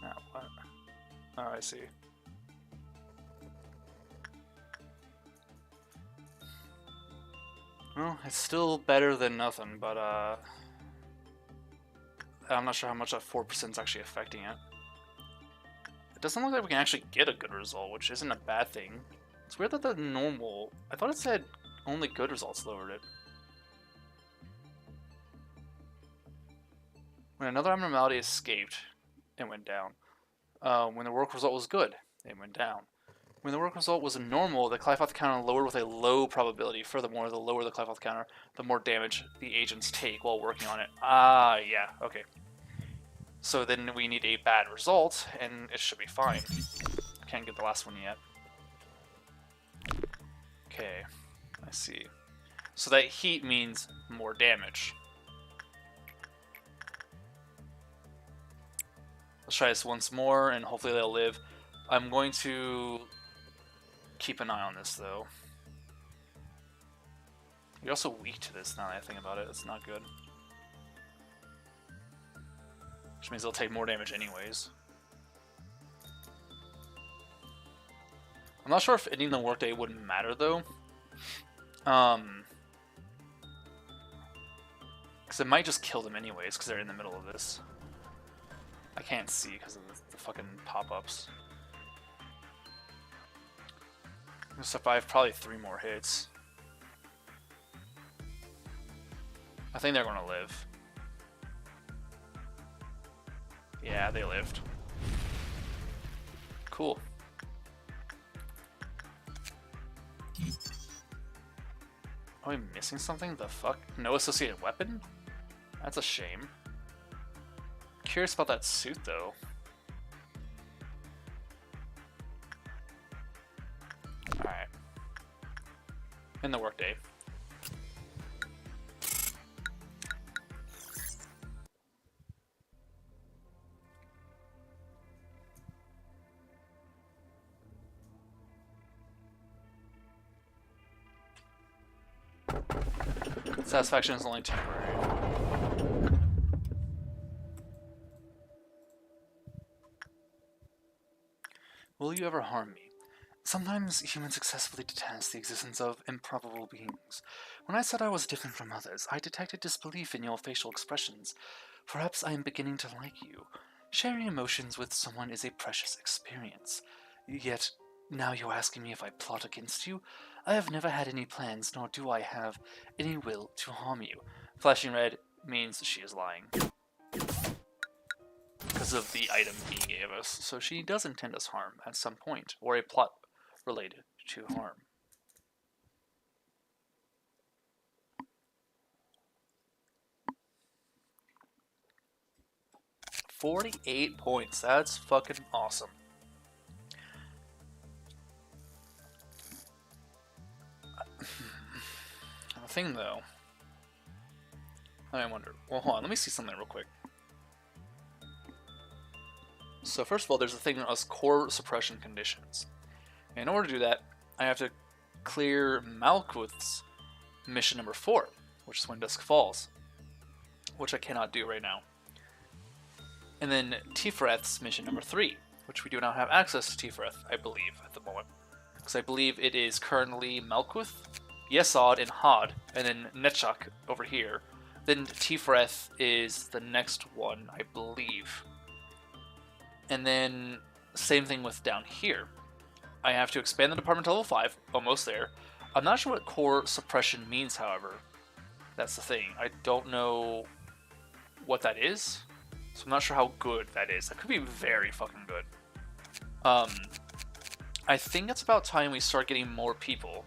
Now what? Oh, I see. Well, it's still better than nothing, but I'm not sure how much that 4% is actually affecting it. It doesn't look like we can actually get a good result, which isn't a bad thing. It's weird that the normal... I thought it said only good results lowered it. When another abnormality escaped, it went down. When the work result was good, it went down. When the work result was normal, the Clifoth counter lowered with a low probability. Furthermore, the lower the Clifoth counter, the more damage the agents take while working on it. Ah, yeah, okay. So then we need a bad result, and it should be fine. Can't get the last one yet. Okay, I see. So that heat means more damage. Let's try this once more, and hopefully they'll live. I'm going to keep an eye on this, though. You're also weak to this, now that I think about it. It's not good. Which means they'll take more damage anyways. I'm not sure if ending the workday wouldn't matter, though. Because it might just kill them anyways, because they're in the middle of this. I can't see because of the fucking pop-ups. I'm gonna survive probably 3 more hits. I think they're gonna live. Yeah, they lived. Cool. Are we missing something? The fuck? No associated weapon? That's a shame. Curious about that suit, though. in the workday. Satisfaction is only temporary. Will you ever harm me? Sometimes humans successfully detest the existence of improbable beings. When I said I was different from others, I detected disbelief in your facial expressions. Perhaps I am beginning to like you. Sharing emotions with someone is a precious experience. Yet, now you're asking me if I plot against you? I have never had any plans, nor do I have any will to harm you. Flashing red means she is lying. Because of the item he gave us. So she does intend us harm at some point, or a plot related to harm. $48 points. That's fucking awesome. The thing, though, I wonder. Well, hold on. Let me see something real quick. So first of all, there's a thing as core suppression conditions. In order to do that, I have to clear Malkuth's mission number 4, which is when dusk falls, which I cannot do right now. And then Tifereth's mission number 3, which we do not have access to Tifereth, I believe, at the moment. Because I believe it is currently Malkuth, Yesod, and Hod, and then Netchak over here. Then Tifereth is the next one, I believe. And then same thing with down here. I have to expand the department to level 5, almost there. I'm not sure what core suppression means, however. That's the thing. I don't know what that is, so I'm not sure how good that is. That could be very fucking good. I think it's about time we start getting more people.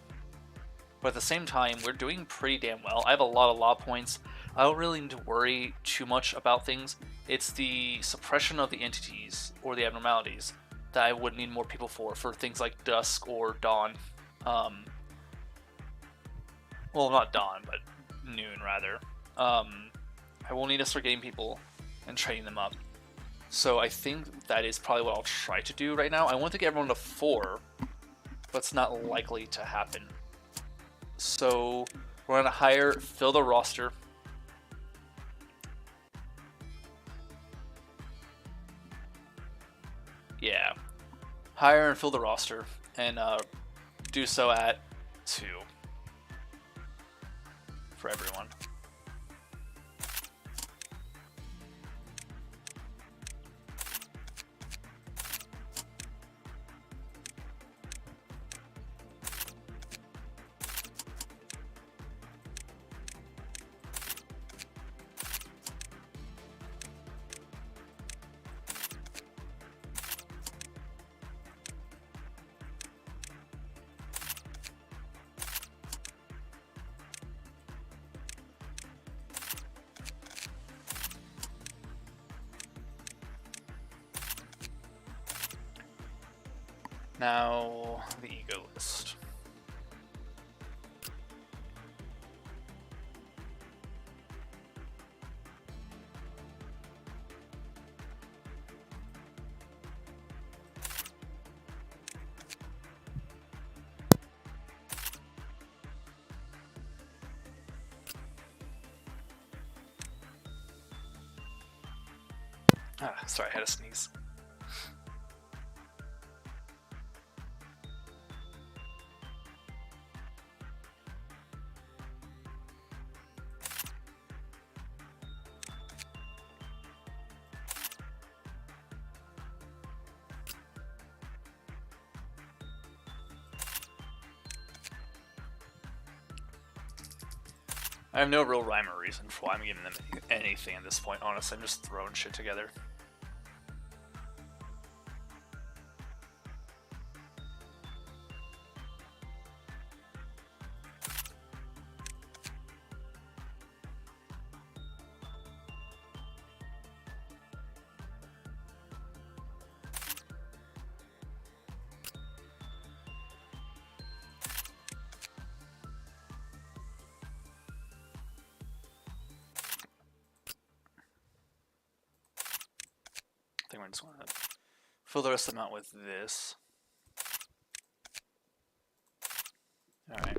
But at the same time, we're doing pretty damn well. I have a lot of law points. I don't really need to worry too much about things. It's the suppression of the entities or the abnormalities that I would need more people for things like Dusk or Dawn. Well, not Dawn, but Noon, rather. I will need to start getting people and training them up. So I think that is probably what I'll try to do right now. I want to get everyone to 4, but it's not likely to happen. So we're going to fill the roster. Yeah. Hire and fill the roster, and do so at 2 for everyone. Now, the ego list. Sorry, I had to sneeze. I have no real rhyme or reason for why I'm giving them anything at this point, honestly. I'm just throwing shit together. think we're just going to fill the rest of them out with this. Alright.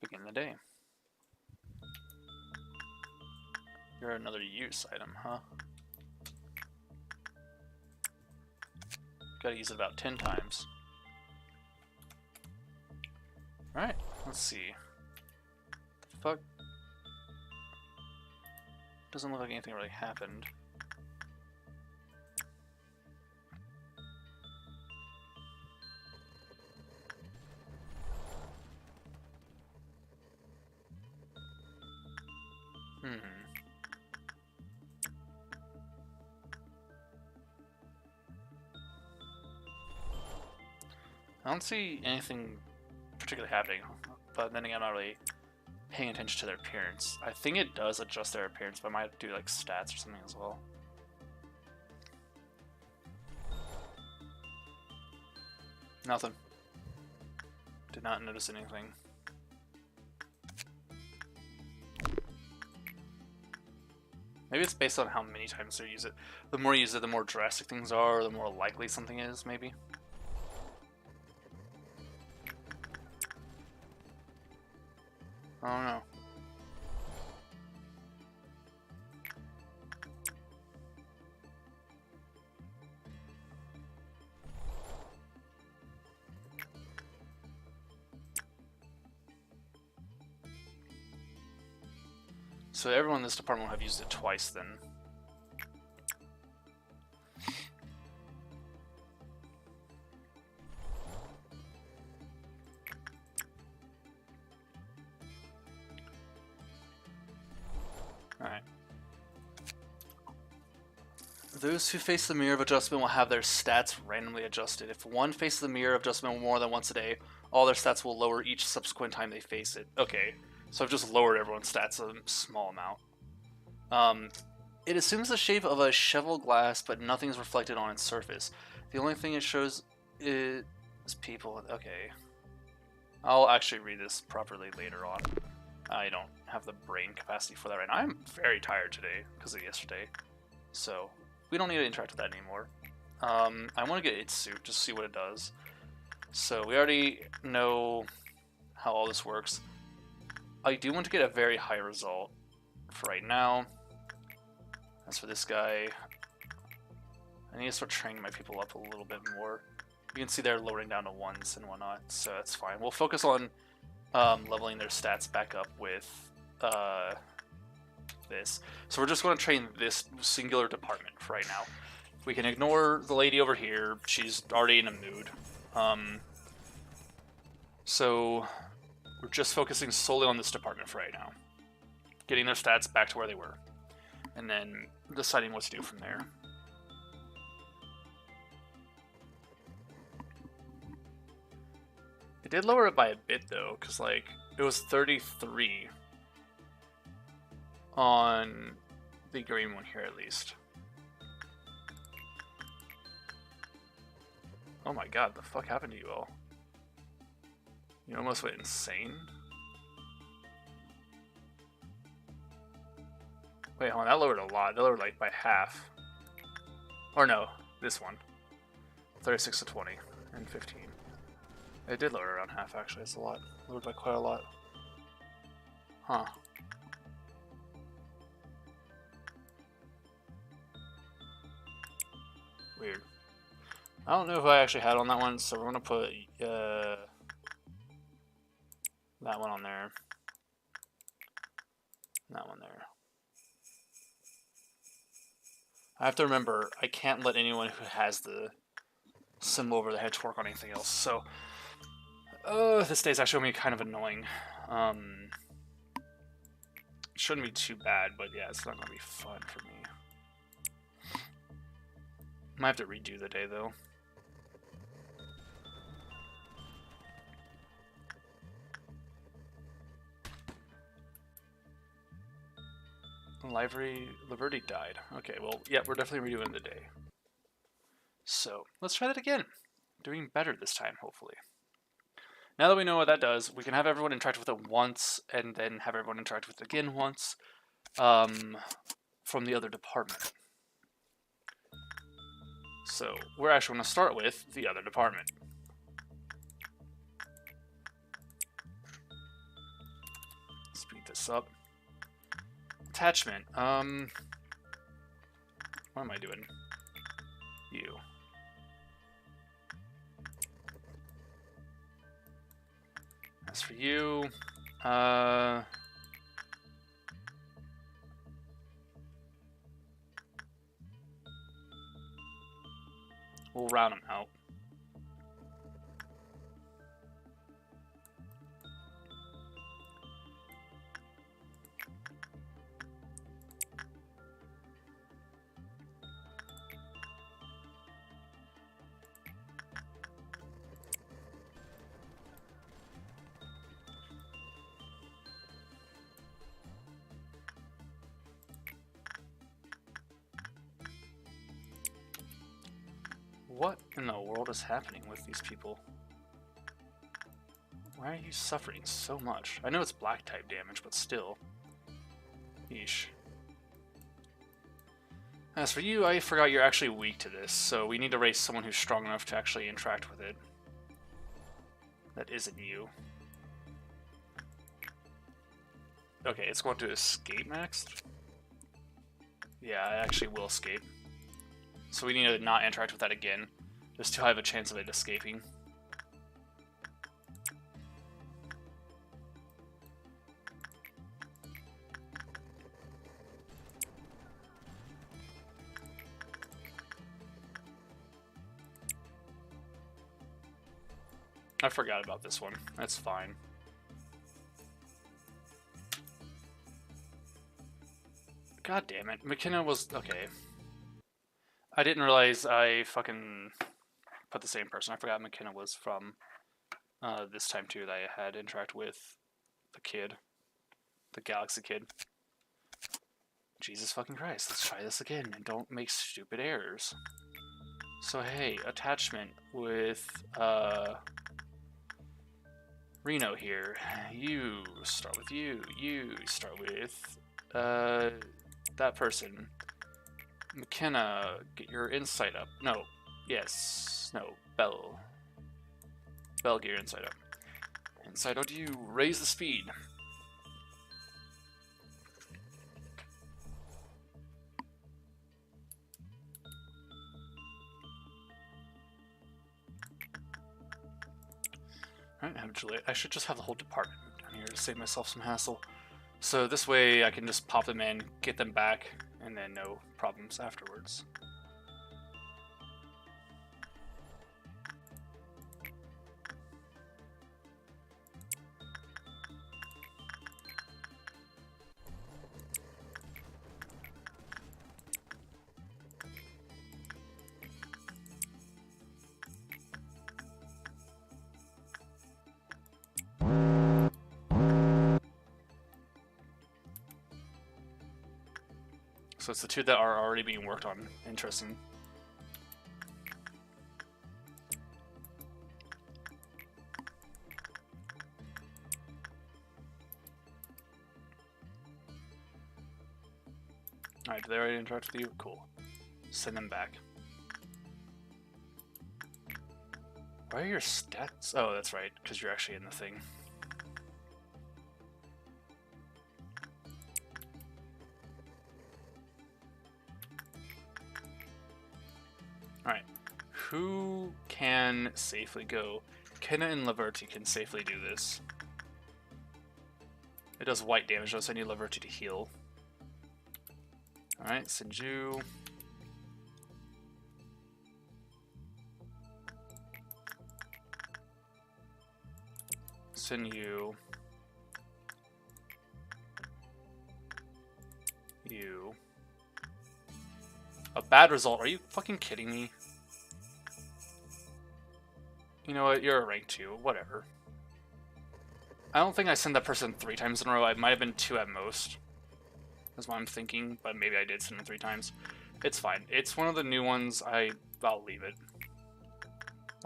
Begin the day. You're another use item, huh? Gotta use it about 10 times. Alright, let's see. Fuck. Doesn't look like anything really happened. I don't see anything particularly happening, but then again, I'm not really paying attention to their appearance. I think it does adjust their appearance, but I might do like stats or something as well. Nothing. Did not notice anything. Maybe it's based on how many times they use it. The more you use it, the more drastic things are, or the more likely something is, maybe. I don't know. So everyone in this department will have used it twice then. Alright. Those who face the mirror of adjustment will have their stats randomly adjusted. If one faces the mirror of adjustment more than once a day, all their stats will lower each subsequent time they face it. Okay. So I've just lowered everyone's stats a small amount. It assumes the shape of a shovel glass, but nothing is reflected on its surface. The only thing it shows is people. Okay. I'll actually read this properly later on. I don't have the brain capacity for that right now. I'm very tired today because of yesterday. So we don't need to interact with that anymore. I want to get its suit, just see what it does. So we already know how all this works. I do want to get a very high result for right now. As for this guy, I need to start training my people up a little bit more. You can see they're lowering down to ones and whatnot, so that's fine. We'll focus on leveling their stats back up with this. So we're just going to train this singular department for right now. We can ignore the lady over here. She's already in a mood. So we're just focusing solely on this department for right now. Getting their stats back to where they were. And then deciding what to do from there. It did lower it by a bit though, because like it was 33 on the green one here at least. Oh my god, the fuck happened to you all? You almost went insane? Wait, hold on, that lowered a lot. That lowered like by half. Or no, this one. 36 to 20 and 15. It did lower around half actually, it's a lot. Lowered by quite a lot. Huh. Weird. I don't know if I actually had on that one, so we're gonna put that one on there. That one there. I have to remember, I can't let anyone who has the symbol over the head work on anything else, so this day's actually going to be kind of annoying. It shouldn't be too bad, but yeah, it's not going to be fun for me. Might have to redo the day, though. Liberty died. Okay, well, yeah, we're definitely redoing the day. So, let's try that again. Doing better this time, hopefully. Now that we know what that does, we can have everyone interact with it once, and then have everyone interact with it again once, from the other department. So we're actually going to start with the other department. Speed this up. Attachment. What am I doing? You. As for you, we'll round them out. What in the world is happening with these people? Why are you suffering so much? I know it's black type damage, but still. Yeesh. As for you, I forgot you're actually weak to this, so we need to race someone who's strong enough to actually interact with it. That isn't you. Okay, it's going to escape next. Yeah, I actually will escape. So we need to not interact with that again. There's too high of a chance of it escaping. I forgot about this one. That's fine. God damn it. McKenna was... okay. I didn't realize I fucking put the same person. I forgot McKenna was from this time too that I had interact with the kid. The Galaxy kid. Jesus fucking Christ. Let's try this again and don't make stupid errors. So hey, attachment with Reno here. You start with you. You start with that person. McKenna, get your insight up. No. Yes. No. Bell. Bell, get your insight up. Insight out to you. Raise the speed. Alright, I should just have the whole department down here to save myself some hassle. So this way I can just pop them in, get them back, and then no problems afterwards. So it's the two that are already being worked on. Interesting. Alright, do they already interact with you? Cool. Send them back. Why are your stats? Oh, that's right, because you're actually in the thing. Alright. Who can safely go? Kenna and Laverty can safely do this. It does white damage, though, so I need Laverty to heal. Alright, send you. Send you. You. A bad result? Are you fucking kidding me? You know what? You're a rank 2. Whatever. I don't think I sent that person 3 times in a row. It might have been 2 at most. That's what I'm thinking, but maybe I did send them 3 times. It's fine. It's one of the new ones. I'll leave it.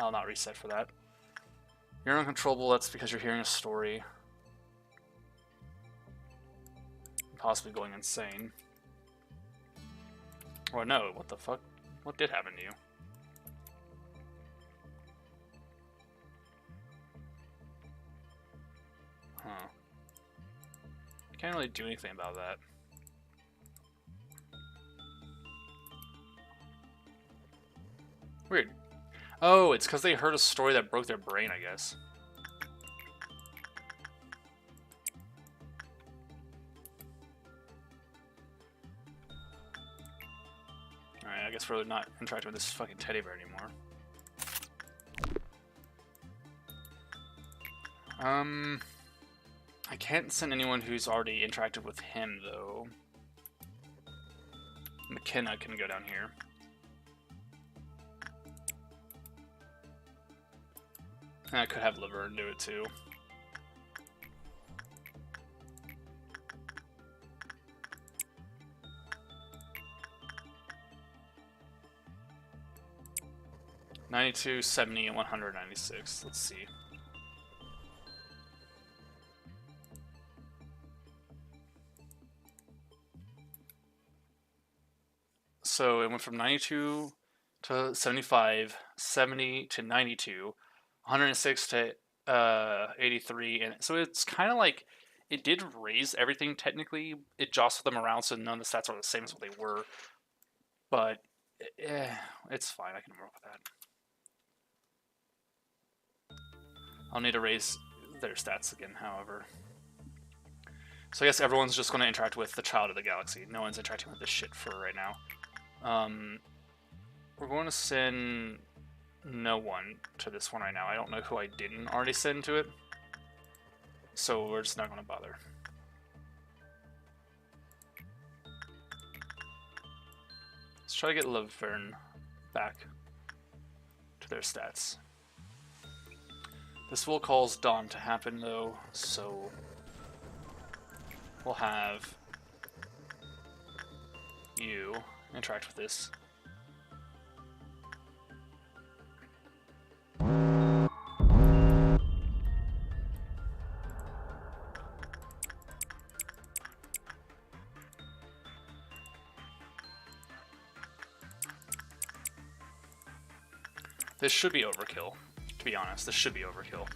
I'll not reset for that. You're uncontrollable. That's because you're hearing a story. Possibly going insane. Or no, what the fuck? What did happen to you? can't really do anything about that. Weird. Oh, it's because they heard a story that broke their brain, I guess. Alright, I guess we're not interacting with this fucking teddy bear anymore. I can't send anyone who's already interacted with him, though. McKenna can go down here. And I could have Laverne do it, too. $92, $70, and $196. Let's see. So it went from 92 to 75, 70 to 92, 106 to 83, and so it's kind of like it did raise everything technically. It jostled them around, so none of the stats are the same as what they were. But it's fine. I can work with that. I'll need to raise their stats again, however. So I guess everyone's just going to interact with the Child of the Galaxy. No one's interacting with this shit for right now. We're going to send no one to this one right now. I don't know who I didn't already send to it. So we're just not going to bother. Let's try to get Laverne back to their stats. This will cause dawn to happen though, so we'll have you interact with this. This should be overkill, to be honest. This should be overkill.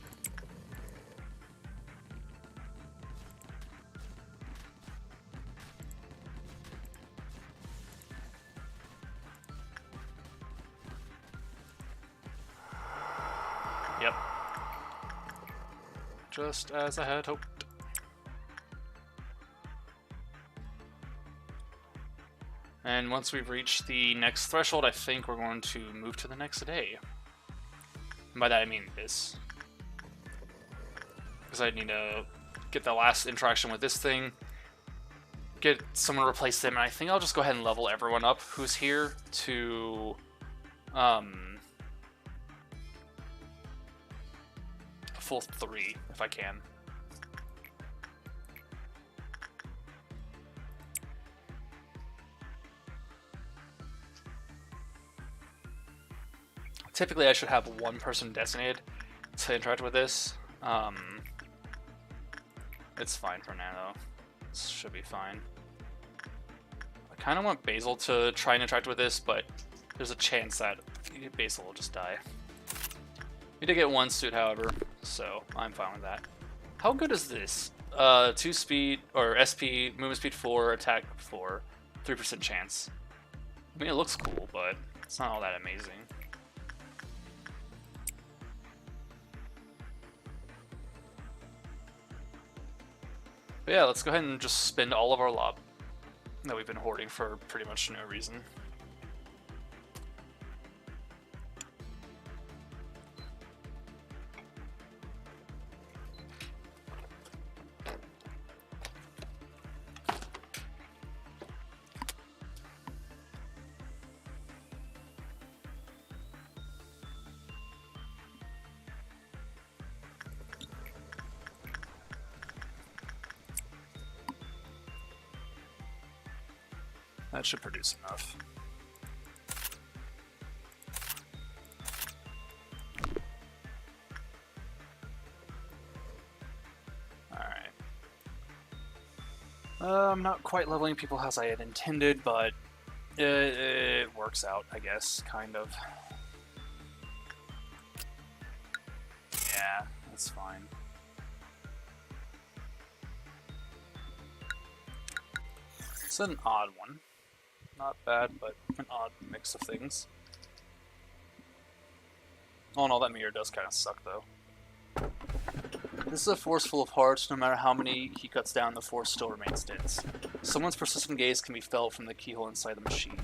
Yep. Just as I had hoped. And once we've reached the next threshold, I think we're going to move to the next day. And by that I mean this. Because I need to get the last interaction with this thing, get someone to replace them, and I think I'll just go ahead and level everyone up who's here to a full 3, if I can. Typically, I should have one person designated to interact with this. It's fine for now, though. This should be fine. I kind of want Basil to try and interact with this, but there's a chance that Basil will just die. We did get 1 suit, however, so I'm fine with that. How good is this? 2 speed, or SP, movement speed 4, attack 4, 3% chance. I mean, it looks cool, but it's not all that amazing. But yeah, let's go ahead and just spend all of our lob that we've been hoarding for pretty much no reason. That should produce enough. Alright. I'm not quite leveling people as I had intended, but it works out, I guess, kind of. Yeah, that's fine. It's an odd one. Not bad, but an odd mix of things. All in all, that mirror does kind of suck, though. This is a force full of hearts. No matter how many he cuts down, the force still remains dense. Someone's persistent gaze can be felt from the keyhole inside the machine.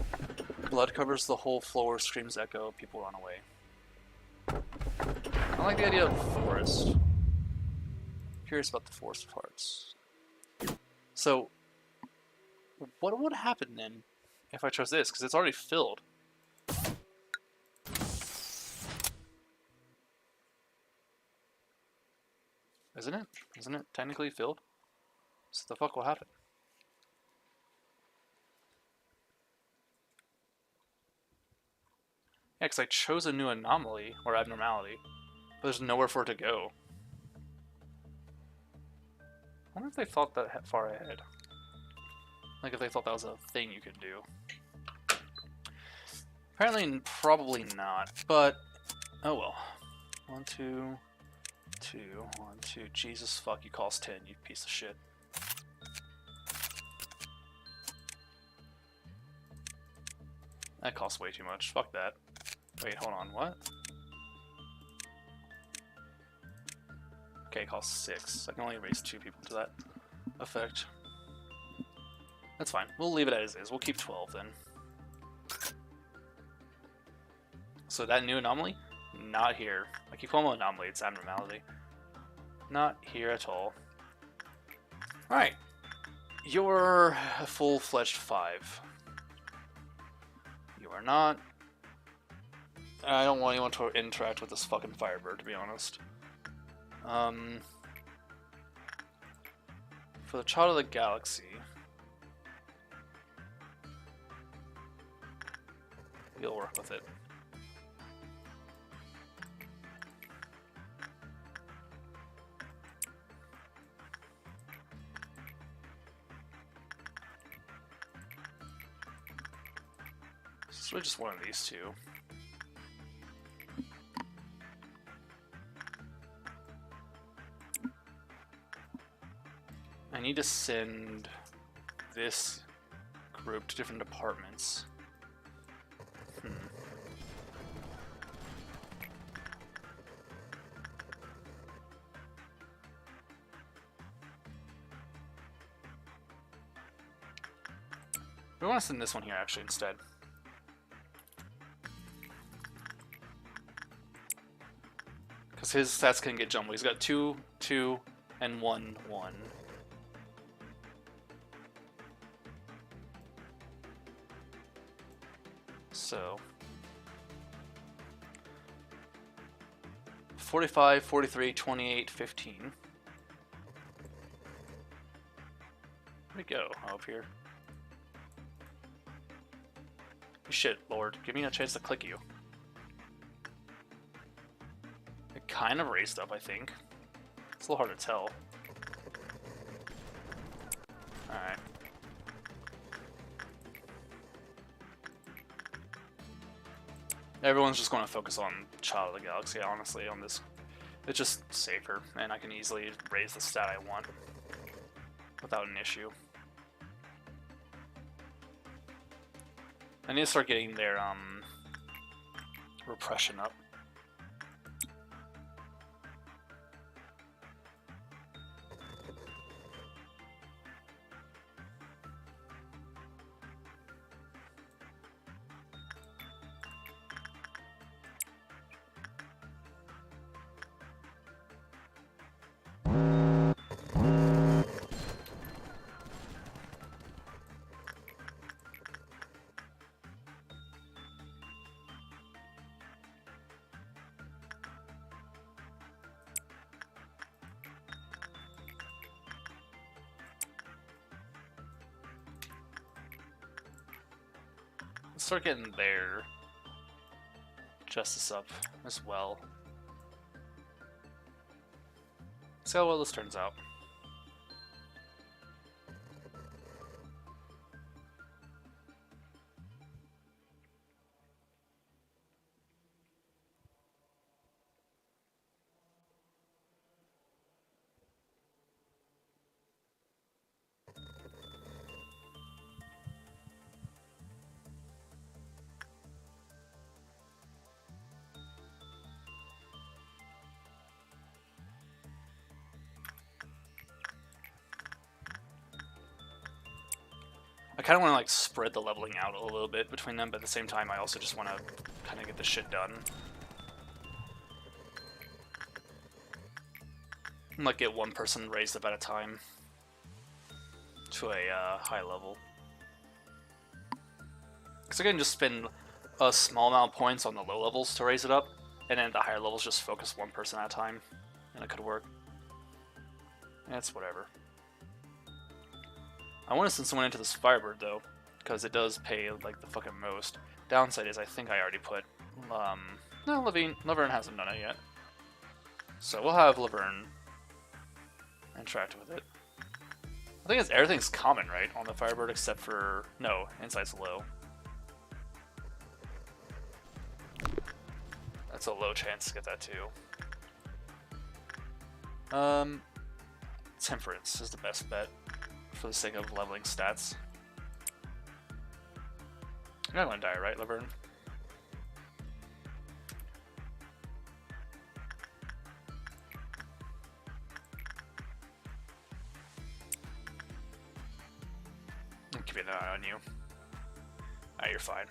Blood covers the whole floor, screams echo, people run away. I like the idea of the forest. Curious about the forest of hearts. So, what would happen then if I chose this? Because it's already filled. Isn't it? Isn't it technically filled? So the fuck will happen? Yeah, because I chose a new anomaly, or abnormality, but there's nowhere for it to go. I wonder if they thought that far ahead. Like if they thought that was a thing you could do. Apparently, probably not, but oh well. 1, 2, 2, 1, 2. Jesus fuck, you cost 10, you piece of shit. That costs way too much. Fuck that. Wait, hold on, what? Okay, it costs 6. I can only raise 2 people to that effect. That's fine. We'll leave it as is. We'll keep 12 then. So that new anomaly? Not here. I keep calling it anomaly, it's abnormality. Not here at all. Alright. You're a full-fledged 5. You are not. I don't want anyone to interact with this fucking Firebird, to be honest. For the Child of the Galaxy, you'll work with it. It's really just one of these two. I need to send this group to different departments. We want to send this one here actually instead. Because his stats can get jumbled. He's got 2, 2, and 1, 1. So 45, 43, 28, 15. Where'd we go? Up here. Shit, Lord. Give me a chance to click you. It kind of raised up, I think. It's a little hard to tell. Alright. Everyone's just going to focus on Child of the Galaxy, honestly, on this. It's just safer, and I can easily raise the stat I want without an issue. I need to start getting their repression up. Let's start getting their justice up as well. See how well this turns out. kind of want to like spread the leveling out a little bit between them, but at the same time I also just want to kind of get this shit done. And like get one person raised up at a time to a high level. Because I can just spend a small amount of points on the low levels to raise it up, and then the higher levels just focus one person at a time, and it could work. It's whatever. I want to send someone into this Firebird though, because it does pay like the fucking most. Downside is I think I already put, no, Laverne hasn't done it yet. So we'll have Laverne interact with it. I think everything's common, right, on the Firebird except for, no, Insight's low. That's a low chance to get that too. Temperance is the best bet for the sake of leveling stats. You're not gonna die, right, Laverne? I'm keeping an eye on you. Alright, you're fine.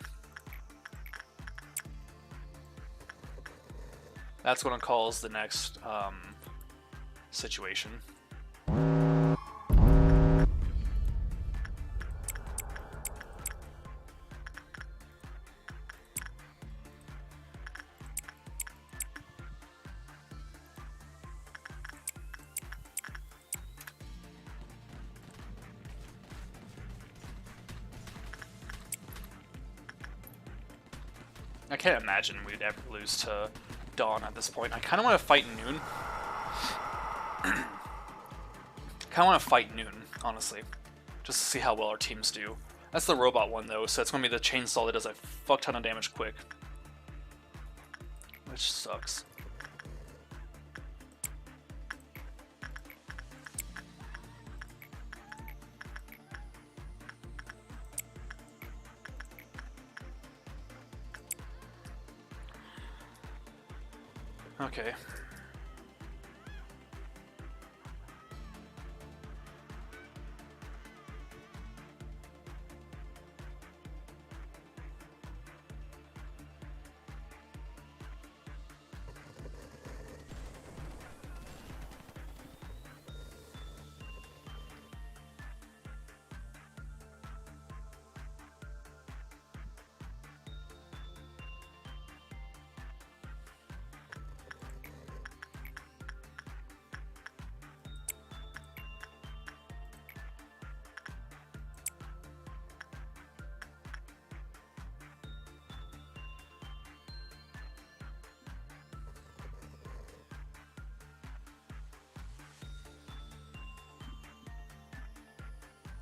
That's what it calls the next situation. I can't imagine we'd ever lose to Dawn at this point. I kind of want to fight Noon. Kind of want to fight Noon, honestly. Just to see how well our teams do. That's the robot one, though, so it's going to be the chainsaw that does a fuck ton of damage quick. Which sucks. Okay.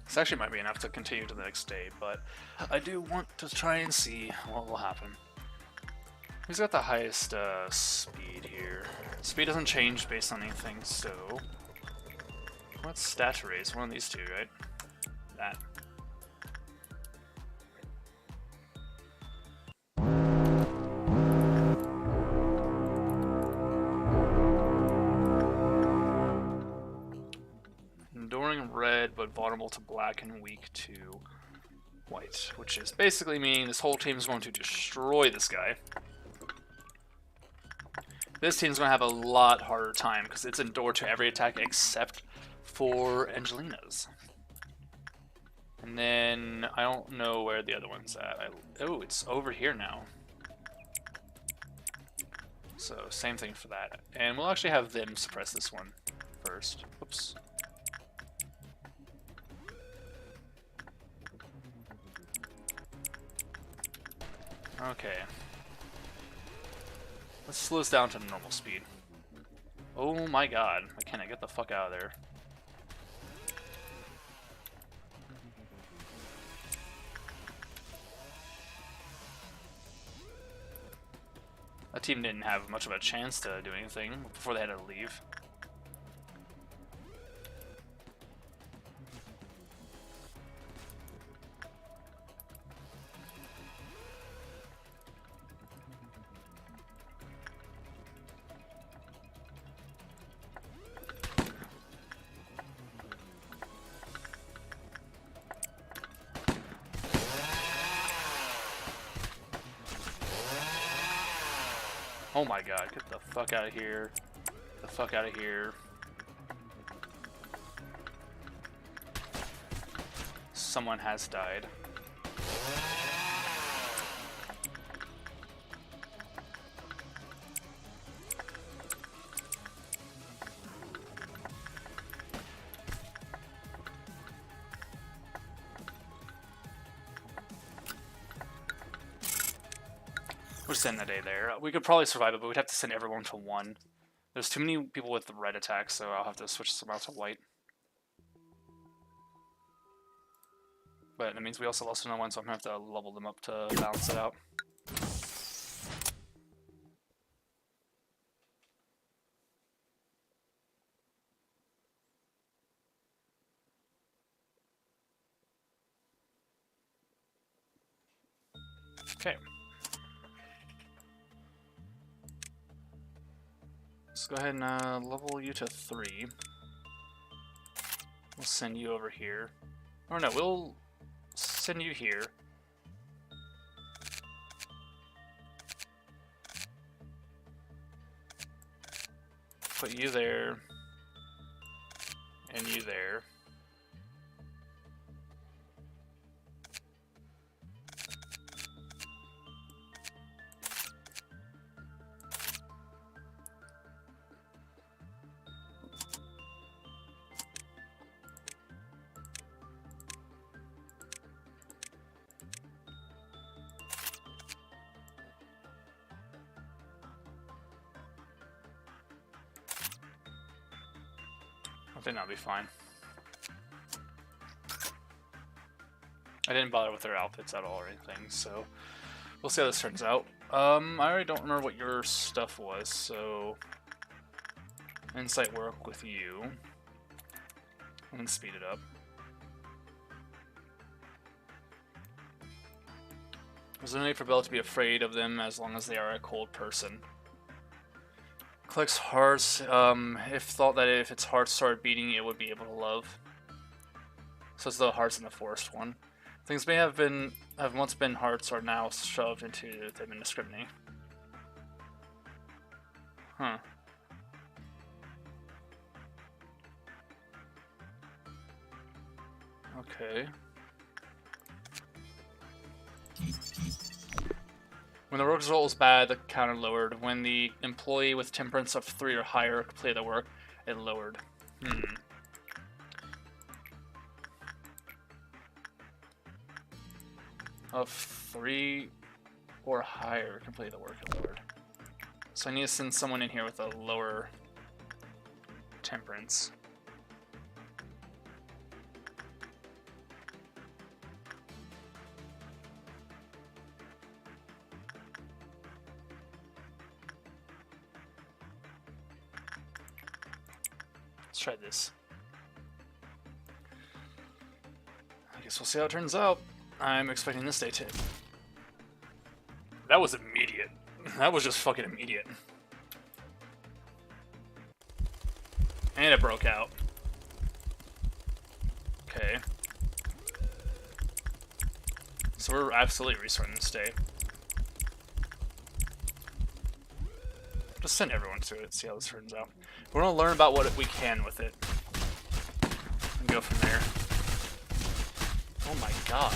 This actually might be enough to continue to the next day, but I do want to try and see what will happen. Who's got the highest speed here? Speed doesn't change based on anything, so... What's stat to raise? One of these two, right? That. Enduring red, but vulnerable to black and weak to white, which is basically meaning this whole team is going to destroy this guy. This team's going to have a lot harder time because it's endured to every attack except for Angelina's. And then I don't know where the other one's at. Oh, it's over here now. So same thing for that. And we'll actually have them suppress this one first. Oops. Okay. Let's slow this down to normal speed. Oh my god. McKenna, get the fuck out of there. That team didn't have much of a chance to do anything before they had to leave. Oh my god, get the fuck out of here. Get the fuck out of here. Someone has died. We'll just end the day there. We could probably survive it, but we'd have to send everyone to 1. There's too many people with the red attacks, so I'll have to switch some out to white. But that means we also lost another one, so I'm going to have to level them up to balance it out. Okay. Let's go ahead and level you to 3. We'll send you over here. Or no, we'll send you here. Put you there. And you there. I think that'll be fine. I didn't bother with their outfits at all or anything, so we'll see how this turns out. I already don't remember what your stuff was, so insight work with you. I'm gonna speed it up. There's no need for Bella to be afraid of them as long as they are a cold person. Collects hearts. If thought that if its heart started beating, it would be able to love. So it's the hearts in the forest one. Things may have once been hearts are now shoved into them indiscriminately. Huh. Okay. When the work result was bad, the counter lowered. When the employee with temperance of 3 or higher completed the work, it lowered. Of 3 or higher completed the work, it lowered. So I need to send someone in here with a lower temperance. Let's try this. I guess we'll see how it turns out. I'm expecting this day to. That was immediate. That was just fucking immediate. And it broke out. Okay. So we're absolutely restarting this day. Just send everyone to it, see how this turns out. We're gonna learn about what we can with it. And go from there. Oh my god.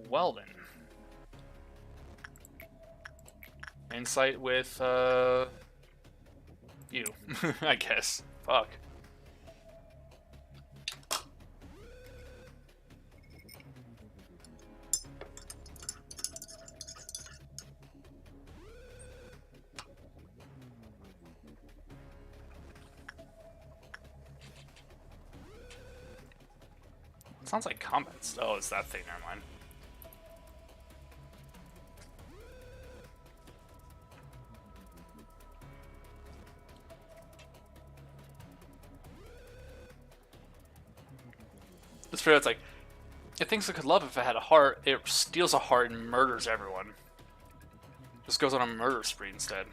Well then. Insight with, you. I guess. Fuck. Sounds like combat. Oh, it's that thing. Never mind. This video, it's like, it thinks it could love if it had a heart. It steals a heart and murders everyone. Just goes on a murder spree instead.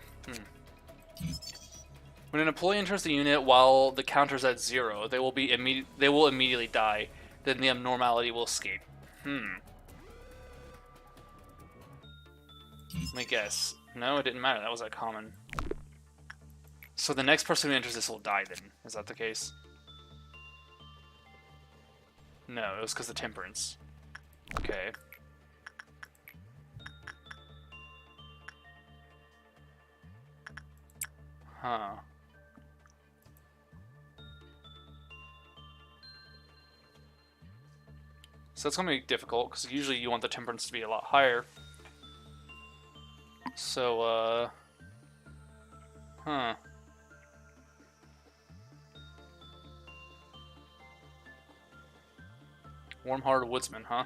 When an employee enters the unit while the counter's at 0, they will immediately die. Then the abnormality will escape. me guess. No, it didn't matter. That was that common. So the next person who enters this will die then. Is that the case? No, it was because of temperance. Okay. Huh. So that's going to be difficult, because usually you want the temperance to be a lot higher. So, huh. Warm-hearted woodsman, huh?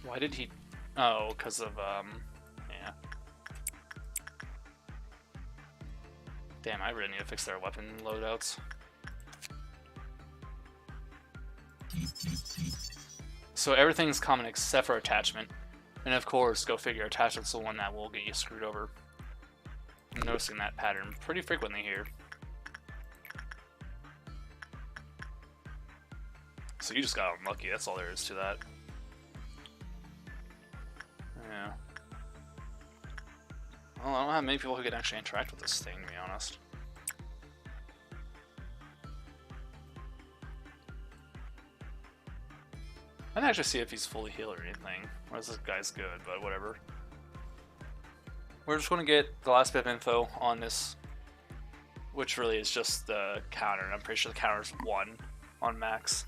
Why did he... Oh, because of, yeah. Damn, I really need to fix their weapon loadouts. So everything's common except for attachment. And of course, go figure, attachment's the one that will get you screwed over. I'm noticing that pattern pretty frequently here. So you just got unlucky, that's all there is to that. Yeah. Well, I don't have many people who can actually interact with this thing, to be honest. I didn't actually see if he's fully healed or anything. Or this guy's good, but whatever. We're just going to get the last bit of info on this, which really is just the counter. I'm pretty sure the counter's 1 on max.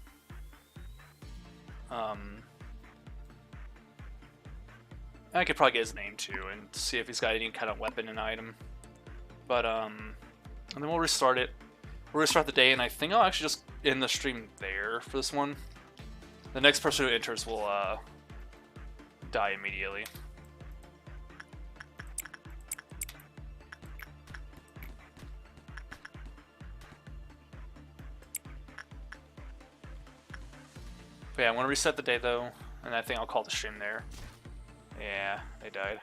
I could probably get his name too and see if he's got any kind of weapon and item. But and then we'll restart it. We'll restart the day, and I think I'll actually just end the stream there for this one. The next person who enters will die immediately. But yeah, I want to reset the day though, and I think I'll call the stream there. Yeah, they died.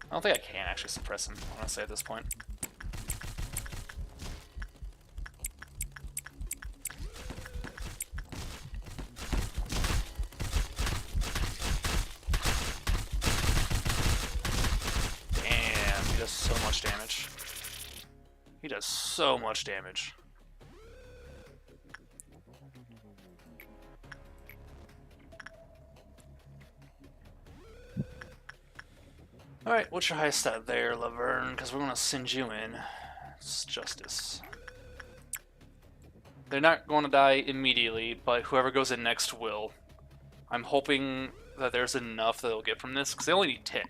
I don't think I can actually suppress him, honestly, at this point. Damn, he does so much damage. He does so much damage. Alright, what's your highest stat there, Laverne? Because we're going to send you in. It's justice. They're not going to die immediately, but whoever goes in next will. I'm hoping that there's enough that they'll get from this, because they only need 10.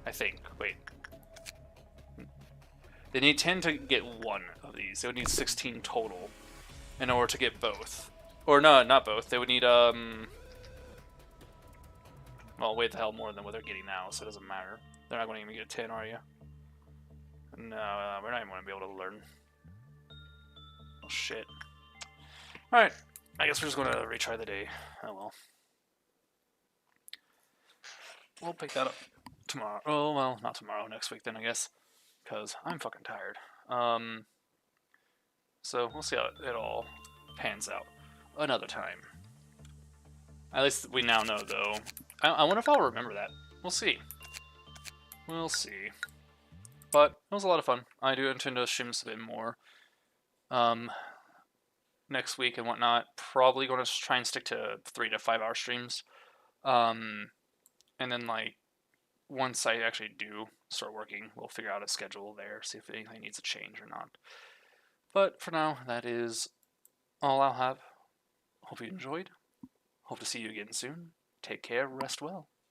I think. Wait. They need 10 to get one of these. They would need 16 total in order to get both. Or no, not both. They would need, well, wait the hell more than what they're getting now, so it doesn't matter. They're not going to even get a 10, are you? No, we're not even going to be able to learn. Oh, shit. Alright, I guess we're just going to retry the day. Oh, well. We'll pick that up tomorrow. Oh, well, not tomorrow. Next week, then, I guess. Because I'm fucking tired. So, we'll see how it all pans out another time. At least we now know, though. I wonder if I'll remember that. We'll see. We'll see. But it was a lot of fun. I do intend to stream this a bit more next week and whatnot. Probably going to try and stick to 3 to 5 hour streams. And then, like, once I actually do start working, we'll figure out a schedule there, see if anything needs to change or not. But for now, that is all I'll have. Hope you enjoyed. Hope to see you again soon. Take care, rest well.